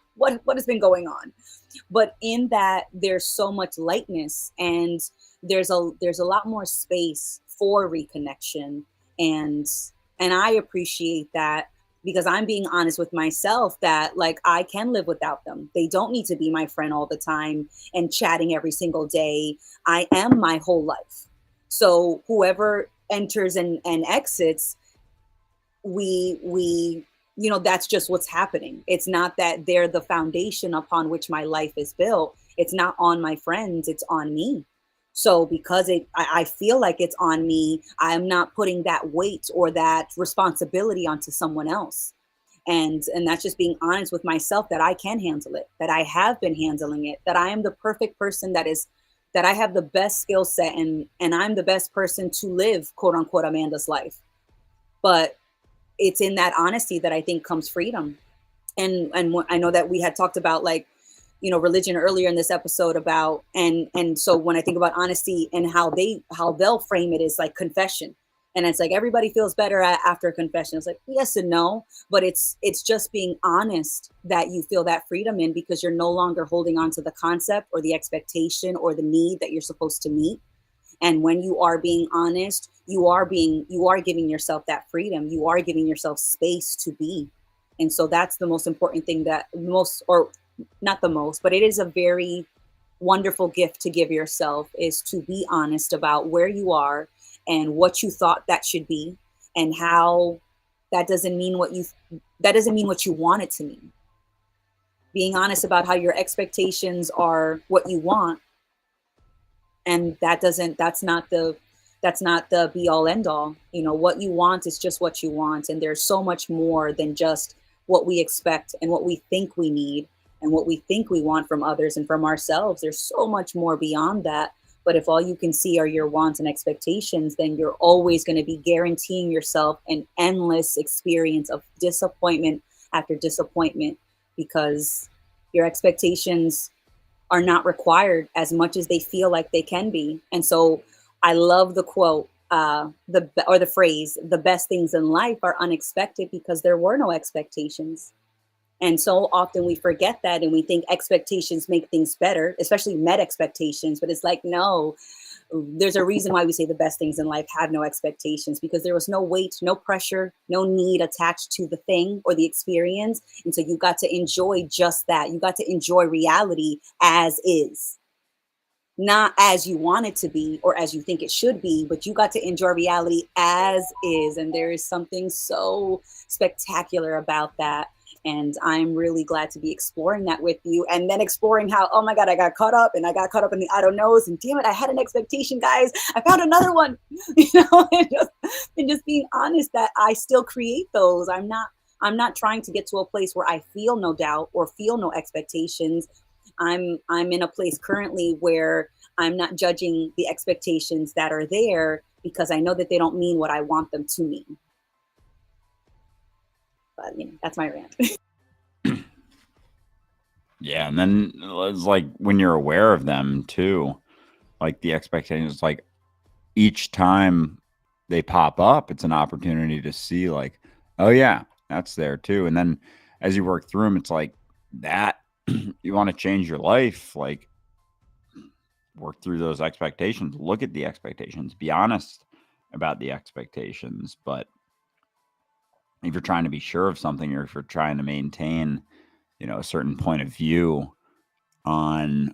has been going on? But in that, there's so much lightness, and there's a lot more space for reconnection. And I appreciate that, because I'm being honest with myself that, like, I can live without them. They don't need to be my friend all the time and chatting every single day. I am my whole life. So whoever enters and exits, we that's just what's happening. It's not that they're the foundation upon which my life is built. It's not on my friends, it's on me. So because I feel like it's on me, I'm not putting that weight or that responsibility onto someone else. And that's just being honest with myself, that I can handle it, that I have been handling it, that I am the perfect person, that I have the best skill set, and I'm the best person to live, quote unquote, Amanda's life. But it's in that honesty that I think comes freedom. And I know that we had talked about, like, religion earlier in this episode about, and so when I think about honesty and how they'll frame it is like confession. And it's like, everybody feels better after a confession. It's like, yes and no, but it's just being honest that you feel that freedom in, because you're no longer holding on to the concept or the expectation or the need that you're supposed to meet. And when you are being honest, you are giving yourself that freedom. You are giving yourself space to be. And so that's the most important thing, that most, or not the most, but it is a very wonderful gift to give yourself, is to be honest about where you are and what you thought that should be, and how that doesn't mean what you want it to mean. Being honest about how your expectations are what you want, and that's not the be all end all. You know, what you want is just what you want, and there's so much more than just what we expect and what we think we need and what we think we want from others and from ourselves. There's so much more beyond that. But if all you can see are your wants and expectations, then you're always going to be guaranteeing yourself an endless experience of disappointment after disappointment, because your expectations are not required as much as they feel like they can be. And so I love the quote, the phrase, "The best things in life are unexpected because there were no expectations." And so often we forget that, and we think expectations make things better, especially met expectations. But it's like, no, there's a reason why we say the best things in life have no expectations, because there was no weight, no pressure, no need attached to the thing or the experience. And so you got to enjoy just that. You got to enjoy reality as is, not as you want it to be or as you think it should be, but you got to enjoy reality as is. And there is something so spectacular about that. And I'm really glad to be exploring that with you, and then exploring how, oh my God, I got caught up in the I don't knows, and damn it, I had an expectation, guys. I found another one, and just being honest that I still create those. I'm not trying to get to a place where I feel no doubt or feel no expectations. I'm in a place currently where I'm not judging the expectations that are there, because I know that they don't mean what I want them to mean. But that's my rant. Yeah, and then it's like when you're aware of them too, like the expectations, like each time they pop up, it's an opportunity to see like, oh yeah, that's there too. And then as you work through them, it's like that you want to change your life, like work through those expectations, look at the expectations, be honest about the expectations. But if you're trying to be sure of something, or if you're trying to maintain, a certain point of view on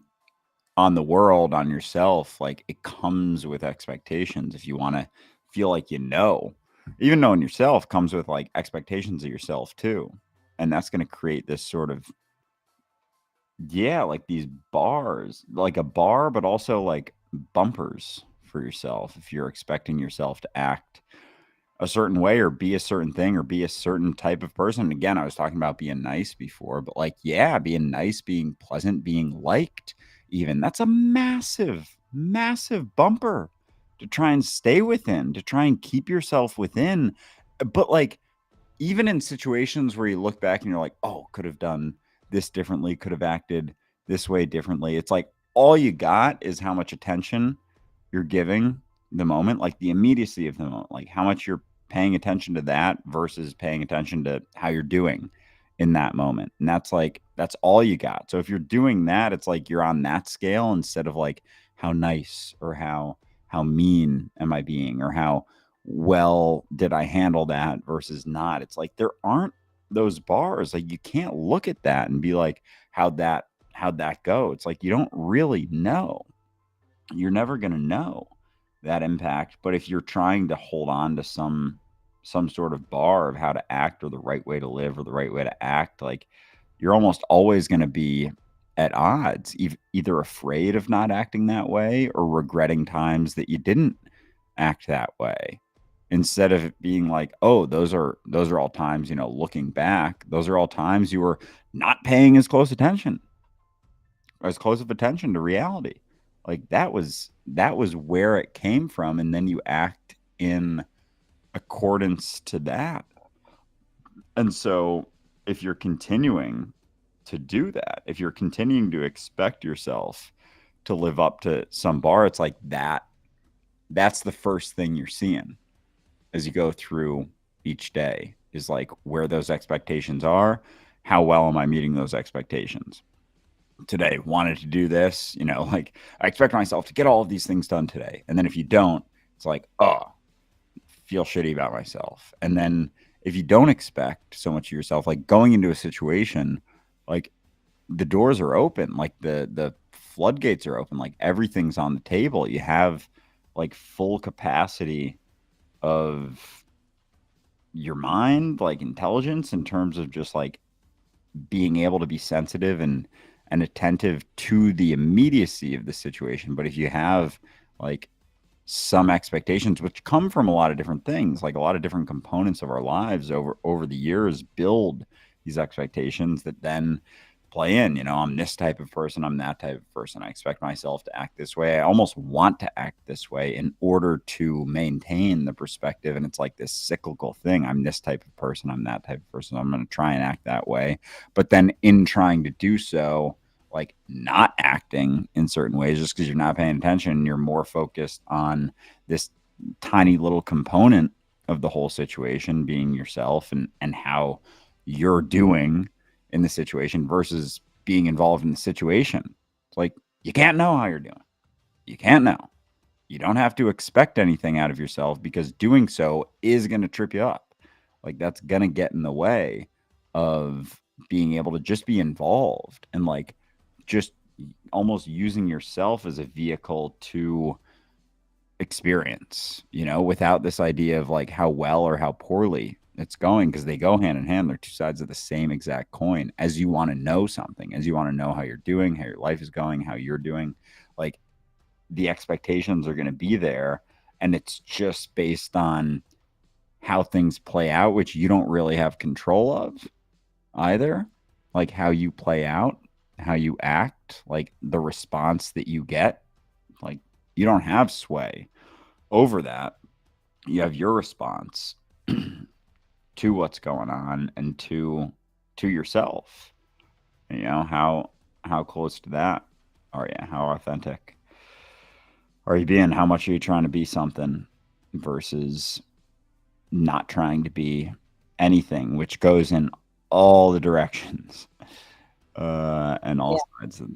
the world, on yourself, like it comes with expectations. If you want to feel like even knowing yourself comes with like expectations of yourself too. And that's going to create this sort of, like these bars, like a bar, but also like bumpers for yourself. If you're expecting yourself to act a certain way or be a certain thing or be a certain type of person. Again, I was talking about being nice before, but like, yeah, being nice, being pleasant, being liked, even that's a massive, massive bumper to try and stay within, to try and keep yourself within. But like, even in situations where you look back and you're like, oh, could have done this differently, could have acted this way differently. It's like all you got is how much attention you're giving the moment, like the immediacy of the moment, like how much you're paying attention to that versus paying attention to how you're doing in that moment. And that's all you got. So if you're doing that, it's like you're on that scale instead of like how nice or how mean am I being, or how well did I handle that versus not. It's like there aren't those bars. Like you can't look at that and be like, how'd that go? It's like you don't really know. You're never going to know that impact. But if you're trying to hold on to some sort of bar of how to act, or the right way to live, or the right way to act, like you're almost always going to be at odds, either afraid of not acting that way or regretting times that you didn't act that way, instead of it being like, oh, those are all times, looking back, those are all times you were not paying as close of attention to reality. Like that was where it came from. And then you act in accordance to that. And so if you're continuing to do that, if you're continuing to expect yourself to live up to some bar, it's like that's the first thing you're seeing as you go through each day, is like where those expectations are. How well am I meeting those expectations? Today, wanted to do this, like I expect myself to get all of these things done today. And then if you don't, it's like, oh, feel shitty about myself. And then if you don't expect so much of yourself, like going into a situation, like the doors are open, like the floodgates are open, like everything's on the table. You have like full capacity of your mind, like intelligence, in terms of just like being able to be sensitive and attentive to the immediacy of the situation. But if you have like some expectations, which come from a lot of different things, like a lot of different components of our lives over the years, build these expectations that then play in. I'm this type of person, I'm that type of person, I expect myself to act this way, I almost want to act this way in order to maintain the perspective. And it's like this cyclical thing. I'm this type of person, I'm that type of person, I'm going to try and act that way. But then in trying to do so, like not acting in certain ways just because you're not paying attention, you're more focused on this tiny little component of the whole situation, being yourself and how you're doing in the situation versus being involved in the situation. It's like, you can't know how you're doing. You can't know. You don't have to expect anything out of yourself, because doing so is going to trip you up. Like that's going to get in the way of being able to just be involved and like just almost using yourself as a vehicle to experience, without this idea of like how well or how poorly it's going, because they go hand in hand. They're two sides of the same exact coin. As you want to know something, as you want to know how you're doing, how your life is going, how you're doing, like the expectations are going to be there. And it's just based on how things play out, which you don't really have control of either. Like how you play out, how you act, like the response that you get, like you don't have sway over that. You have your response to what's going on and to yourself. How close to that are you? How authentic are you being? How much are you trying to be something versus not trying to be anything, which goes in all the directions and all sides of,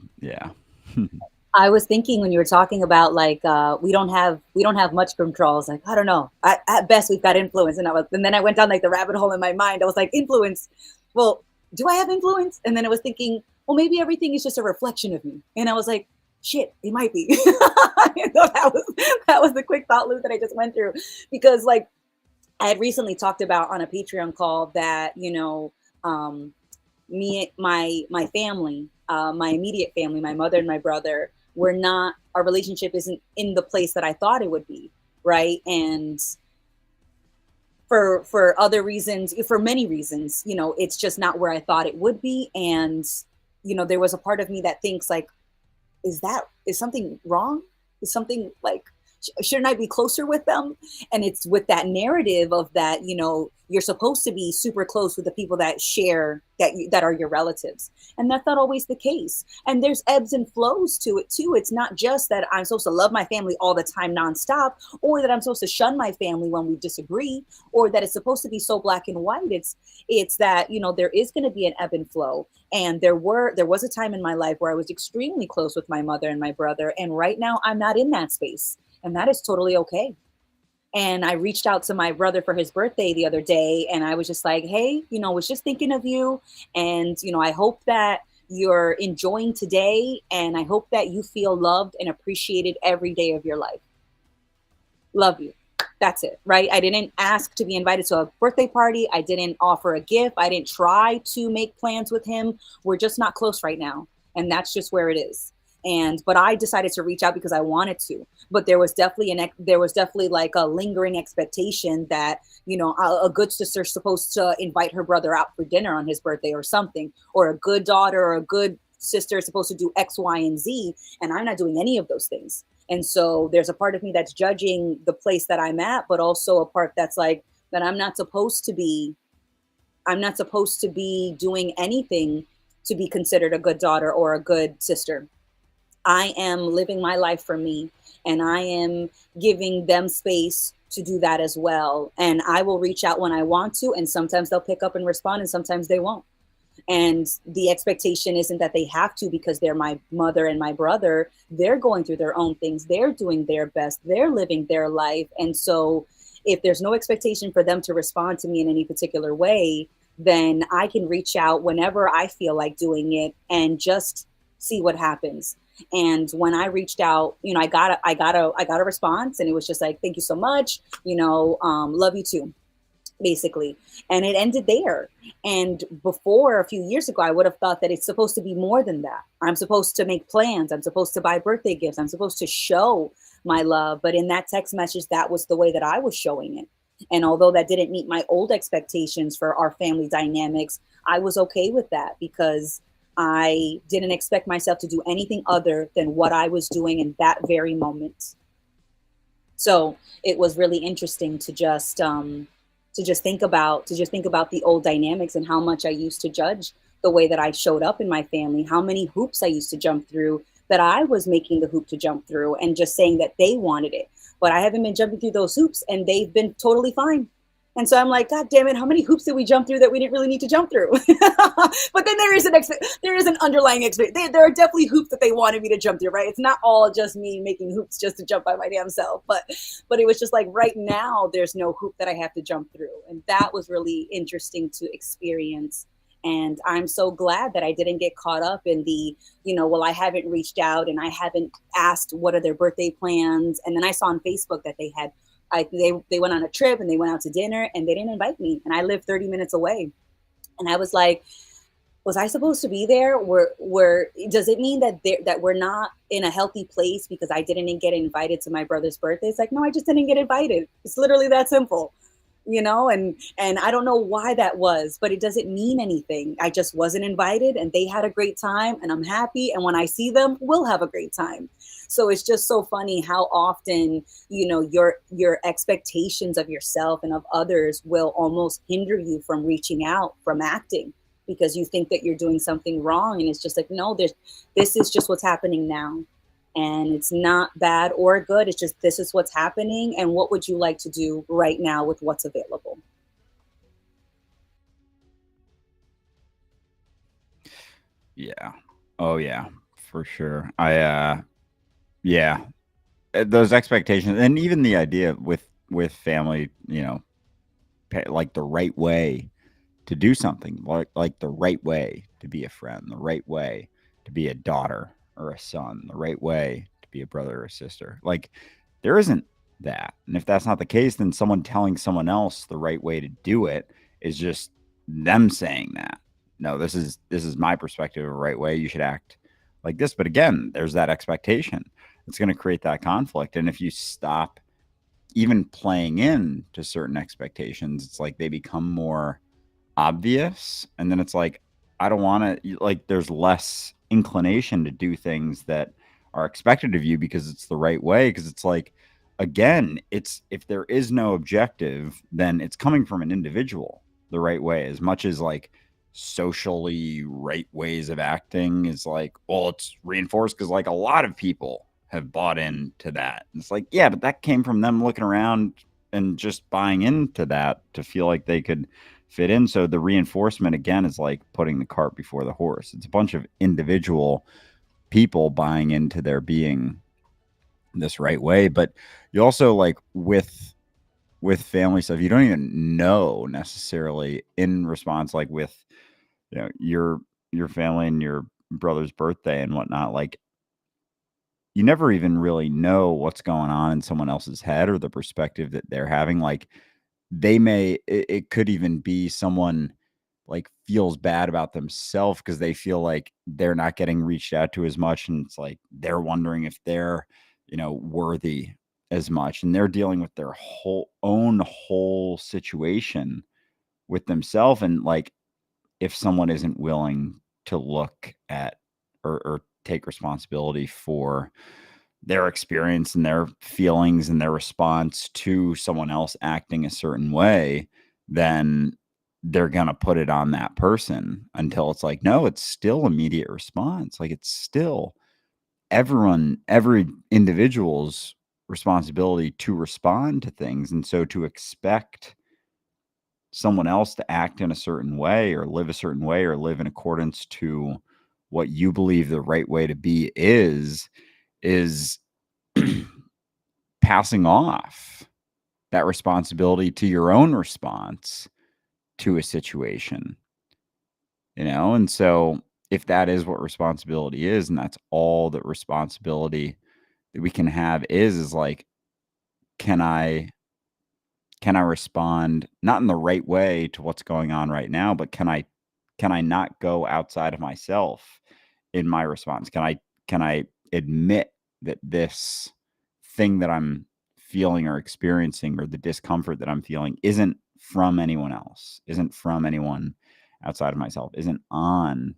I was thinking when you were talking about like we don't have much control. I was like, I don't know. At best we've got influence, and then I went down like the rabbit hole in my mind. I was like, influence. Well, do I have influence? And then I was thinking, well, maybe everything is just a reflection of me. And I was like, shit, it might be. That was the quick thought loop that I just went through, because like I had recently talked about on a Patreon call that me, my family, my immediate family, my mother and my brother, our relationship isn't in the place that I thought it would be, right? And for other reasons, for many reasons, it's just not where I thought it would be. And there was a part of me that thinks like, is something wrong? Is something like, shouldn't I be closer with them? And it's with that narrative of that, you're supposed to be super close with the people that share that are your relatives. And that's not always the case. And there's ebbs and flows to it too. It's not just that I'm supposed to love my family all the time nonstop, or that I'm supposed to shun my family when we disagree, or that it's supposed to be so black and white. It's that, there is going to be an ebb and flow. And there was a time in my life where I was extremely close with my mother and my brother. And right now I'm not in that space. And that is totally okay. And I reached out to my brother for his birthday the other day, and I was just like, hey, was just thinking of you. And, I hope that you're enjoying today. And I hope that you feel loved and appreciated every day of your life. Love you. That's it, right? I didn't ask to be invited to a birthday party. I didn't offer a gift. I didn't try to make plans with him. We're just not close right now. And that's just where it is. But I decided to reach out because I wanted to. But there was definitely like a lingering expectation that, a good sister's supposed to invite her brother out for dinner on his birthday or something, or a good daughter or a good sister is supposed to do X, Y, and Z. And I'm not doing any of those things. And so there's a part of me that's judging the place that I'm at, but also a part that's like that I'm not supposed to be doing anything to be considered a good daughter or a good sister. I am living my life for me, and I am giving them space to do that as well. And I will reach out when I want to, and sometimes they'll pick up and respond, and sometimes they won't. And the expectation isn't that they have to, because they're my mother and my brother. They're going through their own things. They're doing their best. They're living their life. And so if there's no expectation for them to respond to me in any particular way, then I can reach out whenever I feel like doing it and just see what happens. And when I reached out, I got a response, and it was just like, thank you so much, love you too, basically. And it ended there. And before, a few years ago, I would have thought that it's supposed to be more than that. I'm supposed to make plans, I'm supposed to buy birthday gifts, I'm supposed to show my love. But in that text message, that was the way that I was showing it. And although that didn't meet my old expectations for our family dynamics, I was okay with that, because I didn't expect myself to do anything other than what I was doing in that very moment. So it was really interesting to just think about the old dynamics and how much I used to judge the way that I showed up in my family, how many hoops I used to jump through, that I was making the hoop to jump through and just saying that they wanted it. But I haven't been jumping through those hoops, and they've been totally fine. And so I'm like, God damn it, how many hoops did we jump through that we didn't really need to jump through? But then there is an underlying experience. There are definitely hoops that they wanted me to jump through, right? It's not all just me making hoops just to jump by my damn self. But it was just like, right now, there's no hoop that I have to jump through. And that was really interesting to experience. And I'm so glad that I didn't get caught up in the, well, I haven't reached out and I haven't asked what are their birthday plans. And then I saw on Facebook that they went on a trip and they went out to dinner and they didn't invite me. And I live 30 minutes away. And I was like, was I supposed to be there? Does it mean that we're not in a healthy place because I didn't get invited to my brother's birthday? It's like, no, I just didn't get invited. It's literally that simple, and I don't know why that was, but it doesn't mean anything. I just wasn't invited, and they had a great time, and I'm happy. And when I see them, we'll have a great time. So it's just so funny how often, your expectations of yourself and of others will almost hinder you from reaching out, from acting, because you think that you're doing something wrong. And it's just like, no, this is just what's happening now. And it's not bad or good. It's just, this is what's happening. And what would you like to do right now with what's available? Yeah. Oh yeah, for sure. Yeah, those expectations, and even the idea with family, like the right way to do something, like the right way to be a friend, the right way to be a daughter or a son, the right way to be a brother or a sister. Like, there isn't that. And if that's not the case, then someone telling someone else the right way to do it is just them saying that, no, this is my perspective of the right way. You should act like this. But again, there's that expectation. It's going to create that conflict. And if you stop even playing in to certain expectations, it's like they become more obvious. And then it's like, I don't want to, like, there's less inclination to do things that are expected of you because it's the right way. Because it's like, again, it's, if there is no objective, then it's coming from an individual the right way, as much as like socially right ways of acting is like, well, it's reinforced because like a lot of people have bought into that. And it's like, yeah, but that came from them looking around and just buying into that to feel like they could fit in. So the reinforcement, again, is like putting the cart before the horse. It's a bunch of individual people buying into their being this right way. But you also, like, with family stuff, you don't even know necessarily in response, like with, your family and your brother's birthday and whatnot, like, you never even really know what's going on in someone else's head or the perspective that they're having. Like, it could even be someone like feels bad about themselves because they feel like they're not getting reached out to as much, and it's like they're wondering if they're, worthy as much, and they're dealing with their whole situation with themselves. And like, if someone isn't willing to look at or take responsibility for their experience and their feelings and their response to someone else acting a certain way, then they're going to put it on that person until it's like, no, it's still immediate response. Like, it's still every individual's responsibility to respond to things. And so to expect someone else to act in a certain way or live a certain way or live in accordance to what you believe the right way to be is passing off that responsibility to your own response to a situation, you know? And so if that is what responsibility is, and that's all that responsibility that we can have is like, can I respond not in the right way to what's going on right now, but can I not go outside of myself in my response? Can I admit that this thing that I'm feeling or experiencing, or the discomfort that I'm feeling, isn't from anyone else, isn't from anyone outside of myself, isn't on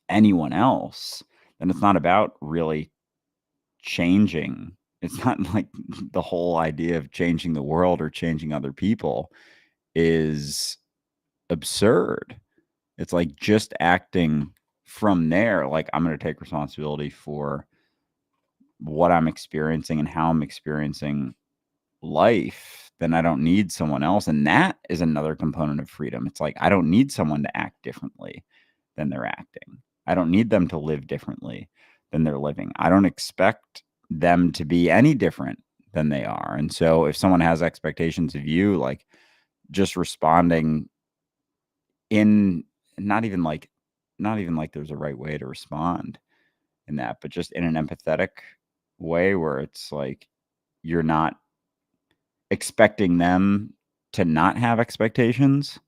anyone else? Then it's not about really changing. It's not like the whole idea of changing the world or changing other people is absurd. It's like just acting from there, like I'm going to take responsibility for what I'm experiencing and how I'm experiencing life. Then I don't need someone else. And that is another component of freedom. It's like I don't need someone to act differently than they're acting. I don't need them to live differently than they're living. I don't expect them to be any different than they are. And so if someone has expectations of you, like just responding in not even like there's a right way to respond in that, but just in an empathetic way where it's like you're not expecting them to not have expectations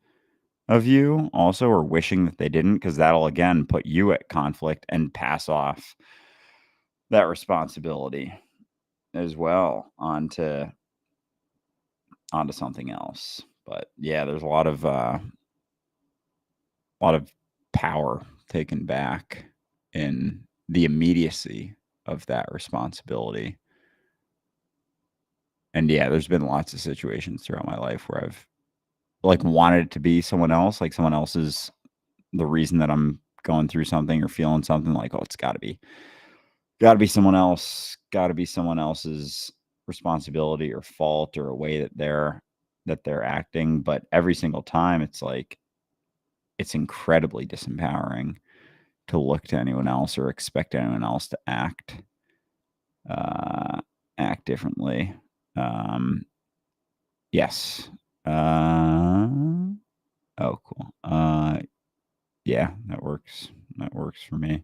of you also, or wishing that they didn't, because that'll again put you at conflict and pass off that responsibility as well onto something else. But yeah, there's a lot of power taken back in the immediacy of that responsibility. And yeah, there's been lots of situations throughout my life where I've like wanted it to be someone else, like someone else is the reason that I'm going through something or feeling something, like, oh, it's gotta be someone else, gotta be someone else's responsibility or fault or a way that they're acting. But every single time it's like, it's incredibly disempowering to look to anyone else or expect anyone else to act differently. Yes. Oh, cool. Yeah, that works. That works for me.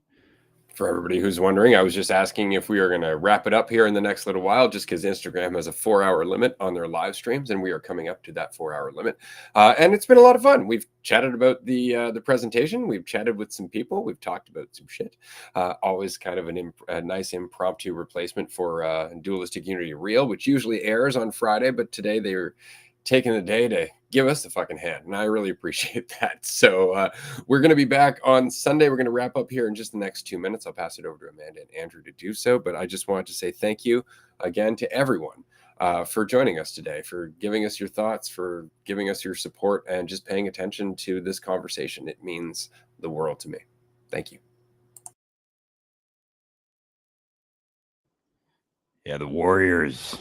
For everybody who's wondering, I was just asking if we are going to wrap it up here in the next little while, just because Instagram has a 4-hour limit on their live streams, and we are coming up to that 4-hour limit. And it's been a lot of fun. We've chatted about the presentation. We've chatted with some people. We've talked about some shit. Always kind of a nice impromptu replacement for Dualistic Unity Real, which usually airs on Friday, but today they were taking the day to give us a fucking hand, and I really appreciate that. So we're going to be back on Sunday. We're going to wrap up here in just the next 2 minutes. I'll pass it over to Amanda and Andrew to do so, but I just wanted to say thank you again to everyone for joining us today, for giving us your thoughts, for giving us your support, and just paying attention to this conversation. It means the world to me. Thank you. Yeah, the Warriors.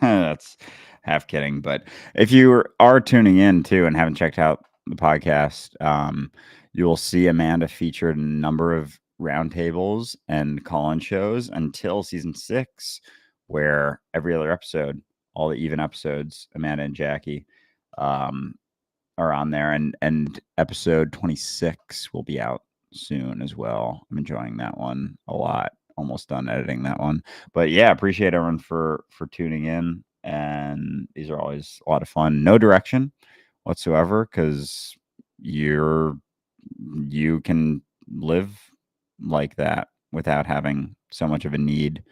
That's half kidding. But if you are tuning in too and haven't checked out the podcast, you will see Amanda featured in a number of roundtables and call-in shows until season 6, where every other episode, all the even episodes, Amanda and Jackie are on there. And episode 26 will be out soon as well. I'm enjoying that one a lot. Almost done editing that one. But yeah, appreciate everyone for tuning in. And these are always a lot of fun. No direction whatsoever, because you can live like that without having so much of a need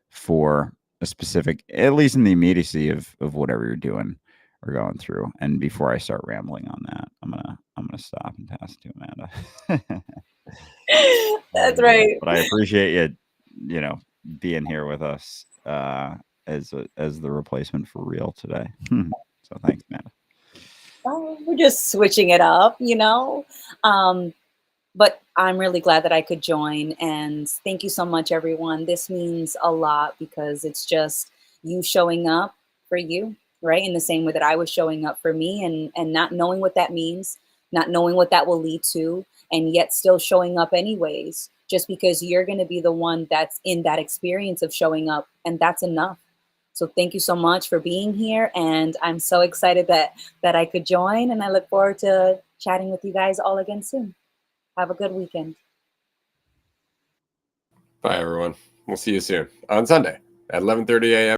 for a specific, at least in the immediacy of whatever you're doing or going through. And before I start rambling on that, I'm gonna stop and pass it to Amanda. That's right. But I appreciate you being here with us as the replacement for Real today. So thanks, Amanda. Oh, we're just switching it up, but I'm really glad that I could join, and thank you so much, everyone. This means a lot because it's just you showing up for you, right? In the same way that I was showing up for me, and not knowing what that means, not knowing what that will lead to, and yet still showing up anyways, just because you're going to be the one that's in that experience of showing up, and that's enough. So thank you so much for being here. And I'm so excited that I could join, and I look forward to chatting with you guys all again soon. Have a good weekend. Bye, everyone. We'll see you soon on Sunday at 11:30 a.m.